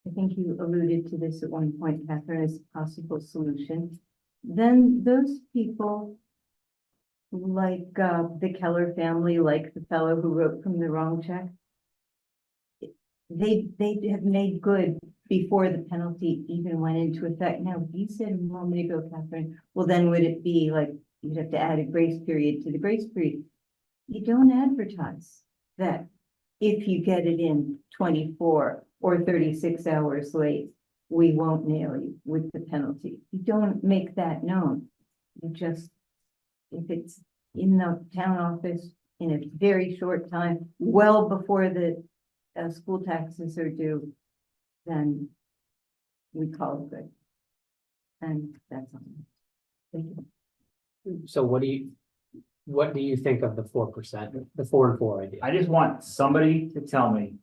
I think you alluded to this at one point, Catherine, as a possible solution, then those people, like the Keller family, like the fellow who wrote from the wrong check, they have made good before the penalty even went into effect. Now, you said a moment ago, Catherine, well, then would it be like you'd have to add a grace period to the grace period? You don't advertise that if you get it in 24 or 36 hours late, we won't nail you with the penalty. You don't make that known. You just, if it's in the town office in a very short time, well before the school taxes are due, then we call it good. And that's all. Thank you. So what do you think of the 4%, the 4 and 4 idea? I just want somebody to tell me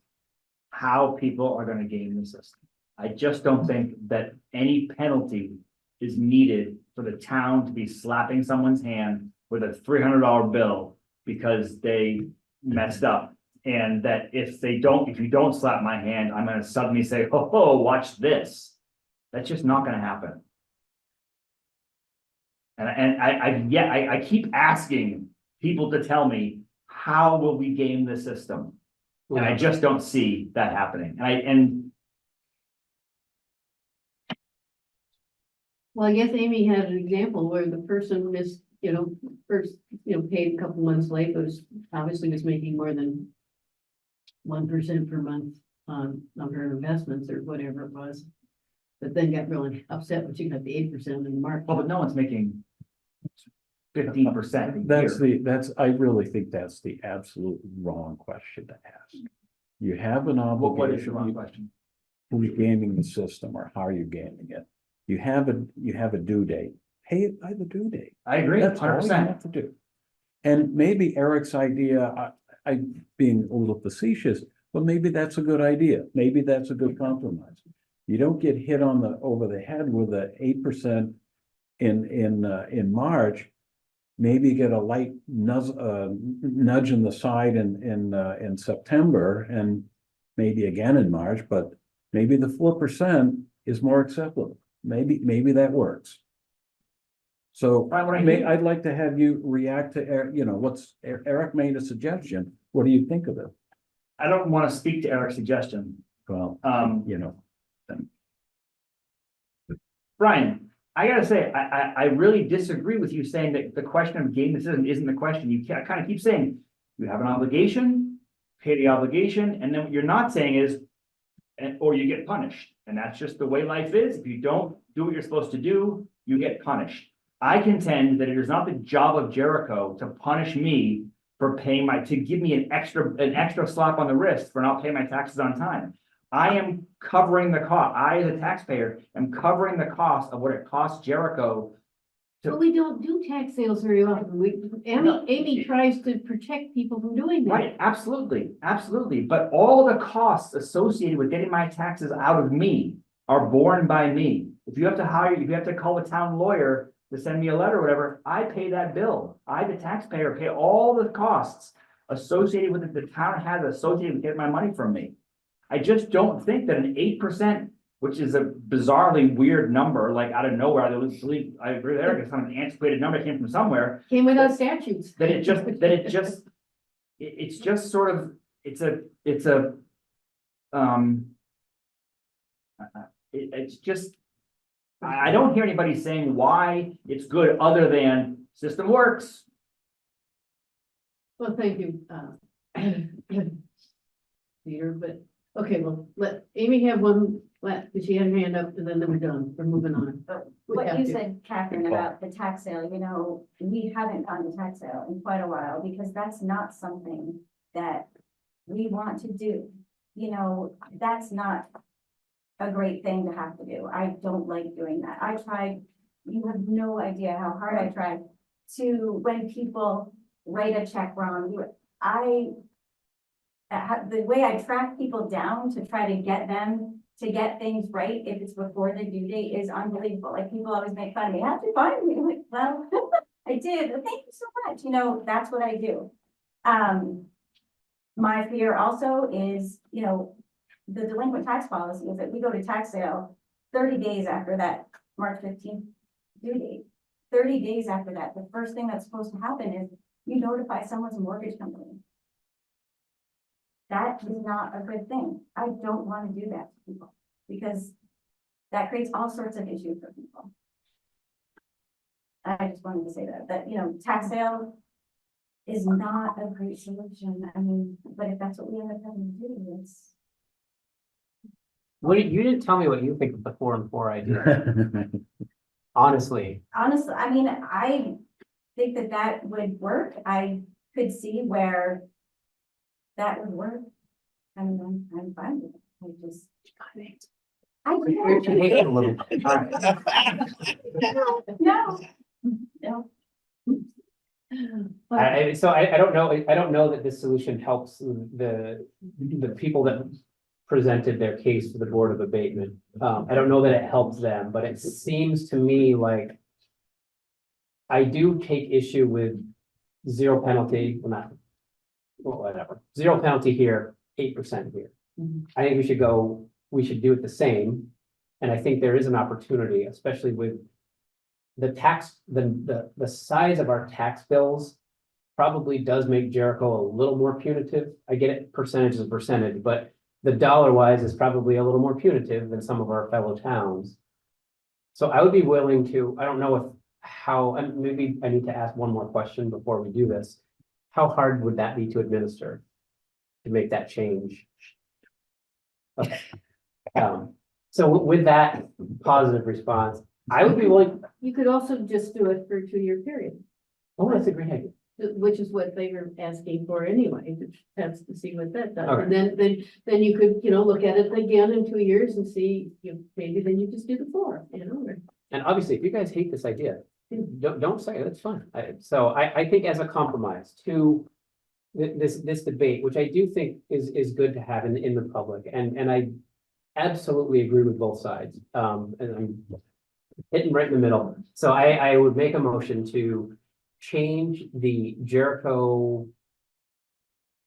how people are gonna game the system. I just don't think that any penalty is needed for the town to be slapping someone's hand with a $300 bill because they messed up And that if you don't slap my hand, I'm gonna suddenly say, oh, watch this. That's just not gonna happen. And I keep asking people to tell me, how will we game the system? And I just don't see that happening. Well, I guess Amy had an example where the person missed, first, paid a couple months late, but was obviously was making more than 1% per month on her investments or whatever it was. But then got really upset when she got the 8% in March. Well, but no one's making 15%. I really think that's the absolute wrong question to ask. You have an obligation. What is the wrong question? Who's gaming the system or how are you gaming it? You have a due date, pay it by the due date. I agree, That's all you 100%. have to do. And maybe Eric's idea, I being a little facetious, but maybe that's a good idea. Maybe that's a good compromise. You don't get hit over the head with a 8% in March. Maybe get a light nudge in the side in September and maybe again in March, but maybe the 4% is more acceptable. Maybe that works. So I'd like to have you react to Eric made a suggestion. What do you think of it? I don't want to speak to Eric's suggestion. Well, Brian, I gotta say, I really disagree with you saying that the question of gaming the system isn't the question. You kind of keep saying you have an obligation, pay the obligation, and then what you're not saying is, or you get punished. And that's just the way life is. If you don't do what you're supposed to do, you get punished. I contend that it is not the job of Jericho to punish me for to give me an extra slap on the wrist for not paying my taxes on time. I am covering the cost. I, as a taxpayer, am covering the cost of what it costs Jericho. But we don't do tax sales very often. Amy tries to protect people from doing that. Right, absolutely, absolutely. But all the costs associated with getting my taxes out of me are borne by me. If you have to call a town lawyer to send me a letter or whatever, I pay that bill. I, the taxpayer, pay all the costs associated with it, the town has associated with getting my money from me. I just don't think that an 8%, which is a bizarrely weird number, like out of nowhere, I agree with Eric, it's not an antiquated number, it came from somewhere. Came without statutes. It's just sort of, I don't hear anybody saying why it's good other than system works. Well, thank you, Peter, but, okay, well, let Amy have one, she had her hand up, and then we're done, we're moving on. What you said, Catherine, about the tax sale, we haven't done the tax sale in quite a while because that's not something that we want to do. That's not a great thing to have to do. I don't like doing that. I tried, you have no idea how hard I tried when people write a check wrong. The way I track people down to try to get them to get things right, if it's before the due date, is unbelievable. Like, people always make fun of me. How'd you find me? I'm like, well, I did. Thank you so much. That's what I do. My fear also is, the delinquent tax policy is that we go to tax sale 30 days after that March 15th due date. 30 days after that, the first thing that's supposed to happen is you notify someone's mortgage company. That is not a good thing. I don't want to do that to people because that creates all sorts of issues for people. I just wanted to say that tax sale is not a great solution. But if that's what we end up having to do, it's. You didn't tell me what you think of the 4 and 4 idea. Honestly, I think that would work. I could see where that would work. I'm fine with it. I hate it a little bit. No. I don't know that this solution helps the people that presented their case for the Board of Abatement. I don't know that it helps them, but it seems to me like I do take issue with zero penalty, well, not well, whatever, 0 penalty here, 8% here. Mhm. I think we should do it the same. And I think there is an opportunity, especially with the tax, the size of our tax bills probably does make Jericho a little more punitive. I get it, percentage is a percentage, but the dollar wise is probably a little more punitive than some of our fellow towns. So I would be willing to, I don't know if how, and maybe I need to ask one more question before we do this. How hard would that be to administer? To make that change? Okay. So with that positive response, I would be willing, You could also just do it for a 2-year period, oh, that's a great idea. which is what they were asking for anyway, to test to see what that does. Okay. And then you could, look at it again in 2 years and see, maybe then you just do the 4, or. And obviously, if you guys hate this idea, don't say it, it's fine. So I think as a compromise to this debate, which I do think is good to have in the public, and I absolutely agree with both sides. And I'm hitting right in the middle. So I would make a motion to change the Jericho,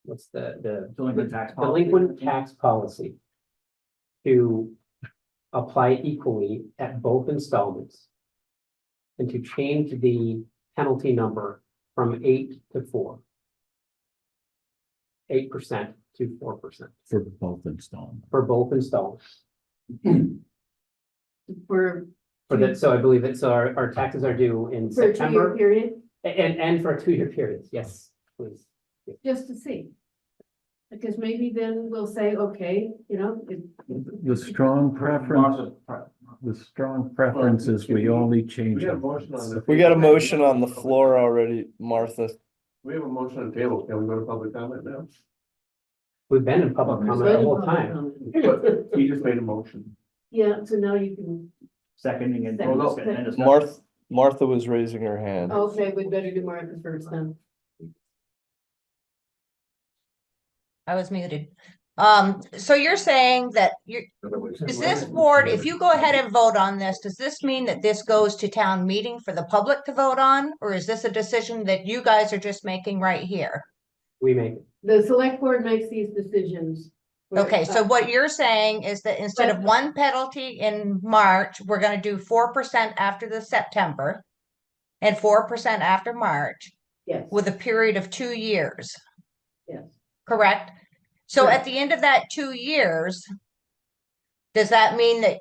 what's the Delinquent tax policy. delinquent tax policy to apply equally at both installments, and to change the penalty number from 8 to 4. 8% to 4% For both installments. for both installments. For that, so I believe that, so our taxes are due in a 2-year September period, and for a 2-year period. Yes, please. just to see. Because maybe then we'll say, okay, The strong preference, is we only change We have a them. motion on the. We got a motion on the floor already, Martha. We have a motion on the table. Can we go to public comment now? We've been in public comment the whole time. But he just made a motion. Yeah, so now you can, Seconding and. Second. and discussion. Martha was raising her hand. okay, we'd better do Martha first then. I was muted. So you're saying that is this board, if you go ahead and vote on this, does this mean that this goes to town meeting for the public to vote on? Or is this a decision that you guys are just making right here? We make it. The select board makes these decisions. Okay, so what you're saying is that instead of 1 penalty in March, we're gonna do 4% after the September and 4% after March Yes, with a period of 2 years, yes. correct? So Correct. at the end of that 2 years, does that mean that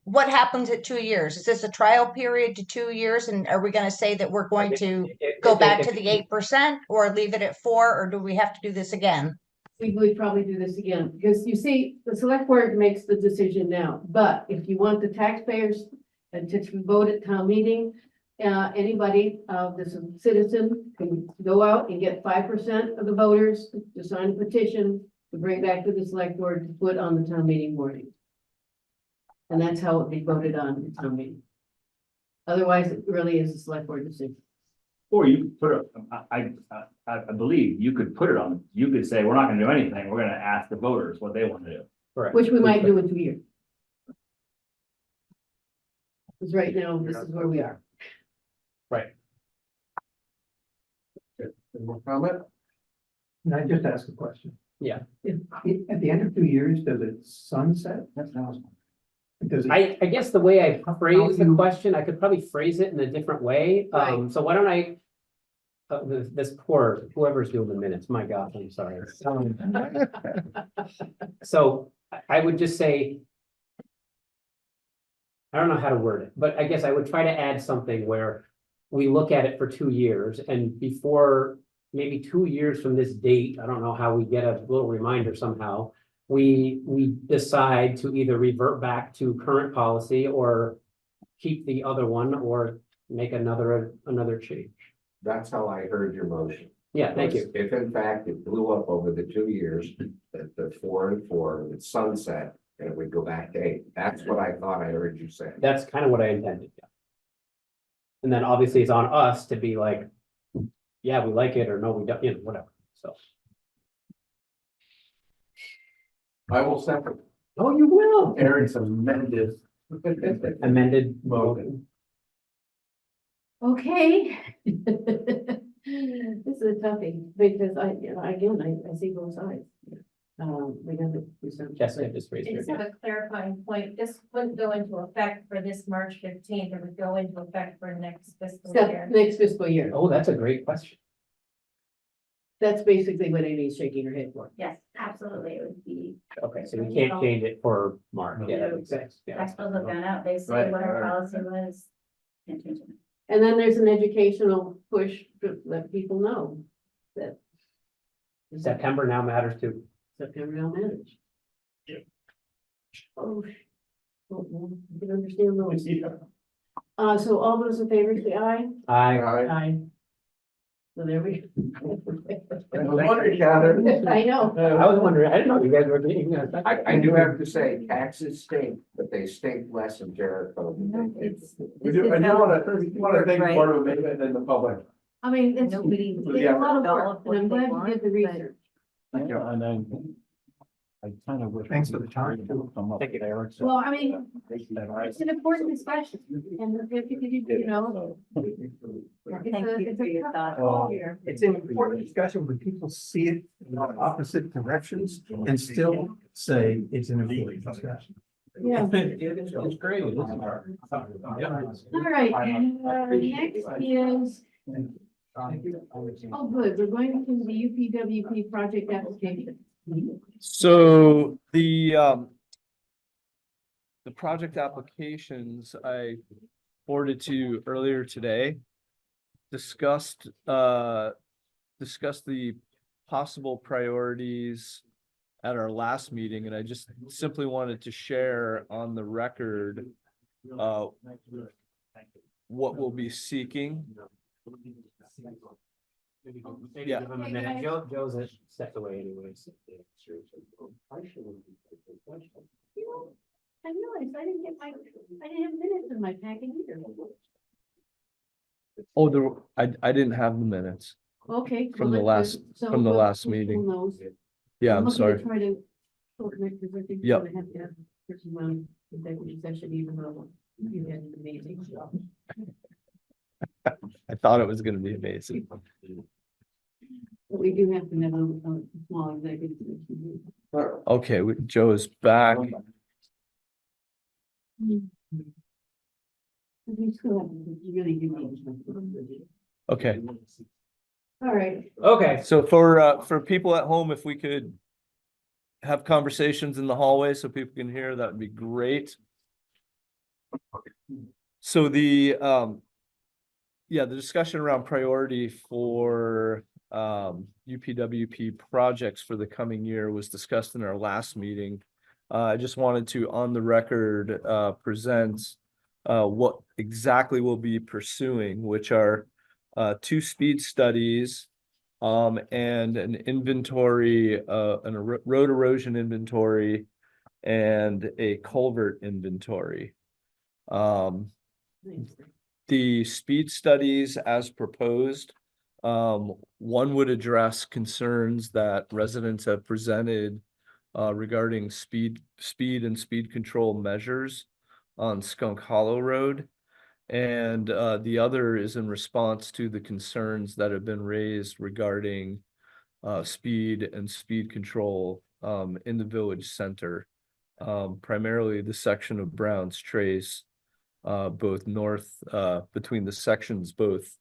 what happens at 2 years? Is this a trial period to 2 years? And are we gonna say that we're going to go back to the 8% or leave it at 4, or do we have to do this again? We would probably do this again, because you see, the select board makes the decision now, but if you want the taxpayers to vote at town meeting, anybody, this citizen can go out and get 5% of the voters to sign a petition to bring back to the select board to put on the town meeting warning. And that's how it be voted on at town meeting. Otherwise, it really is a select board decision. Or you put it, I believe you could put it on, you could say, we're not gonna do anything, we're gonna ask the voters what they want to do. Correct. Which we might do in 2 years. Because right now, this is where we are. Right. Any more comment? Can I just ask a question? Yeah. At the end of 2 years, does it sunset? Does it? I guess the way I phrase the you- question, I could probably phrase it in a different way. Right. So why don't I, this poor, whoever's doing the minutes, my God, I'm sorry. So I would just say, I don't know how to word it, but I guess I would try to add something where we look at it for 2 years, and before maybe 2 years from this date, I don't know how we get a little reminder somehow, we decide to either revert back to current policy or keep the other one or make another change. That's how I heard your motion. Yeah, thank you. If in fact it blew up over the 2 years, that the 4 and 4 would sunset and it would go back to 8. That's what I thought I heard you say. That's kind of what I intended, yeah. And then obviously it's on us to be like, yeah, we like it, or no, we don't, whatever, so. I will second Oh, you will. Eric's amended. Amended Motion. Okay. This is a toughie, because I see both sides. We have to do some. Jessica just raised I her just have hand. a clarifying point. This wouldn't go into effect for this March 15th. It would go into effect for next fiscal year. Next fiscal year. Oh, that's a great question. That's basically what Amy's shaking her head for. Yes, absolutely. It would be, Okay, so we can't change it for Mark. Yeah, that makes sense. Yeah. Tax bills have gone out, they say Right, what our right. policy was. Can't change it. And then there's an educational push to let people know that September now matters too. September now matters. Oh, well, you can understand those. So all those in favor say aye. Aye. So there we. I was wondering, Catherine. I know. I was wondering, I didn't know you guys were being. I do have to say, taxes stink, but they stink less in Jericho. than they did. We do, I do wanna thank the Board of Abatement and the public. I mean, it's Nobody. a lot of work, and I'm glad you did the research. Yeah, and I kind of wish. Thanks for the time. Thank you, Eric. Well, I mean, it's an important discussion, and you know. Thank you for your thoughts. It's an important discussion when people see it in opposite directions and still say it's an important discussion. Yeah. It's great. All right, next is, oh, good, we're going to the UPWP project application. So the project applications I forwarded to you earlier today discussed the possible priorities at our last meeting, and I just simply wanted to share on the record what we'll be seeking. Yeah. Give him a minute. Joe's stepped away anyways. I realized I didn't have minutes in my packet either. Oh, I didn't have the minutes. Okay. From the well, last- so from the we'll- last we'll meeting. pull those. Yeah, I'm looking to sorry. Try to shorten it, because I think Yep. we're gonna have to have this one executive session, even though you had an amazing job. I thought it was gonna be amazing. But we do have to have a small executive session. Okay, Joe is back. We still have to really do these. Okay, All right, Okay, so for people at home, if we could have conversations in the hallway so people can hear, that would be great. So the discussion around priority for UPWP projects for the coming year was discussed in our last meeting. I just wanted to, on the record, present what exactly we'll be pursuing, which are 2 speed studies and an inventory, and a road erosion inventory and a culvert inventory. The speed studies as proposed, one would address concerns that residents have presented regarding speed and speed control measures on Skunk Hollow Road. And the other is in response to the concerns that have been raised regarding speed and speed control in the village center. Primarily the section of Brown's Trace, both north, between the sections, both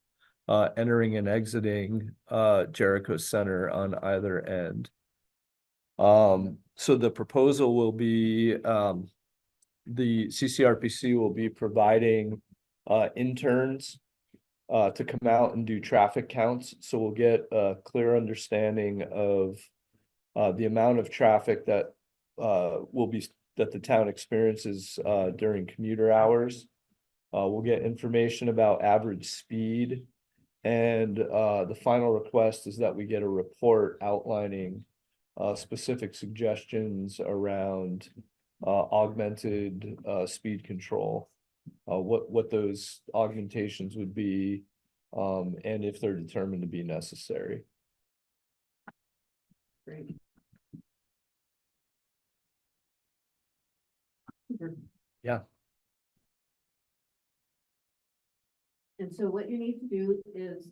entering and exiting Jericho Center on either end. So the proposal will be, the CCRPC will be providing interns to come out and do traffic counts. So we'll get a clear understanding of the amount of traffic that that the town experiences during commuter hours. We'll get information about average speed. And the final request is that we get a report outlining specific suggestions around augmented speed control. What those augmentations would be, and if they're determined to be necessary. great. Yeah. And so what you need to do is,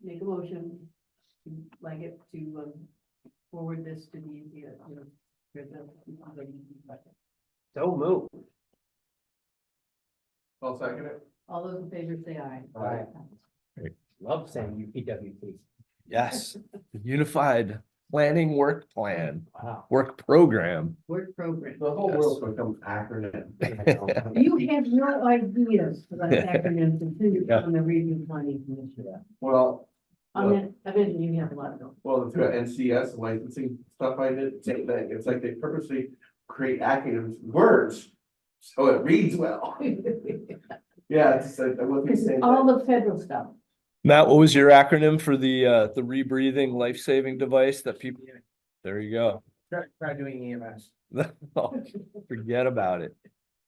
make a motion, like it to, forward this to the, for the. So move. I'll second it. All those in favor say aye. Aye. Love saying UPWP. Yes, Unified Planning Work Plan, Wow. Work Program. Work program. The whole Yes. world becomes acronym. You have no ideas for that acronym until you're Yeah. on the review planning commission. Well, On that, I bet you have a lot of them. well, through NCS licensing stuff I did, same thing. It's like they purposely create acronyms, words, so it reads well. Yeah, it's like, I went through the This is same all thing. the federal stuff. Matt, what was your acronym for the rebreathing life-saving device that people? There you go. Try doing EMS. Forget about it.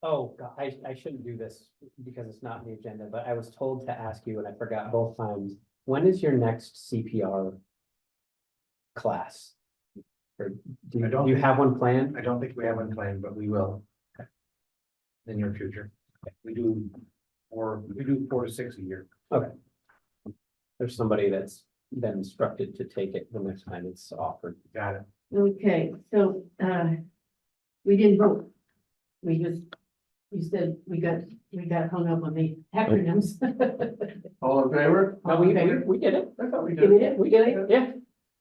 Oh, God, I shouldn't do this because it's not in the agenda, but I was told to ask you and I forgot both times. When is your next CPR class? Or do I you, don't do you think- have one planned? I don't think we have one planned, but we will. In the near future. We do 4 to 6 a year. There's somebody that's been instructed to take it the next time it's offered. Got it. Okay, so, we didn't vote. We just, you said we got hung up on the acronyms. All in favor? No, we did it. I thought we Did we did. did, we did it? Yeah.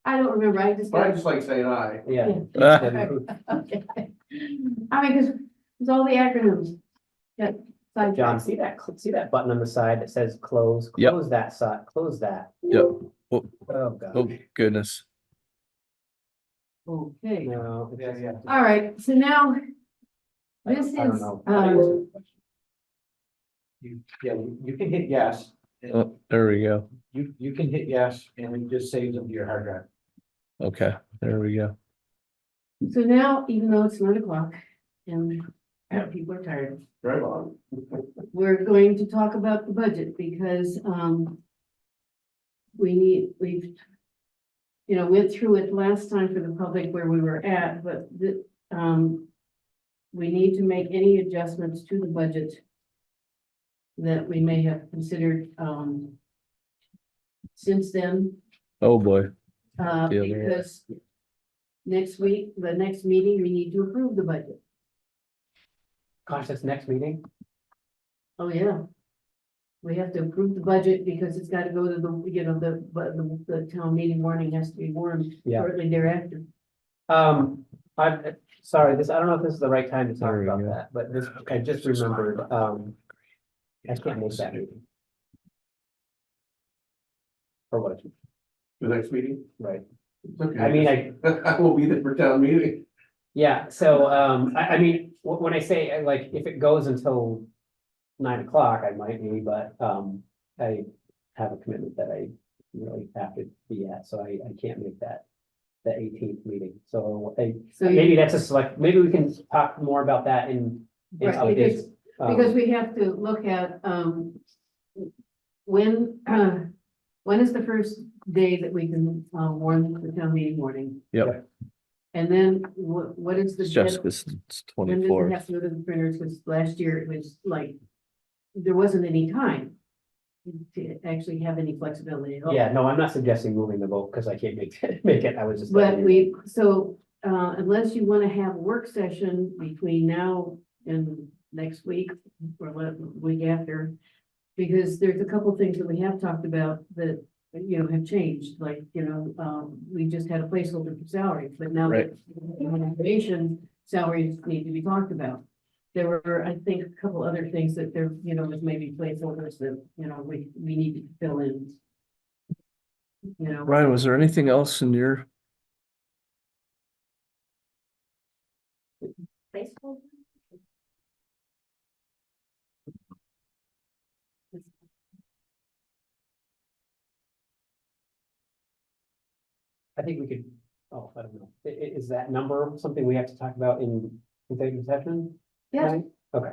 I don't remember, I just But I got. just like saying aye. Yeah. Okay. I mean, because it's all the acronyms. Yeah. John, see that button on the side that says close? Yep. Close that side, close that. Yep. Oh, Oh, God. goodness. Okay, No. Yeah. all right, so now. This I don't is, know. You can hit yes. Oh, there we go. You can hit yes and it just saves them to your hard drive. Okay, there we go. so now, even though it's 9 o'clock and people are tired, Right on. we're going to talk about the budget because, we've, went through it last time for the public where we were at, but we need to make any adjustments to the budget that we may have considered, since then, Oh, boy. Yeah, there are. because next week, the next meeting, we need to approve the budget. Gosh, that's next meeting? Oh, yeah. We have to approve the budget because it's got to go to the town meeting warning has to be warned Yeah. shortly thereafter. I'm sorry, I don't know if this is the right time to talk There we about go. that, but I just remembered, I can't make that meeting. Or what, The next meeting? right? It's okay. I mean, I will be there for town meeting. Yeah, so, I mean, when I say, like, if it goes until 9 o'clock, I might be, but, I have a commitment that I really have to be at, so I can't make that, the 18th meeting, so So maybe that's a select, maybe we can talk more about that in Right, updates. because we have to look at, when is the first day that we can, warn the town meeting warning? Yep. And then what is the? It's just this, it's When does it 24. have to go to the printers? Because last year it was like, there wasn't any time to actually have any flexibility at all. Yeah, no, I'm not suggesting moving the vote, because I can't make it, I was just. But unless you want to have a work session between now and next week or the week after, because there's a couple things that we have talked about that, have changed, like, we just had a placeholder for salaries, but now that information salaries need to be talked about. There were, I think, a couple other things that there, was maybe placeholders that, we need to fill in. Ryan, was there anything else in your? Placeholder? I think we could, I don't know, is that number something we have to talk about in executive session? Yes. tonight? Okay,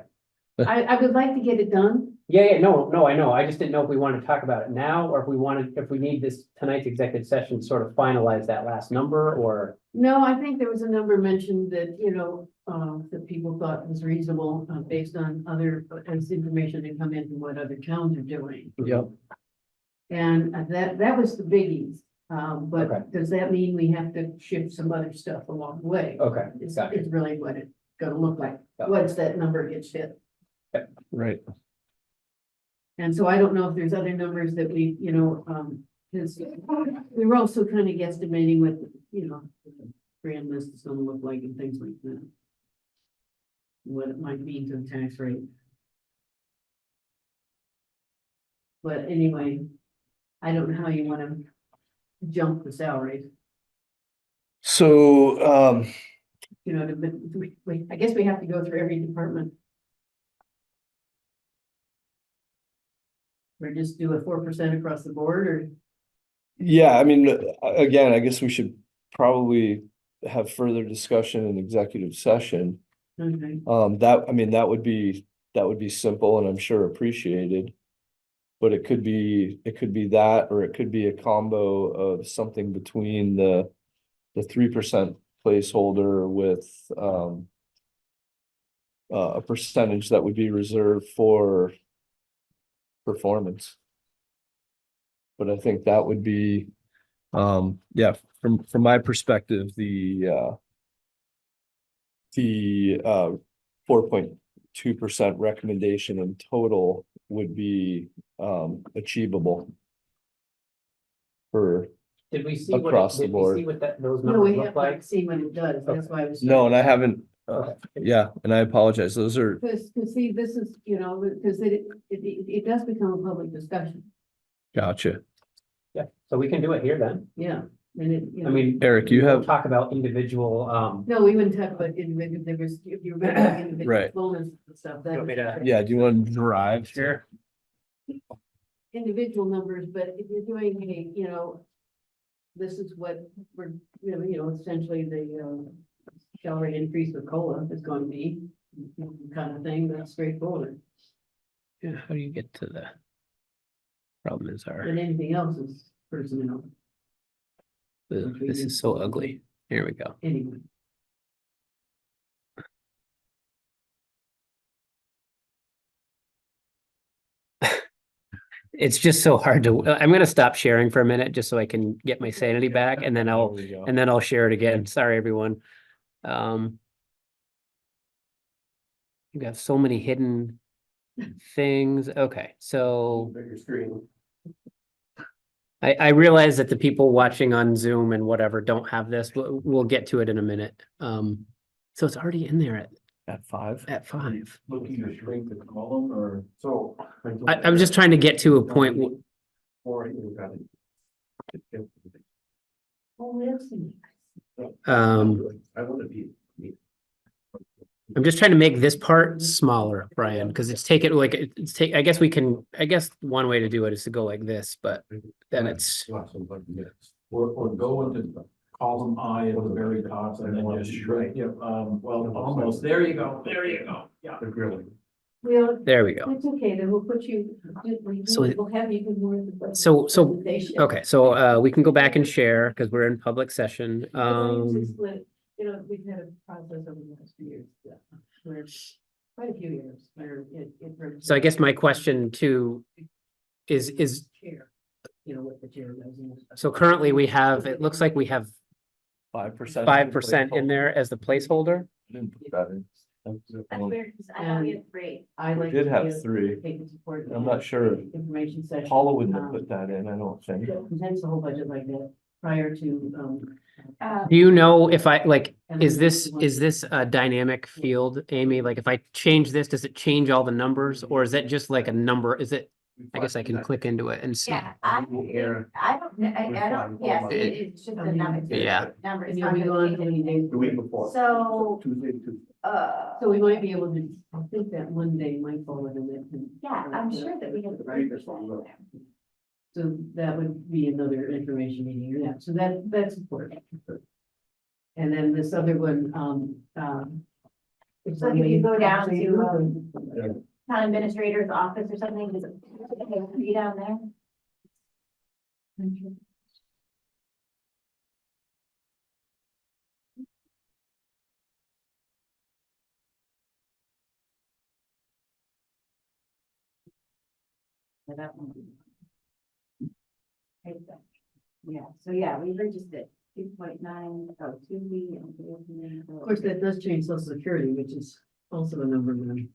I would like to get it done. yeah, no, I know, I just didn't know if we wanted to talk about it now, or if we need this tonight's executive session to sort of finalize that last number, or. No, I think there was a number mentioned that, that people thought was reasonable, based on as information had come in from what other towns are doing. Yep. And that was the biggies. Okay. But does that mean we have to shift some other stuff along the way? Okay, It's, gotcha. it's really what it's gonna look like, Yeah. once that number gets hit. Right. And so I don't know if there's other numbers that we, because we were also kind of guesstimating what, the grand list is gonna look like and things like that. What it might mean to the tax rate. But anyway, I don't know how you wanna jump the salaries, So, but I guess we have to go through every department. Or just do a 4% across the board, or? yeah, I mean, again, I guess we should probably have further discussion in executive session. Okay. That would be simple and I'm sure appreciated. But it could be that, or it could be a combo of something between the 3% placeholder with, a percentage that would be reserved for performance. But I think that would be, yeah, from my perspective, the 4.2% recommendation in total would be achievable for Did we see across the did we board. see what those No, numbers we look like? haven't seen what it does, that's why I was. No, and I haven't, Okay. yeah, and I apologize. Those are, Because see, this is, because it does become a public discussion, gotcha. Yeah, so we can do it here then. yeah, and it, I mean. Eric, you we'll have, Talk about individual, No, we wouldn't talk about individual, there was, if you remember individual Right. bonus and stuff, that. You want me to- yeah, do you want to drive here? Individual numbers, but if you're doing this is what we're, essentially the salary increase with COLA is going to be, kind of thing, that's straightforward. Yeah, how do you get to the? Problem is And anything else is personnel, this is so ugly. Here we go. anyway. It's just so hard to, I'm gonna stop sharing for a minute just so I can get my sanity back and then I'll share it again. Sorry, everyone. You got so many hidden things. Okay, so Bigger screen. I realize that the people watching on Zoom and whatever don't have this. We'll get to it in a minute. So it's already in there At 5? at 5. Looking to shrink the column or? So. I'm just trying to get to a point. I want to be. I'm just trying to make this part smaller, Brian, because it's taken like I guess one way to do it is to go like this, but then it's Or go into column I at the very top and then just shrink. Yeah, well, almost, there you go, yeah. The grilling. Well, there we go. it's okay, then we'll put you, So we'll have you do more of the. So presentation. okay, so we can go back and share because we're in public session. We've had a process over the last few years, where quite a few years, where it. So I guess my question too is Chair, what the chair does. so currently we have, it looks like we have 5%. 5% in there as the placeholder. Didn't put that in. That's weird, because I thought we had 3. I like. Did have to 3. take and support I'm not sure if Information session. Paula wouldn't have put that in, I don't think. Presents the whole budget like that prior to, Do you know if is this a dynamic field, Amy? Like if I change this, does it change all the numbers or is that just like a number? Is it? I guess I can click into it and see. Yeah, I don't, yes, it's just a number. Yeah. Number. and it's you'll not be gonna on change how many anything. days. The week before. So, Tuesday to Tuesday. So we might be able to, I think that one day might fall within that. yeah, I'm sure that we have the right percent there. So that would be another information meeting, yeah, so that's important. And then this other one, So if you go down to, town administrator's office or something, does it be down there? that one. Yeah, so yeah, we registered 2.9, 2B and. Of course, that does change social security, which is also a number then.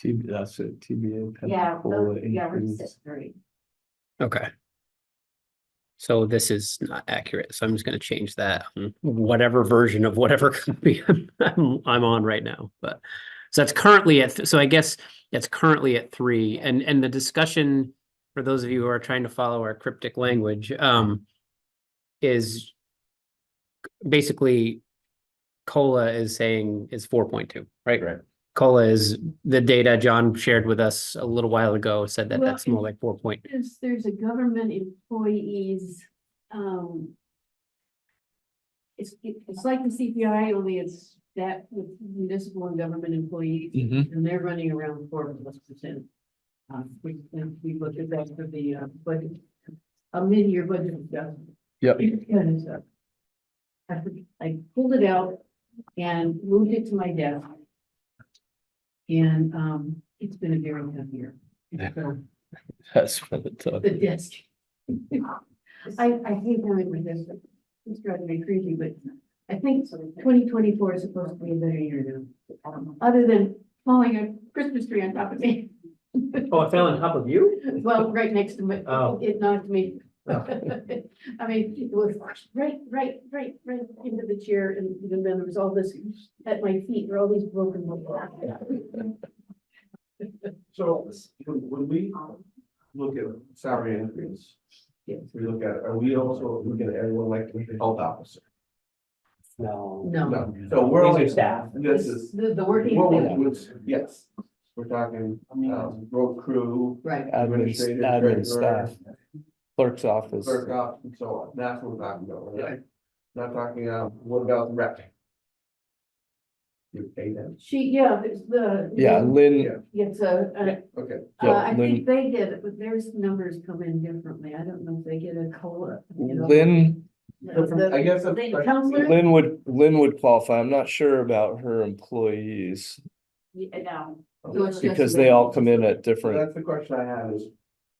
That's it, TBA. Yeah, Pensacola yeah, we're increase. just 3. Okay. So this is not accurate, so I'm just gonna change that, on whatever version of whatever copy I'm on right now, but. So that's currently so I guess that's currently at 3, and the discussion, for those of you who are trying to follow our cryptic language, is basically COLA is saying is 4.2, right? Right. COLA is the data John shared with us a little while ago, said that Well, that's more like 4 point. There's a government employees, it's like the CPI, only it's that with municipal and government employees, and they're running around 4+%. We looked at that for the, budget, a mid-year budget adjustment. Yep. And I pulled it out and moved it to my desk. And, it's been a very tough year. So, That's what it's. the desk. I hate having my desk, it's driving me crazy, but I think 2024 is supposed to be a better year now. Other than falling a Christmas tree on top of me. Oh, it fell on top of you? Well, right next to me, Oh. it knocked me. Oh. I mean, it was right into the chair, and then there was all this at my feet, there were all these broken. So when we look at salary increase, we look at, are we also looking at everyone like the health officer? No. No, So we're These only are staff. This is. the working. What thing. was, yes, we're talking, road crew, Right, administrative, Admin treasurer, staff, clerk's office. clerk office, and so on. That's what we're talking about, right? Not talking, what about the rep? You pay them? there's the. Yeah, Lynn, It's Okay. I Lynn, think they get it, but their numbers come in differently. I don't know if they get a COLA. You know. Lynn, I guess. The counselor? Lynn would qualify. I'm not sure about her employees No. So it's just because they all come in at So different. that's the question I have is,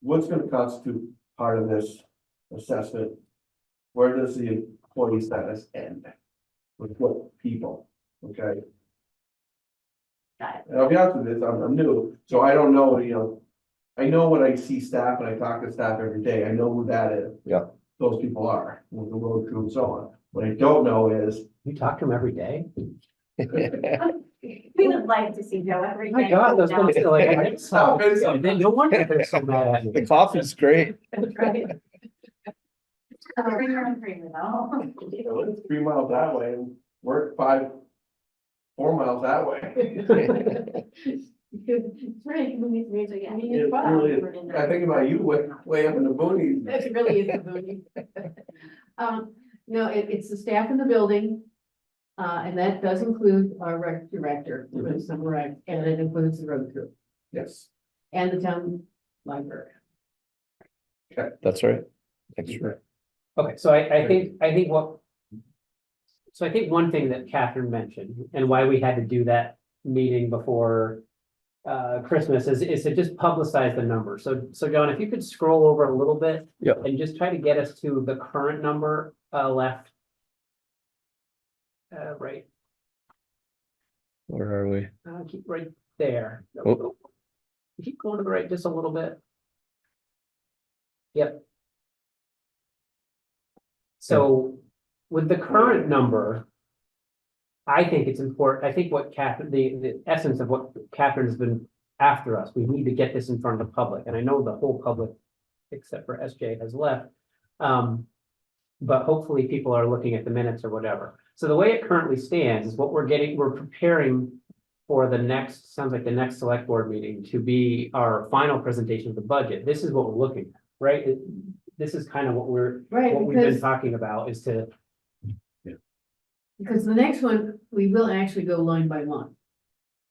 what's gonna constitute part of this assessment? Where does the employee status end? With what people, okay? And I'll be honest with this, I'm new, so I don't know, I know when I see staff and I talk to staff every day, I know who that is. Yeah. Those people are, with the road crew and so on. What I don't know is, You talk to him every day? We would like to see Joe every My day. God, that's what I feel like. I Stop it. And then no wonder they're so mad at The me. coffee's great. Right. Bring your own creamer though. it's 3 miles that way and work 4 miles that way. It's really, I mean, It it's fun. really is. I think about you way up in the boonies. It really is a booty. No, it's the staff in the building. And that does include our rec director, and it includes the road crew Yes. and the town library. That's right. Thanks for. Okay, so I think what. So I think one thing that Catherine mentioned and why we had to do that meeting before Christmas is to just publicize the number. So John, if you could scroll over a little bit. Yep. And just try to get us to the current number left. Right, Where are we? keep right there. Oh. Keep going to the right just a little bit. Yep. So with the current number, I think it's important, I think what Catherine, the essence of what Catherine has been after us, we need to get this in front of the public, and I know the whole public, except for SJ, has left. But hopefully people are looking at the minutes or whatever. So the way it currently stands is what we're preparing for the next, sounds like the next select board meeting to be our final presentation of the budget. This is what we're looking at, right? This is kind of what Right, we've been because, talking about is to. because the next one, we will actually go line by line.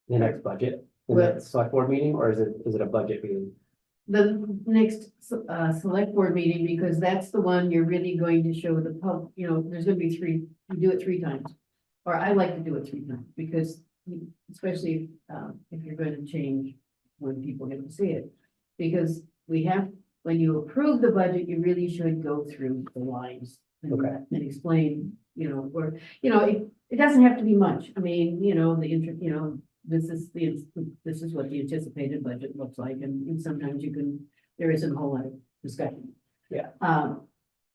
The next budget, the Well- next select board meeting, or is it a budget meeting? The next select board meeting, because that's the one you're really going to show the pub, there's gonna be 3, you do it 3 times. Or I like to do it 3 times, because especially if you're going to change when people get to see it. Because we have when you approve the budget, you really should go through the lines. Okay. And explain, or, it doesn't have to be much. I mean, this is what the anticipated budget looks like, and sometimes there isn't a whole lot of discussion. Yeah.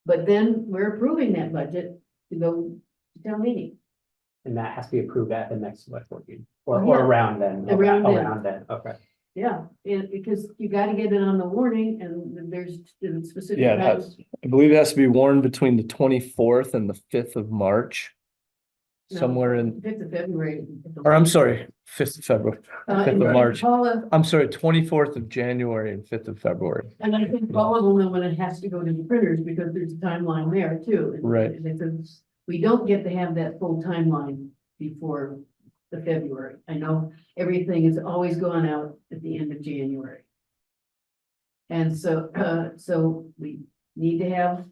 But then we're approving that budget to go to town meeting. And that has to be approved at the next select board meeting, or, Oh, or yeah. around then. Around then. Around then, okay. Yeah, because you gotta get it on the warning, and there's specific. Yeah, it has, I believe it has to be warned between the 24th and the 5th of March. Somewhere in, 5th of February. or I'm sorry, 5th of February, 5th of March. Paula, I'm sorry, 24th of January and 5th of February. and I think Paula will know when it has to go to the printers, because there's a timeline there too. And Right. because we don't get to have that full timeline before the February. I know everything is always going out at the end of January. And so we need to have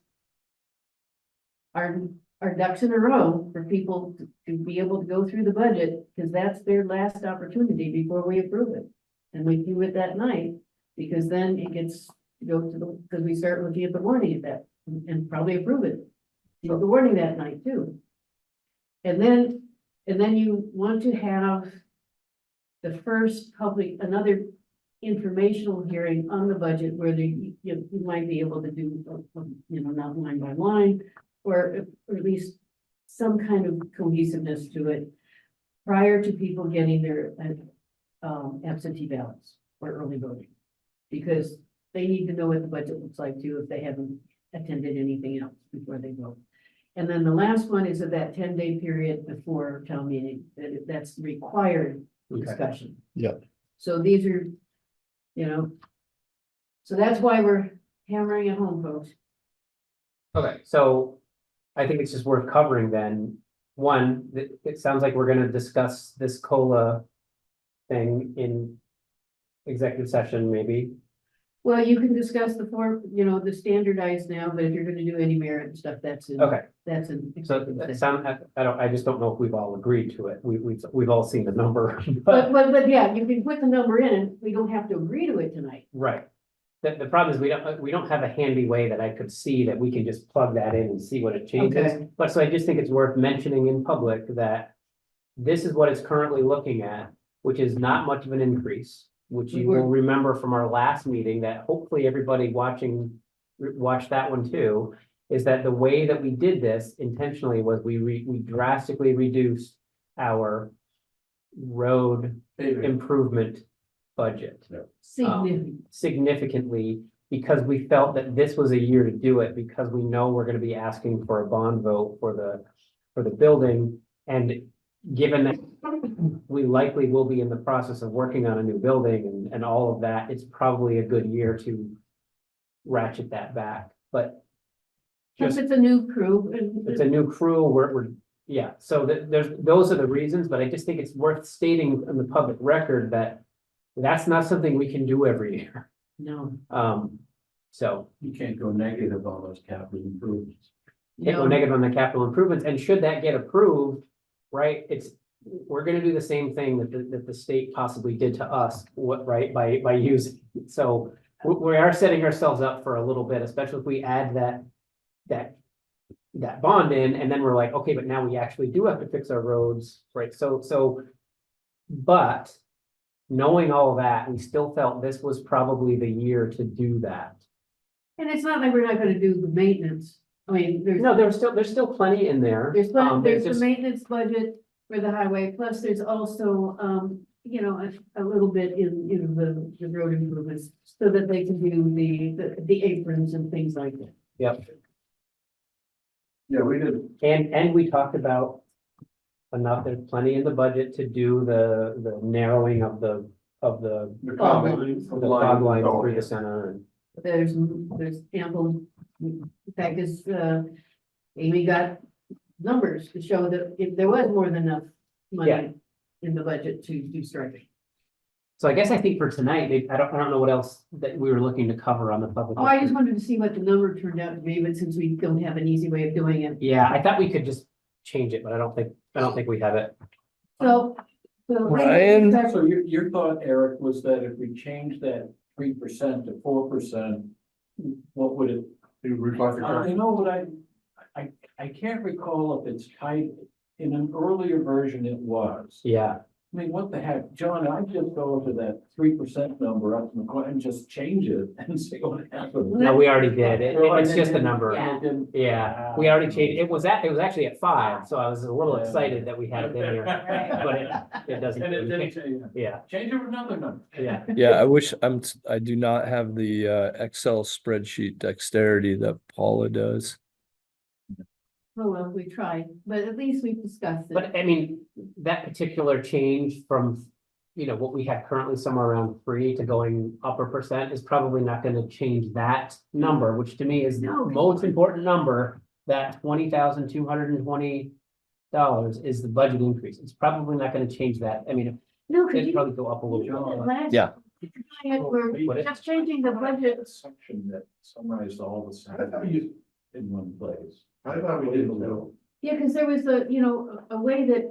our ducks in a row for people to be able to go through the budget, because that's their last opportunity before we approve it. And we do it that night, because then it gets to go to because we start looking at the warning at that, and probably approve it. Do the warning that night too. And then you want to have the first another informational hearing on the budget, where you might be able to do, not line by line, or at least some kind of cohesiveness to it prior to people getting their absentee ballots or early voting. Because they need to know what the budget looks like too, if they haven't attended anything else before they vote. And then the last one is that 10-day period before town meeting, that's required discussion. Yep. So these are, so that's why we're hammering it home, folks. Okay, so I think it's just worth covering then. One, it sounds like we're gonna discuss this COLA thing in executive session, maybe. Well, you can discuss the form, the standardized now, but if you're gonna do any merit stuff, that's in. Okay. That's in. So I just don't know if we've all agreed to it. We've all seen the number. But yeah, you can put the number in, and we don't have to agree to it tonight. Right. The problem is we don't have a handy way that I could see that we can just plug that in and see what it changes. Okay. But so I just think it's worth mentioning in public that this is what it's currently looking at, which is not much of an increase, which you will remember from our last meeting, that hopefully everybody watched that one too, is that the way that we did this intentionally was we drastically reduced our road improvement budget. Significantly, because we felt that this was a year to do it, because we know we're gonna be asking for a bond vote for the building. And given that we likely will be in the process of working on a new building and all of that, it's probably a good year to ratchet that back, but Plus it's a new crew. it's a new crew, yeah, so those are the reasons, but I just think it's worth stating in the public record that that's not something we can do every year. No. So. You can't go negative on those capital improvements. Can't go negative on the capital improvements, and should that get approved, right, we're gonna do the same thing that the state possibly did to us, right, by using. So we are setting ourselves up for a little bit, especially if we add that bond in, and then we're like, okay, but now we actually do have to fix our roads, right? But knowing all that, we still felt this was probably the year to do that. And it's not like we're not gonna do the maintenance. I mean, there's still plenty in there. There's the just- maintenance budget for the highway, plus there's also, a little bit in the road improvements, so that they can do the aprons and things like that. Yep. Yeah, we did. And we talked about there's plenty in the budget to do the narrowing of the fog line through the center. And There's ample, in fact, Amy got numbers to show that if there was more than enough money in the budget to do striping. so I guess I think for tonight, I don't know what else that we were looking to cover on the public. Oh, I just wanted to see what the number turned out to be, but since we don't have an easy way of doing it. Yeah, I thought we could just change it, but I don't think we have it. So. Ryan? So your thought, Eric, was that if we change that 3% to 4%, what would it? To reflect the current. You know what, I can't recall if it's tied, in an earlier version it was. Yeah, I mean, what the heck, John, I just go to that 3% number up in the corner and just change it and see what happens. no, we already did. It's just a And number. it didn't- Yeah, we already changed. It was actually at 5, so I was a little excited that we had it in here, but it doesn't. And it didn't change. Yeah, Change it with another number. yeah. Yeah, I do not have the Excel spreadsheet dexterity that Paula does. Oh, well, we tried, but at least we discussed it. But I mean, that particular change from, what we have currently somewhere around 3 to going upper percent is probably not gonna change that number, which to me is the No. most important number. That $20,220 is the budget increase. It's probably not gonna change that. I mean, No, could it'd you? probably go up a little bit. Last- Yeah. We're What? just changing the budget. Section that summarized all the I thought we in one place. I thought we didn't know. Yeah, because there was a way that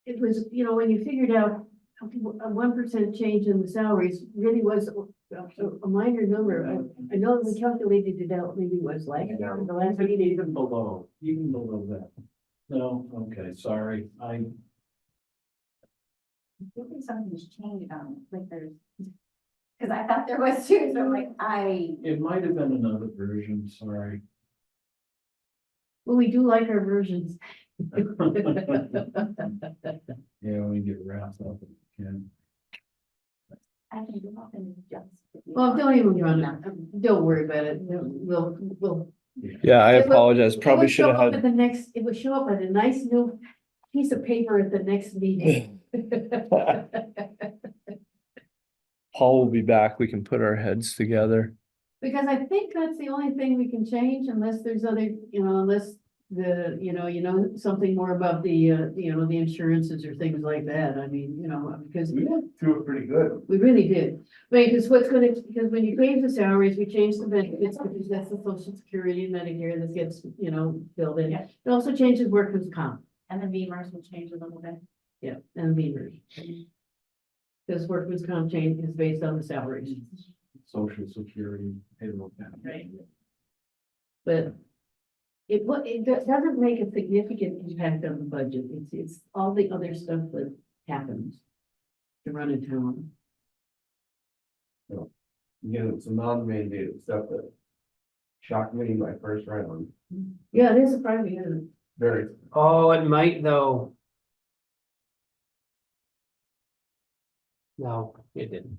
it was, when you figured out a 1% change in the salaries really was a minor number. I know that we calculated it out, maybe it was like the last meeting. Even below that. No, okay, sorry, Maybe something's changed on, like there's, because I thought there was too, so I'm like, it might have been another version, sorry. Well, we do like our versions. Yeah, we get wrapped up in. I can go up and adjust. Well, don't even run it. Don't worry about it. We'll. Yeah, I It would- apologize. it Probably would should show have up had. at it would show up on a nice new piece of paper at the next meeting. Paul will be back. We can put our heads together. Because I think that's the only thing we can change unless there's other, unless something more about the, the insurances or things like that. I mean, because We went through it pretty good. we really did. Right, because because when you change the salaries, we change the benefits, because that's the social security and Medicare that gets, filled in. Yeah. It also changes workers' comp. And the beamers will change a little bit. Yeah, and beavers. Because workers' comp change is based on the salaries, Social security, payroll. Right. but it doesn't make a significant impact on the budget. It's all the other stuff that happens to run a town. Again, it's a non-mandated stuff that shocked me in my first round. Yeah, it is surprising, isn't it? Very. Oh, it might though. No, it didn't.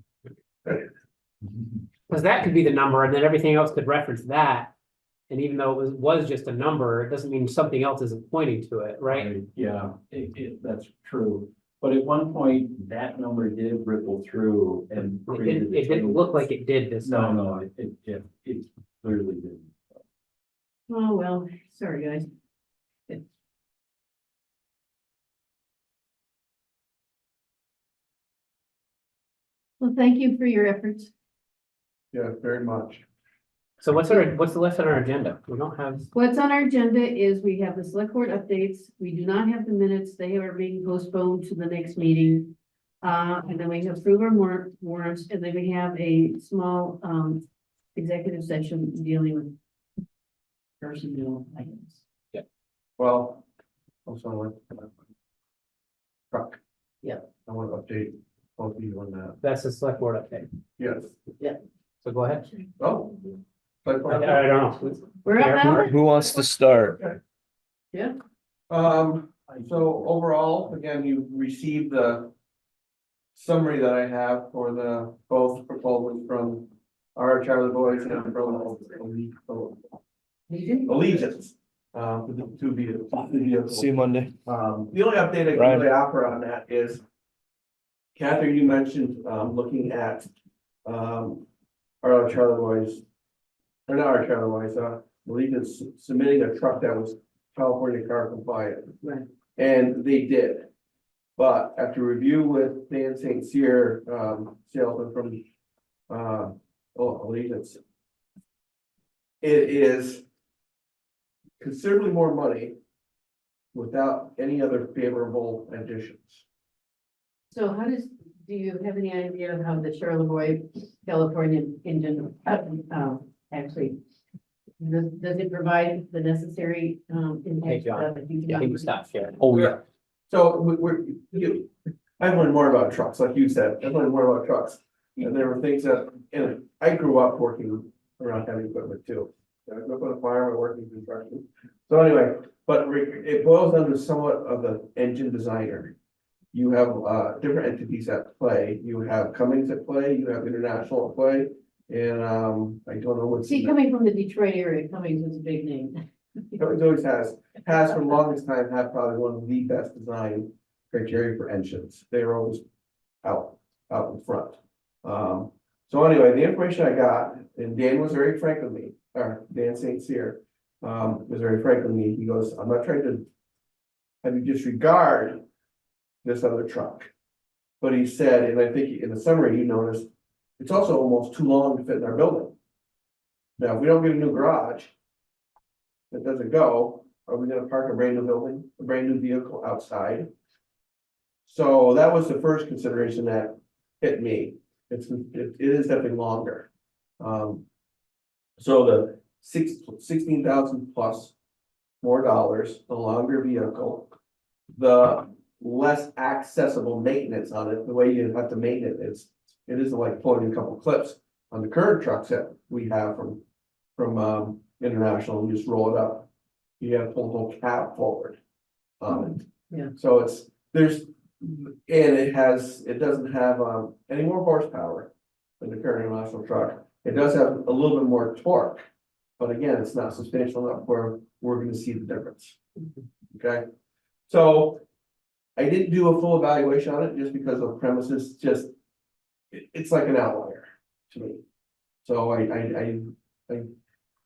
Because that could be the number and then everything else could reference that. And even though it was just a number, it doesn't mean something else isn't pointing to it, right? Yeah, that's true. But at one point, that number did ripple through and. It didn't look like it did this time. No, it clearly didn't. Oh, well, sorry, guys. Well, thank you for your efforts. Yeah, very much. So what's the list on our agenda? We don't have, What's on our agenda is we have the select board updates. We do not have the minutes. They are being postponed to the next meeting. And then we have approve our warrants, and then we have a small, executive session dealing with personnel items. Well, also like. Truck. Yeah. I want to update both of you on that. that's the select board update. Yes. So go ahead. Oh. I don't know. We're up now? Who wants to start? Yeah. So overall, again, you received the summary that I have for the both proposals from our Charlie Boys and from Allegiance. For the two vehicles. See you Monday. The only update I can Ryan. really offer on that is, Catherine, you mentioned, looking at, our Charlie Boys, or not our Charlie Boys, Allegiance submitting a truck that was California car compliant. Right. And they did. But after review with Dan St. Cyr, salesman from, Allegiance, it is considerably more money without any other favorable additions. So do you have any idea of how the Charlevoix, California engine, actually, does it provide the necessary, Hey, impact? John. that you can Yeah, he can operate? stop sharing. Oh, yeah. So I've learned more about trucks, like you said, I've learned more about trucks. And there were things that, and I grew up working around heavy equipment too. I grew up on a farm, I worked in construction. So anyway, but it boils down to somewhat of the engine designer. You have different entities at play. You have Cummins at play, you have International at play, and I don't know what's. See, coming from the Detroit area, Cummings was a big name. It always has for the longest time, had probably one of the best design criteria for engines. They were always out in front. So anyway, the information I got, and Dan was very frank with me, or Dan St. Cyr, was very frank with me. He goes, I'm not trying to have you disregard this other truck. But he said, and I think in the summary, you noticed, it's also almost too long to fit in our building. Now, if we don't get a new garage, that doesn't go, are we gonna park a brand new building, a brand new vehicle outside? So that was the first consideration that hit me. It is definitely longer. So the 16,000 plus more dollars, the longer vehicle, the less accessible maintenance on it, the way you have to maintain it is like pulling a couple clips on the current trucks that we have from International, you just roll it up. You have to pull the whole cab forward on it. Yeah. So it doesn't have any more horsepower than the current International truck. It does have a little bit more torque, but again, it's not substantial enough where we're gonna see the difference. Okay, so I didn't do a full evaluation on it just because of premises, it's like an outlier to me. So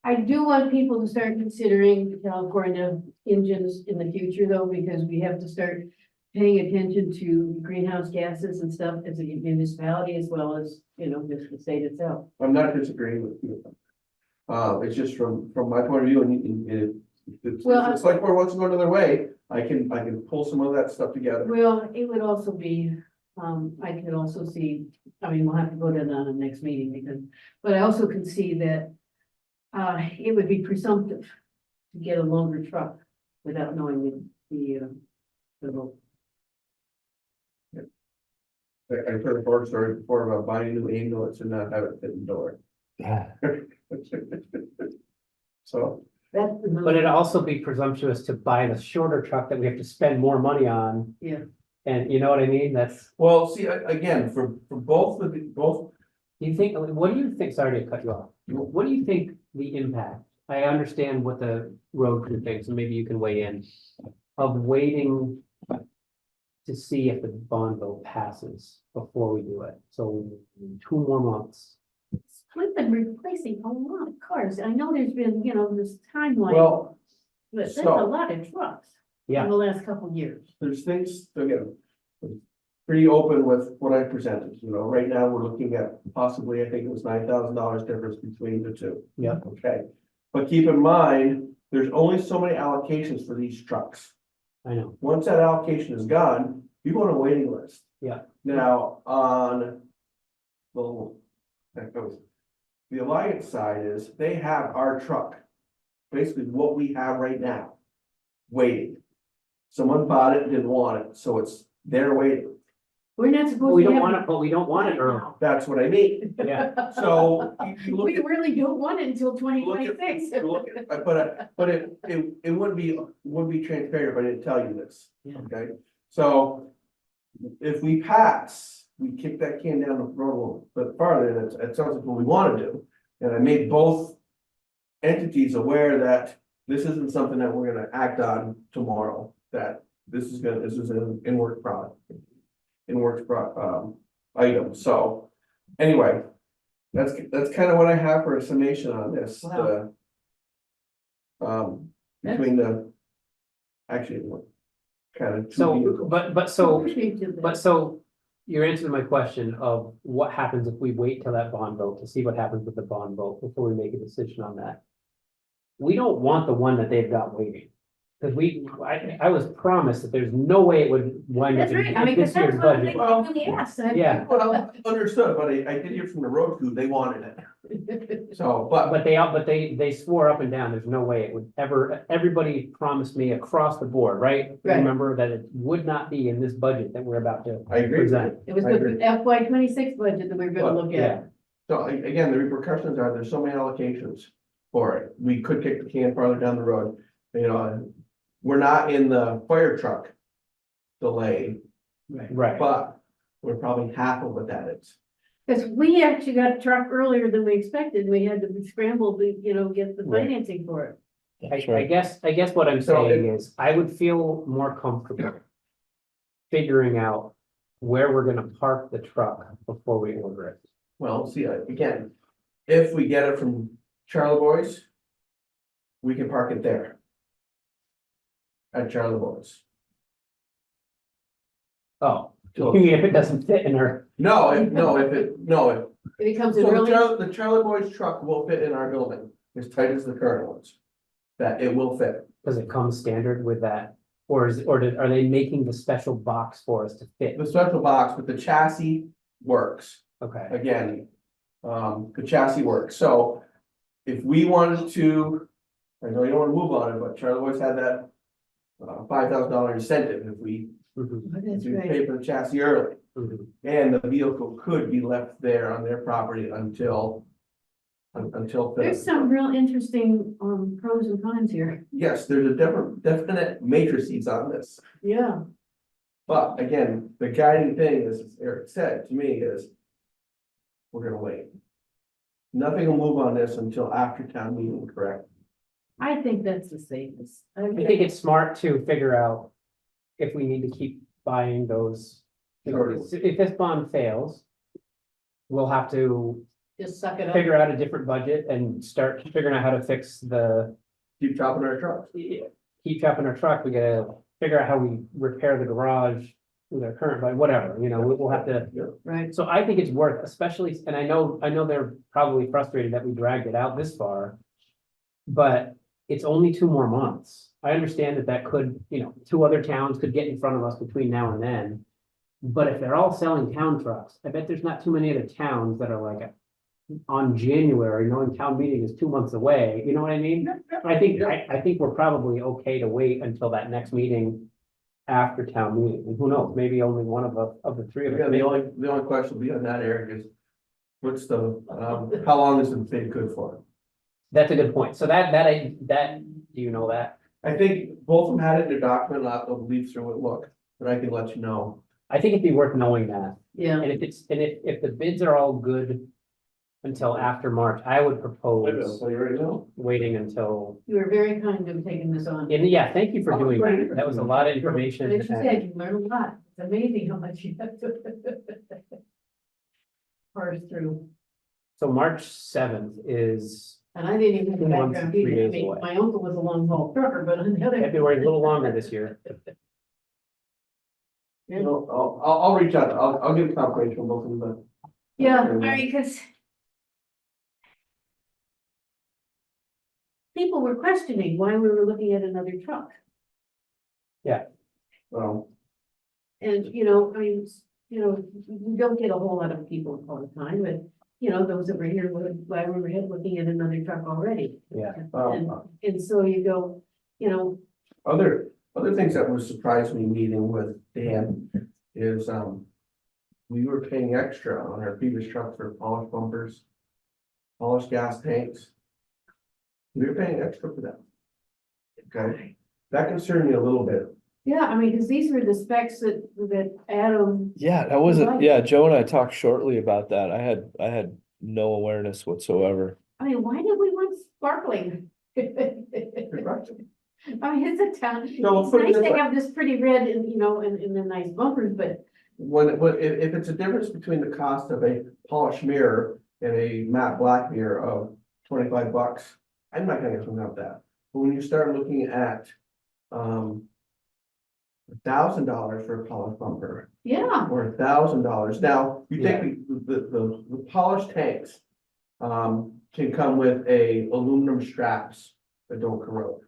I do want people to start considering California engines in the future though, because we have to start paying attention to greenhouse gases and stuff as a municipality as well as, just the state itself. I'm not disagreeing with you. It's just from my point of view, and it's like we're wants to go another way, I can pull some of that stuff together. Well, it would also be, I could also see, we'll have to go to that on the next meeting but I also can see that it would be presumptive to get a longer truck without knowing the vote. I've heard a horror story before about buying a new ambulance and not have it fit in the door. So. But it'd also be presumptuous to buy the shorter truck that we have to spend more money on. Yeah. And you know what I mean? That's. Well, see, again, for both. Do you think, what do you think, sorry to cut you off, what do you think the impact, I understand what the road crew thinks, and maybe you can weigh in, of waiting to see if the bond vote passes before we do it, so 2 more months. We've been replacing a lot of cars. I know there's been, this timeline. Well, But there's a so- lot of trucks Yeah. in the last couple of years. there's things, again, pretty open with what I presented, right now, we're looking at possibly, I think it was $9,000 difference between the two. Yeah. Okay, but keep in mind, there's only so many allocations for these trucks. I know, Once that allocation is gone, you go on a waiting list. Yeah. Now, on the Alliance side is, they have our truck, basically what we have right now, waiting. Someone bought it, didn't want it, so they're waiting. We're not but supposed we to don't have. want it, but we don't want it early, That's what I mean. yeah, So you look We at. really don't want it until you look at- 2026. you look at- But it wouldn't be transparent if I didn't tell you this, Yeah. okay? So if we pass, we kick that can down the road a little bit farther, and it sounds like what we want to do. And I made both entities aware that this isn't something that we're gonna act on tomorrow, that this is an in-work product. Item, so anyway, that's kind of what I have for a summation on this. Wow. Between actually, kind of. so, but so, Appreciate but so. You're answering my question of what happens if we wait till that bond vote to see what happens with the bond vote before we make a decision on that. We don't want the one that they've got waiting. Cause I was promised that there's no way it would wind up That's right, I in mean, this because year's that's what budget. they Well, really asked. Yeah. Well, understood, but I did hear from the road crew, they wanted it. So, but But they swore up and down, there's no way it would ever, everybody promised me across the board, right? Right. Remember that it would not be in this budget that we're about to I agree. present. It was I agree. the FY 26 budget that we we're gonna look Yeah, at. So again, the repercussions are, there's so many allocations for it. We could kick the can farther down the road. You know, we're not in the fire truck delay, right. but we're probably half of what that is. Because we actually got a truck earlier than we expected. We had to scramble to, get the Right. financing for it. I guess what I'm So saying is, I would feel more comfortable figuring out where we're gonna park the truck before we order it. Well, see, again, if we get it from Charlie Boys, we can park it there. At Charlie Boys. Oh, So- you mean if it doesn't fit in our, No, if If it comes in so early, the Charlie Boys truck will fit in our building as tight as the current ones. That it will fit. does it come standard with that? Or are they making the special box for us to fit? The special box with the chassis works. Okay, Again, the chassis works, so if we wanted to, I know you don't wanna move on it, but Charlie Boys had that $5,000 incentive if we, mhm, that's if we right. pay for the chassis early. mhm. And the vehicle could be left there on their property until. There's some real interesting, pros and cons here. Yes, there's a definite matrices on this, Yeah. but again, the guiding thing, as Eric said to me, is. We're gonna wait. Nothing will move on this until after town meeting, correct? I think that's the safest. I think it's smart to figure out if we need to keep buying those. Sure. If this bond fails, we'll have to Just suck it up. figure out a different budget and start figuring out how to fix the, Keep chopping our trucks. keep trapping our truck. We gotta figure out how we repair the garage with our current, but whatever, we'll have to. Right. So I think it's worth, especially, and I know they're probably frustrated that we dragged it out this far. But it's only 2 more months. I understand that could, 2 other towns could get in front of us between now and then. But if they're all selling town trucks, I bet there's not too many other towns that are like on January, knowing town meeting is 2 months away, you know what I mean? I think we're probably okay to wait until that next meeting after town meeting. And who knows, maybe only one of the 3 of us. Again, the only question will be on that, Eric, is what's the, how long is the bid good for? That's a good point. So do you know that? I think both of them had it in their document, I'll have to leaf through it, look, but I can let you know. I think it'd be worth knowing that. Yeah. And if the bids are all good until after March, I would propose So you already know. waiting until, You were very kind of taking this on. and yeah, thank you for doing that. That was a lot of information. As you said, you learn a lot. It's amazing how much you have to parse through. So March 7th is, And I didn't even have 2 the months, background 3 either. I days mean, away. my uncle was a long haul trucker, but on the other. February, a little longer this year. You know, I'll reach out, I'll give confirmation from both of them. Yeah, I mean, because people were questioning why we were looking at another truck. Well, And, I mean, we don't get a whole lot of people all the time, but, those that were here were, why we were looking at another truck already. Yeah. And so you go, other things that were surprised me meeting with Dan is, we were paying extra on our previous truck for polished bumpers, polished gas tanks. We were paying extra for that. Okay, that concerned me a little bit. yeah, I mean, because these were the specs that Adam, Yeah, that wasn't, yeah, Joe and I talked shortly about that. I had no awareness whatsoever. I mean, why did we want sparkling? I mean, it's a town, No, it's put it nice this to way. have this pretty red and, and the nice bumpers, but If it's a difference between the cost of a polished mirror and a matte black mirror of $25, I'm not gonna hung up that. But when you start looking at, $1,000 for a polished bumper yeah, or $1,000, now you take the polished tanks. Can come with aluminum straps that don't corrode.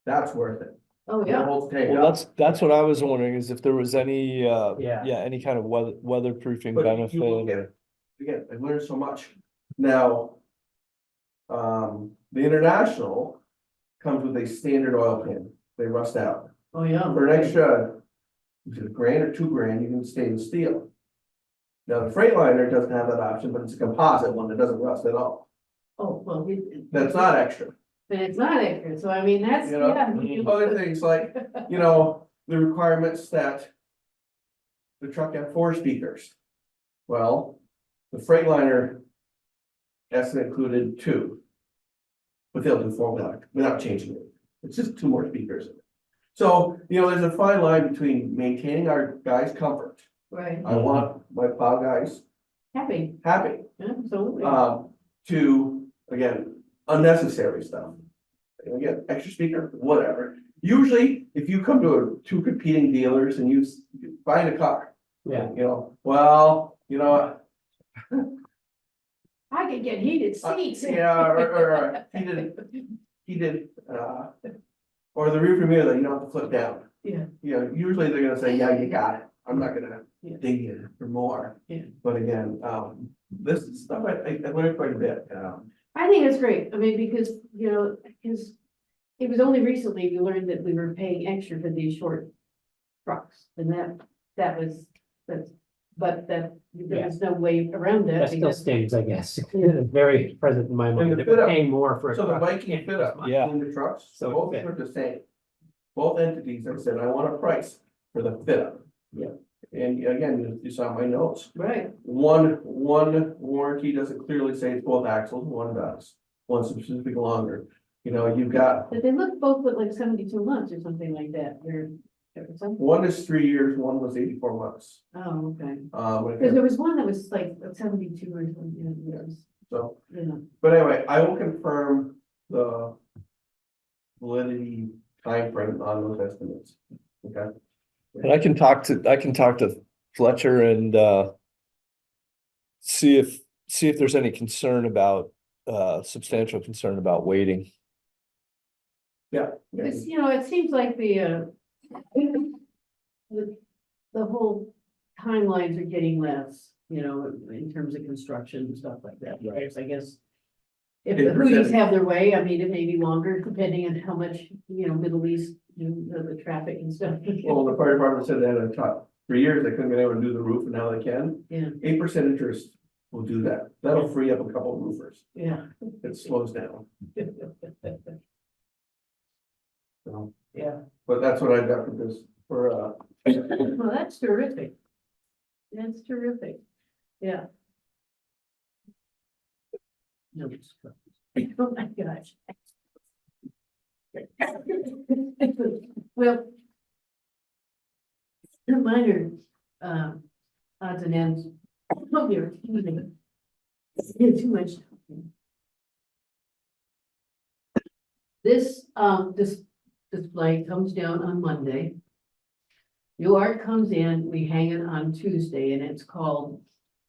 That's worth it. Oh, They're yeah. both tanked Well, up. that's what I was wondering is if there was any, Yeah. any kind of weatherproofing But benefit. you look at or- it, again, I've learned so much. Now, the International comes with a standard oil pan. They rust out. Oh, yeah. For an extra, is it $1,000 or $2,000, you can stainless steel. Now, the Freightliner doesn't have that option, but it's a composite one that doesn't rust at all. Oh, well. That's not extra. But it's not accurate, so I mean, that's, You know, yeah. other things like, you know, the requirements that the truck have 4 speakers. Well, the Freightliner estimate included 2. But they'll do 4 without changing it. It's just 2 more speakers. So, you know, there's a fine line between maintaining our guys' comfort. Right, I want my plow guys happy, happy, absolutely. to, again, unnecessary stuff. And again, extra speaker, whatever. Usually, if you come to 2 competing dealers and you find a car. Yeah. You know, well, you know, I could get heated seats. yeah, or heated, or the rearview mirror that you don't have to flip down. Yeah. You know, usually they're gonna say, yeah, you got it. I'm not gonna Yeah. dig in for more. Yeah. But again, this is stuff I learned quite a bit. I think it's great, I mean, because, you know, because it was only recently we learned that we were paying extra for these short trucks, and there was no way around that. That still because- stings, I guess. It's very present in my And mind, the that we're fit up. paying more for. a So the truck. Viking fit up Yeah. between the trucks, So both it fit. are the same. Both entities have said, I want a price for the fit up. Yeah. And again, you saw my notes. Right, One warranty doesn't clearly say it's both axles, one does. One's specifically longer. You know, you've got, but they both look like 72 months or something like that, they're something. one is 3 years, one was 84 months. Oh, okay, When it because there comes- was one that was like 72 or something, So, you know. but anyway, I will confirm the validity timeframe on those estimates. Okay? And I can talk to Fletcher and see if there's any concern about substantial concern about waiting. Yeah. Because, you know, it seems like the whole timelines are getting less, you know, in terms of construction and stuff like that, right? So I guess if the Houthis have their way, I mean, it may be longer depending on how much, you know, Middle East, the traffic and stuff. Well, the fire department said they had a top, for years, they couldn't get able to do the roof, and now they can. Yeah, 8% interest will do that. That'll free up a couple of roofers. yeah. It slows down. So, Yeah, but that's what I got for this, for, well, that's terrific. That's terrific, yeah. No, it's- oh my gosh. Well. The minor, odds and ends. Oh, dear, excuse me. It's too much. This display comes down on Monday. New art comes in, we hang it on Tuesday, and it's called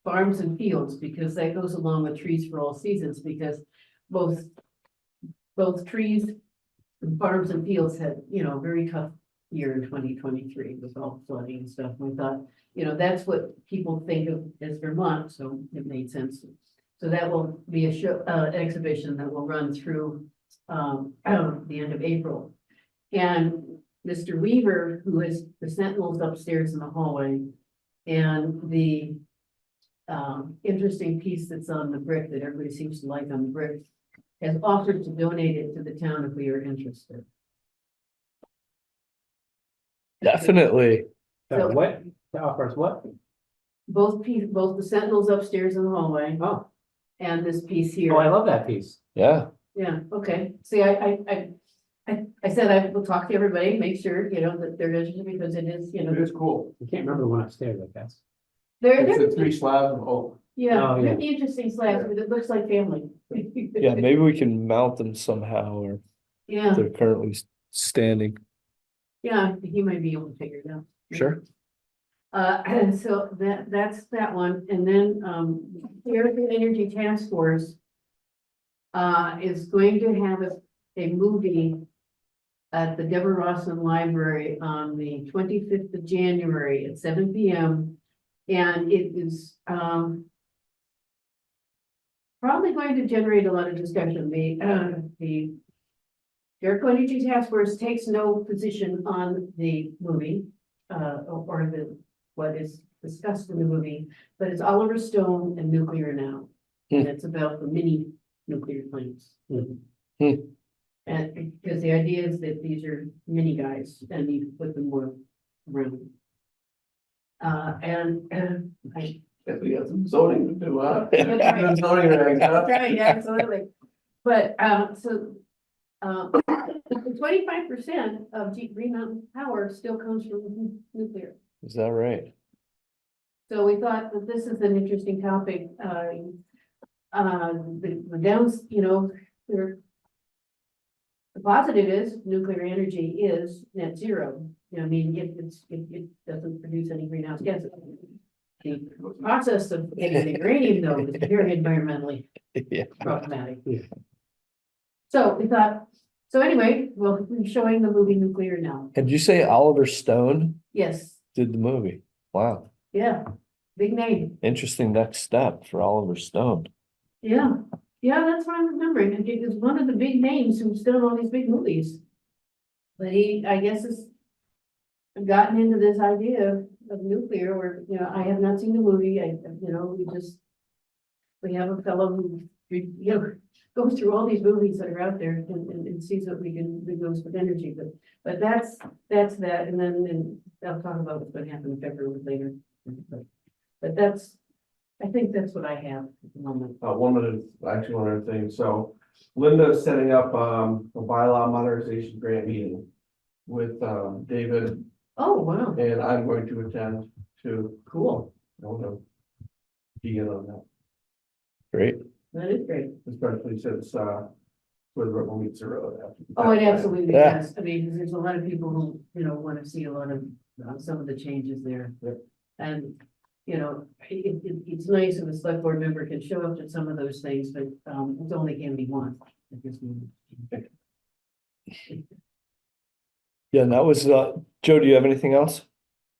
Farms and Fields, because that goes along with Trees for All Seasons, because both trees and farms and fields had, you know, a very tough year in 2023 with all flooding and stuff. We thought, you know, that's what people think of as Vermont, so it made sense. So that will be a show, exhibition that will run through the end of April. And Mr. Weaver, who is the Sentinels upstairs in the hallway, and the interesting piece that's on the brick that everybody seems to like on the brick, has offered to donate it to the town if we are interested. Definitely. So- What, the offers what? Both the Sentinels upstairs in the hallway Oh, and this piece here. oh, I love that piece. Yeah. Yeah, okay. See, I said I will talk to everybody, make sure, you know, that they're interested, because it is, you know, it is cool. You can't remember the one upstairs, I guess. they're, It's they're, the 3 slabs of oak. yeah, Oh, yeah. they're interesting slabs, but it looks like family. Yeah, maybe we can mount them somehow or Yeah, they're currently standing. yeah, he might be able to figure it out. Sure. And so that's that one, and then, the Earth and Energy Task Force is going to have a movie at the Deborah Rawson Library on the 25th of January at 7 p.m. And it is, probably going to generate a lot of discussion. The Jericho Energy Task Force takes no position on the movie, or what is discussed in the movie, but it's Oliver Stone and Nuclear Now. And it's about the mini nuclear plants. And because the idea is that these are mini guys and you put them more around. And I. Guess we got some zoning to do, huh? That's right. Zoning regs, huh? That's right, yeah, absolutely. But, so, 25% of Green Mountain power still comes from nuclear. Is that right? So we thought that this is an interesting topic. The downs, you know, the positive is nuclear energy is net zero. You know, I mean, it doesn't produce any greenhouse gases. The process of getting the uranium though is very environmentally problematic. So we thought, so anyway, we'll be showing the movie Nuclear Now. And did you say Oliver Stone Yes, did the movie? Wow, yeah, big name. interesting next step for Oliver Stone. Yeah, that's what I'm remembering. And it was one of the big names who's done all these big movies. But he, I guess, has gotten into this idea of nuclear where, you know, I have not seen the movie. We have a fellow who, you know, goes through all these movies that are out there and sees what we can do with energy. But that's that. And then I'll talk about what's going to happen in February later. But I think that's what I have at the moment. One other thing, so Linda's setting up, a bylaw modernization grant meeting with, David, Oh, wow, and I'm going to attend to, cool. I want to be in on that, Great. That is great. especially since, where the rubber meets the road. Oh, it absolutely Yeah. is. I mean, there's a lot of people who, you know, want to see a lot of, some of the changes there. And, you know, it's nice if a select board member can show up to some of those things, but, it only can be one. at this moment. Yeah, and that was, Joe, do you have anything else?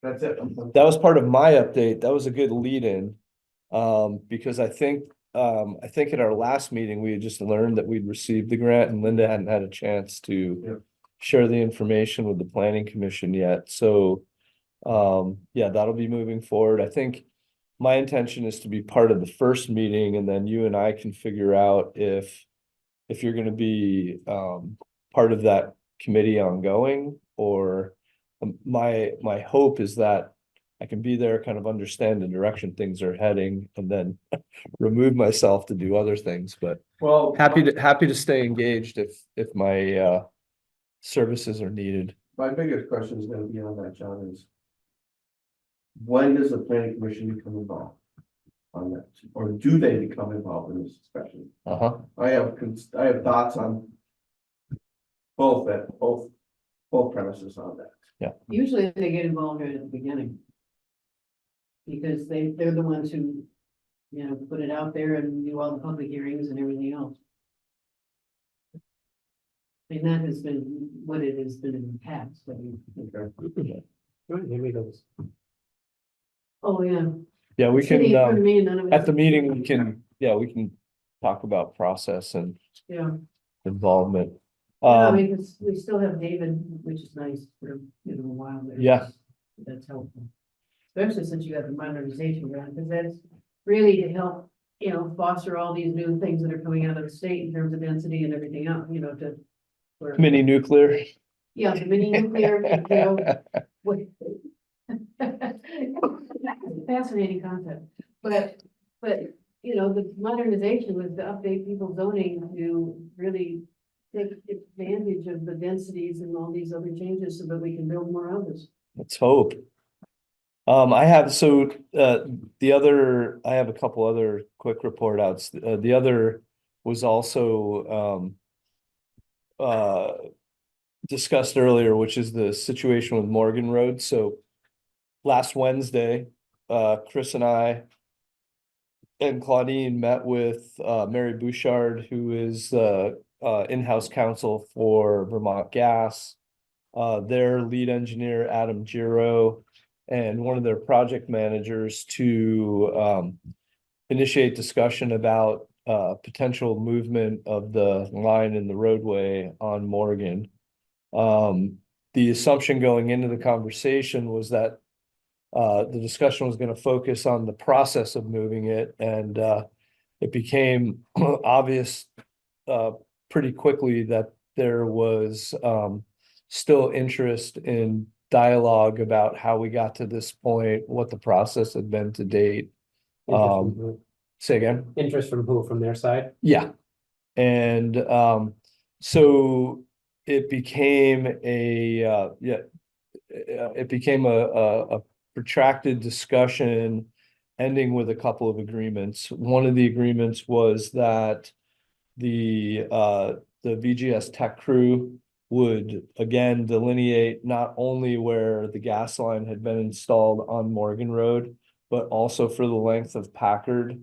That's it. That was part of my update. That was a good lead in. Because I think at our last meeting, we had just learned that we'd received the grant and Linda hadn't had a chance to share the information with the planning commission yet. So, yeah, that'll be moving forward. I think my intention is to be part of the first meeting and then you and I can figure out if you're gonna be, part of that committee ongoing, or my hope is that I can be there, kind of understand the direction things are heading, and then remove myself to do other things, but Well, happy to stay engaged if my services are needed. my biggest question is gonna be on that, John, is when does the planning commission become involved on that? Or do they become involved in this discussion? I have thoughts on both premises on that. Usually they get involved right at the beginning. Because they're the ones who, you know, put it out there and do all the public hearings and everything else. I mean, that has been what it has been in the past. Oh, yeah. Yeah, we Sitting in front of can, me and none of at us- the meeting, we can talk about process and Yeah. involvement. I mean, we still have David, which is nice for, you know, a while there. Yeah. That's helpful. Especially since you have the modernization grant, because that's really to help, you know, foster all these new things that are coming out of the state in terms of density and everything else, you know, Mini nuclear. Yeah, the mini nuclear, you know. Fascinating concept, but, you know, the modernization was to update people's zoning to really take advantage of the densities and all these other changes so that we can build more houses. Let's hope. I have a couple other quick report outs. The other was also discussed earlier, which is the situation with Morgan Road. So last Wednesday, Chris and I and Claudine met with Mary Bouchard, who is in-house counsel for Vermont Gas. their lead engineer, Adam Giro, and one of their project managers to initiate discussion about potential movement of the line in the roadway on Morgan. The assumption going into the conversation was that the discussion was going to focus on the process of moving it, and it became obvious pretty quickly that there was still interest in dialogue about how we got to this point, what the process had been to date. Interest from who? Say again? Interest from who, from their side? Yeah. And so it became a protracted discussion ending with a couple of agreements. One of the agreements was that the VGS tech crew would again delineate not only where the gas line had been installed on Morgan Road, but also for the length of Packard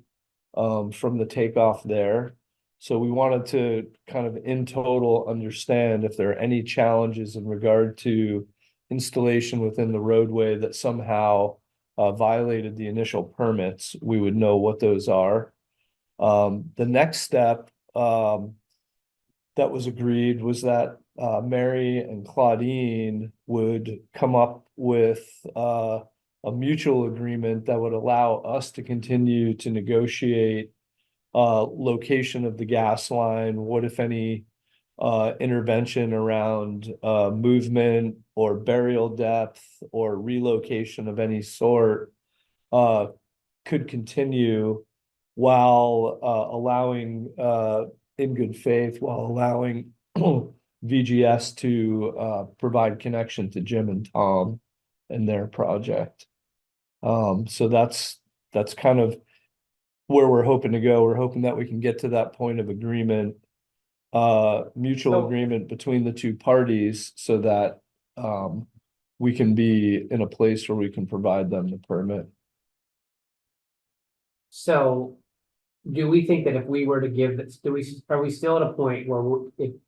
from the takeoff there. So we wanted to kind of in total understand if there are any challenges in regard to installation within the roadway that somehow violated the initial permits. We would know what those are. The next step that was agreed was that Mary and Claudine would come up with a mutual agreement that would allow us to continue to negotiate location of the gas line, what if any intervention around movement or burial depth or relocation of any sort could continue while allowing in good faith, while allowing VGS to provide connection to Jim and Tom and their project. So that's kind of where we're hoping to go. We're hoping that we can get to that point of agreement, mutual agreement between the two parties so that we can be in a place where we can provide them the permit. So do we think that if we were to give this, are we still at a point where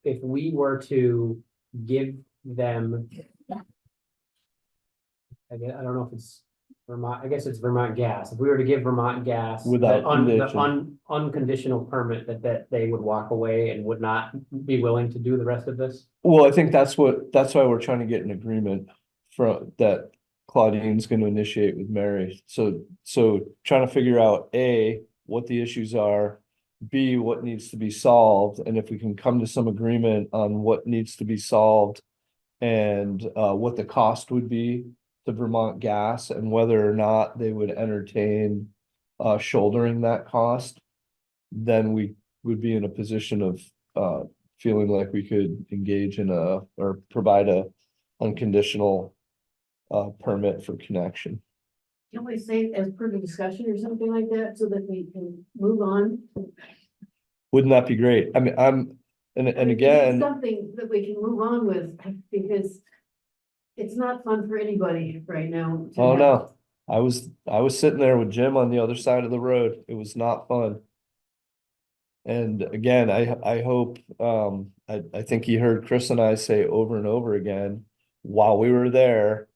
if we were to give them, I don't know if it's Vermont, I guess it's Vermont Gas. If we were to give Vermont Gas Without the unconditional permit that they would walk away and would not be willing to do the rest of this? Well, I think that's why we're trying to get an agreement from that Claudine's going to initiate with Mary. So trying to figure out A, what the issues are, B, what needs to be solved, and if we can come to some agreement on what needs to be solved and what the cost would be to Vermont Gas and whether or not they would entertain shouldering that cost, then we would be in a position of feeling like we could engage in or provide a unconditional permit for connection. Can we say as per the discussion or something like that so that we can move on? Wouldn't that be great? I mean, and It's again, something that we can move on with because it's not fun for anybody right now. oh no, I was sitting there with Jim on the other side of the road. It was not fun. And again, I hope, I think he heard Chris and I say over and over again, while we were there,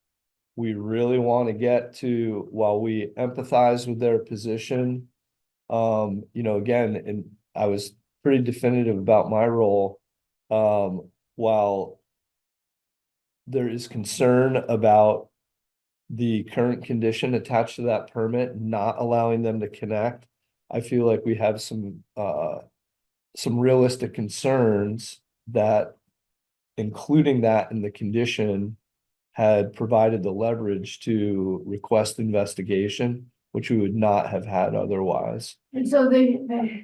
we really want to get to, while we empathize with their position, again, and I was pretty definitive about my role, while there is concern about the current condition attached to that permit, not allowing them to connect. I feel like we have some realistic concerns that including that in the condition had provided the leverage to request investigation, which we would not have had otherwise. And so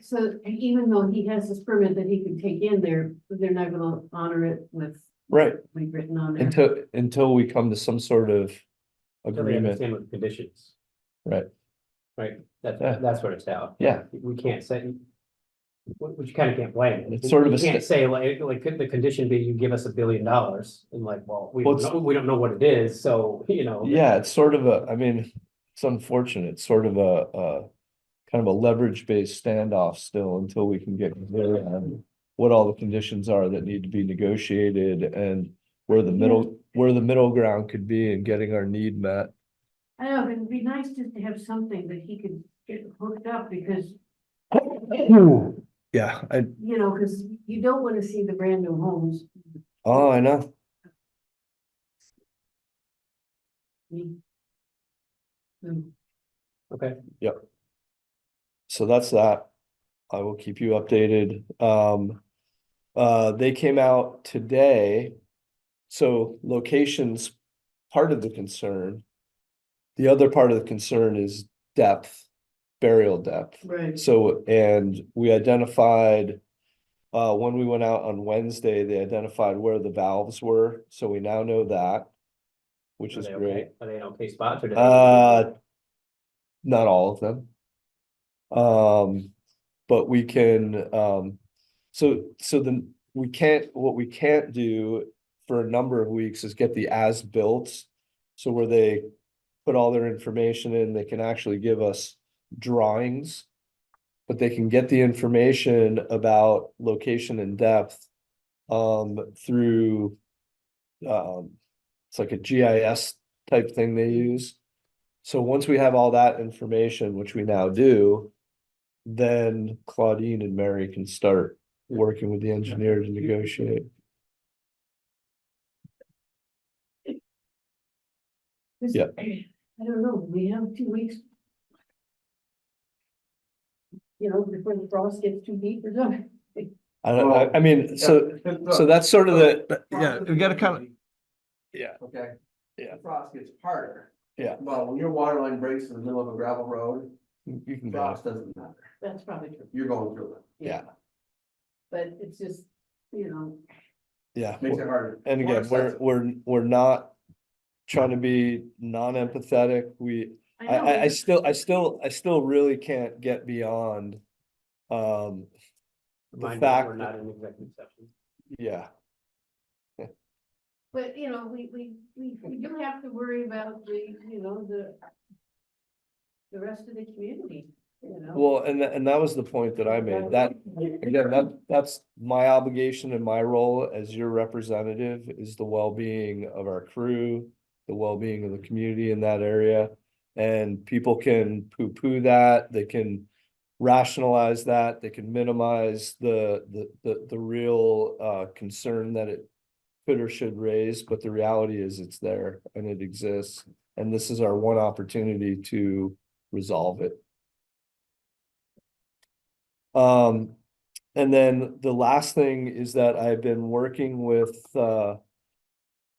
so even though he has this permit that he can take in there, they're not gonna honor it with. Right. We've written on there. Until we come to some sort of Until they agreement. understand what the conditions, Right. right? Yeah. That's what it's about. Yeah. We can't say, which you kind of can't blame. Them. It's sort of You a can't say like could the condition be you give us $1 billion and like, well, we Well, don't know what it is, so Yeah, it's sort of I mean, it's unfortunate. It's sort of a kind of a leverage-based standoff still until we can get clear on what all the conditions are that need to be negotiated and where the middle ground could be in getting our need met. I know, but it'd be nice just to have something that he could get hooked up, because, Yeah, you know, because you don't want to see the brand new homes. oh, I know. Okay. Yep. So that's that. I will keep you updated. They came out today. So location's part of the concern. The other part of the concern is depth, burial depth. Right. So, and we identified, when we went out on Wednesday, they identified where the valves were, so we now know that, which Are is they great. okay? Are they in okay spots or? Do they- Not all of them. But we can, so then what we can't do for a number of weeks is get the as-built. So where they put all their information in, they can actually give us drawings. But they can get the information about location and depth, through, it's like a GIS type thing they use. So once we have all that information, which we now do, then Claudine and Mary can start working with the engineer to negotiate. Yeah. I don't know, we have 2 weeks. You know, before the frost gets too deep or something. I mean, so that's sort of yeah, we gotta kind of, yeah, Okay. Yeah. The frost gets harder. Yeah. Well, when your water line breaks in the middle of a gravel road, you can go, frost doesn't matter. That's probably true. You're going through it. yeah, But it's just, you know, yeah. Makes it harder. And More again, we're not trying to be non-empathetic. I still really can't get beyond, the Remind me that fact we're not that, in executive session. yeah, but you know, we do have to worry about the, you know, the rest of the community, you know. well, and that was the point that I made, that, again, that's my obligation and my role as your representative is the well-being of our crew, the well-being of the community in that area. And people can poo-poo that, they can rationalize that, they can minimize the real concern that it could or should raise, but the reality is it's there and it exists. And this is our one opportunity to resolve it. And then the last thing is that I've been working with Brian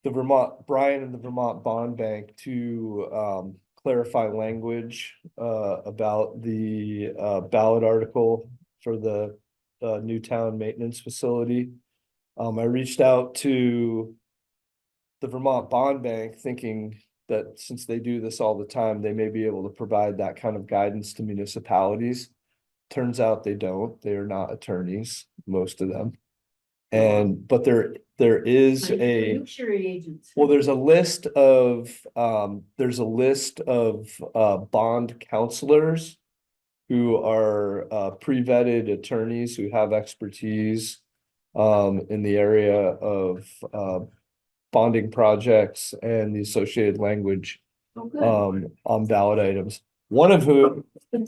and the Vermont Bond Bank to clarify language about the ballot article for the Newtown Maintenance Facility. I reached out to the Vermont Bond Bank thinking that since they do this all the time, they may be able to provide that kind of guidance to municipalities. Turns out they don't. They are not attorneys, most of them. But there is a, Fiduciary agents. well, there's a list of bond counselors who are pre-vetted attorneys who have expertise in the area of bonding projects and the associated language Oh, good. on ballot items. One of whom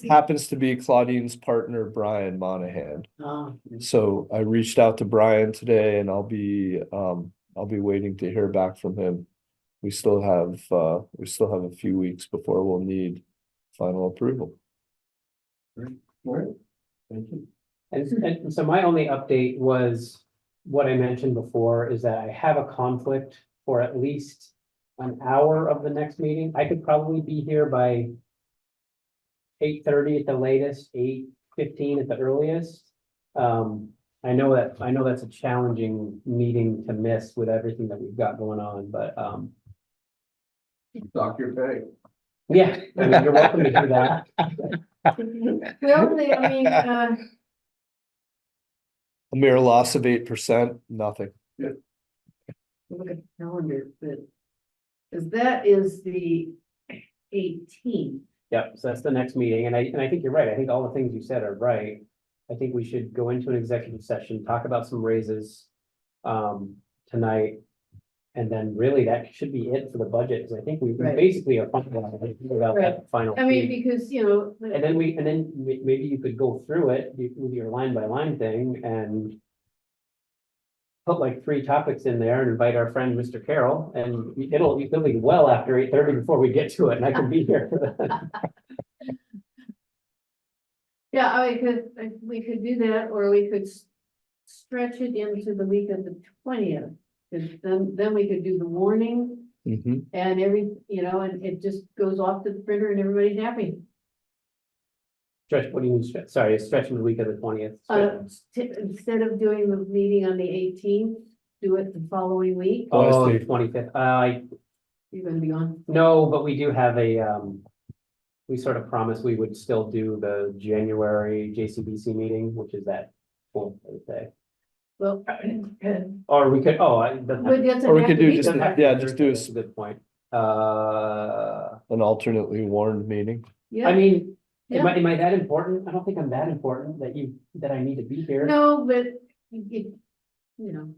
happens to be Claudine's partner, Brian Monahan. So I reached out to Brian today and I'll be waiting to hear back from him. We still have a few weeks before we'll need final approval. Right. Thank you. And so my only update was what I mentioned before is that I have a conflict for at least an hour of the next meeting. I could probably be here by 8:30 at the latest, 8:15 at the earliest. I know that's a challenging meeting to miss with everything that we've got going on, but Dock your pay. yeah, I mean, you're welcome to do that. Well, I mean, A mere loss of 8%, nothing. look at the calendar, but, because that is the 18th. Yep, so that's the next meeting, and I think you're right, I think all the things you said are right. I think we should go into an executive session, talk about some raises tonight. And then really that should be it for the budget, because I think we Right. basically are without Right. that final. I mean, fee. because, you know. And then maybe you could go through it with your line by line thing and put like 3 topics in there and invite our friend Mr. Carroll, and it'll be well after 8:30 before we get to it, and I can be here for that. Yeah, we could do that, or we could stretch it into the week of the 20th. Cause then we could do the warning Mhm. and and it just goes off to the printer and everybody's happy. Stretch, what do you mean stretch? Sorry, stretching the week of the 20th. Instead of doing the meeting on the 18th, do it the following week. Oh, the 25th. You're gonna be on. No, but we do have we sort of promised we would still do the January JCBC meeting, which is that full Thursday. Well. Or we could, But that's Or we an could do active just, meeting. yeah, just do That's a good point. an alternately warned meeting. Yeah. I mean, Yeah. am I that important? I don't think I'm that important that I need to be here. No, but no.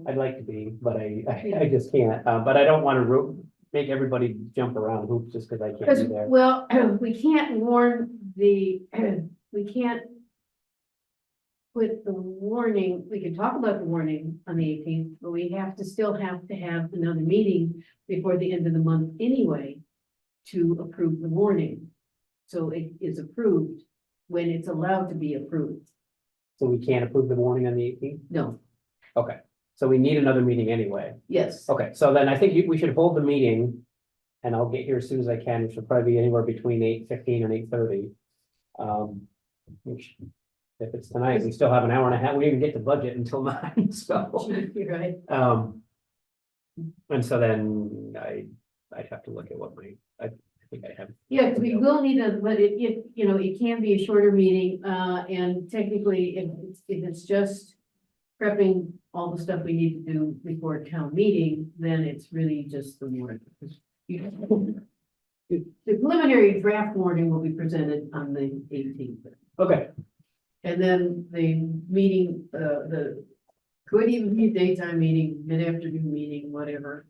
I'd like to be, but I just can't. But I don't want to make everybody jump around hoops just because I can't Because, be there. well, we can't we can't put the warning, we can talk about the warning on the 18th, but we still have to have another meeting before the end of the month anyway to approve the warning. So it is approved when it's allowed to be approved. So we can't approve the warning on the 18th? No, Okay, so we need another meeting anyway. yes. Okay, so then I think we should hold the meeting. And I'll get here as soon as I can, which will probably be anywhere between 8:15 and 8:30. Which, if it's tonight, we still have an hour and a half, we didn't get to budget until 9, so. You're right. And so then I'd have to look at what I think I have. Yeah, 'cause we will need but it can be a shorter meeting, and technically, if it's just prepping all the stuff we need to do before town meeting, then it's really just the warrant. The preliminary draft warning will be presented on the 18th. Okay, And then the meeting, could even be a daytime meeting, mid-afternoon meeting, whatever.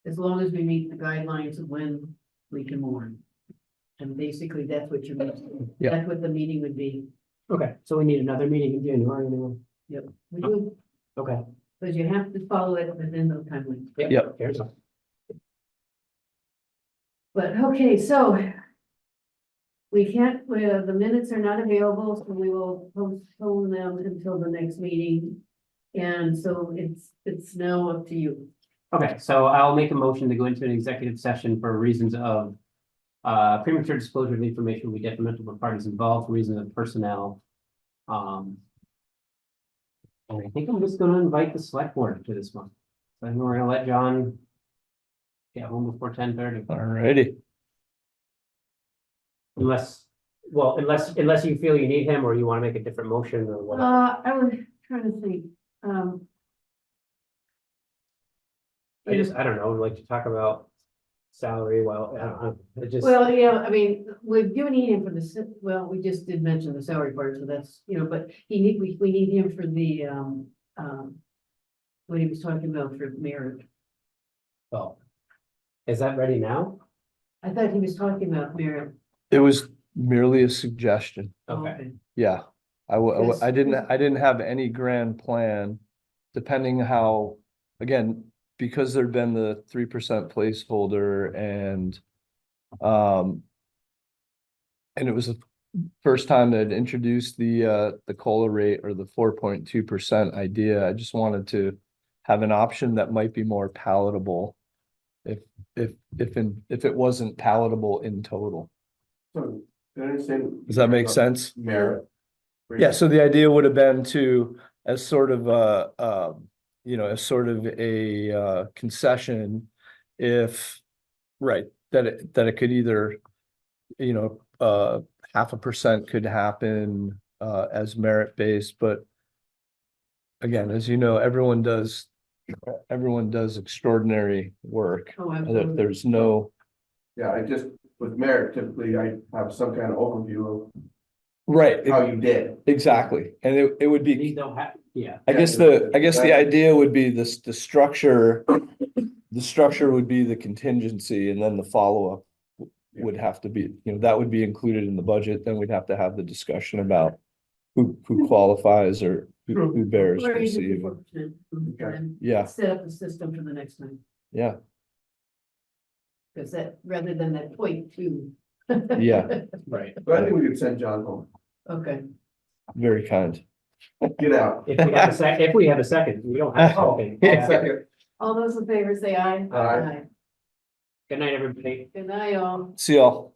As long as we meet the guidelines of when we can warn. And basically, that's what Yeah. that's what the meeting would be. okay, so we need another meeting in January anyway. Yep, we do, Okay. because you have to follow it within those timelines. Yep. Fair enough. But, okay, so the minutes are not available, so we will postpone them until the next meeting. And so it's now up to you. Okay, so I'll make a motion to go into an executive session for reasons of premature disclosure of information will be detrimental to parties involved, for reasons of personnel. And I think I'm just gonna invite the select board to this one. So I think we're gonna let John get home before 10:30. Alrighty. Unless you feel you need him or you want to make a different motion or whatever. I was trying to think, I don't know, like to talk about salary, well, I don't know, it just. well, yeah, I mean, we do need him for we just did mention the salary part, so that's, but we need him for the, what he was talking about for merit. Oh. Is that ready now? I thought he was talking about merit. It was merely a suggestion. Okay. Yeah. Yes. I didn't have any grand plan, depending how, again, because there'd been the 3% placeholder and it was the first time they'd introduced the COLA rate or the 4.2% idea. I just wanted to have an option that might be more palatable if it wasn't palatable in total. So, I understand. Does that make sense? Merit. Yeah, so the idea would have been to, as sort of a concession, if, right, that it could either, 0.5% could happen as merit-based, but again, as you know, everyone does extraordinary work. Oh, absolutely. There's no, Yeah, with merit, typically I have some kind of overview of Right, how you did. exactly. And it would be. These don't have, yeah. I guess the idea would be this, the structure would be the contingency and then the follow-up would have to be, that would be included in the budget. Then we'd have to have the discussion about who qualifies or who bears. Or receive. even 4%, and then Yeah, set up the system for the next time, yeah, because that, rather than that 0.2. Yeah. Right. But I think we could send John home. Okay, very kind. Get out. If we have a second, we don't have. Oh, Okay. Yeah. Second. all those in favor say aye. Aye. Good night, everybody. Good night, all. See y'all.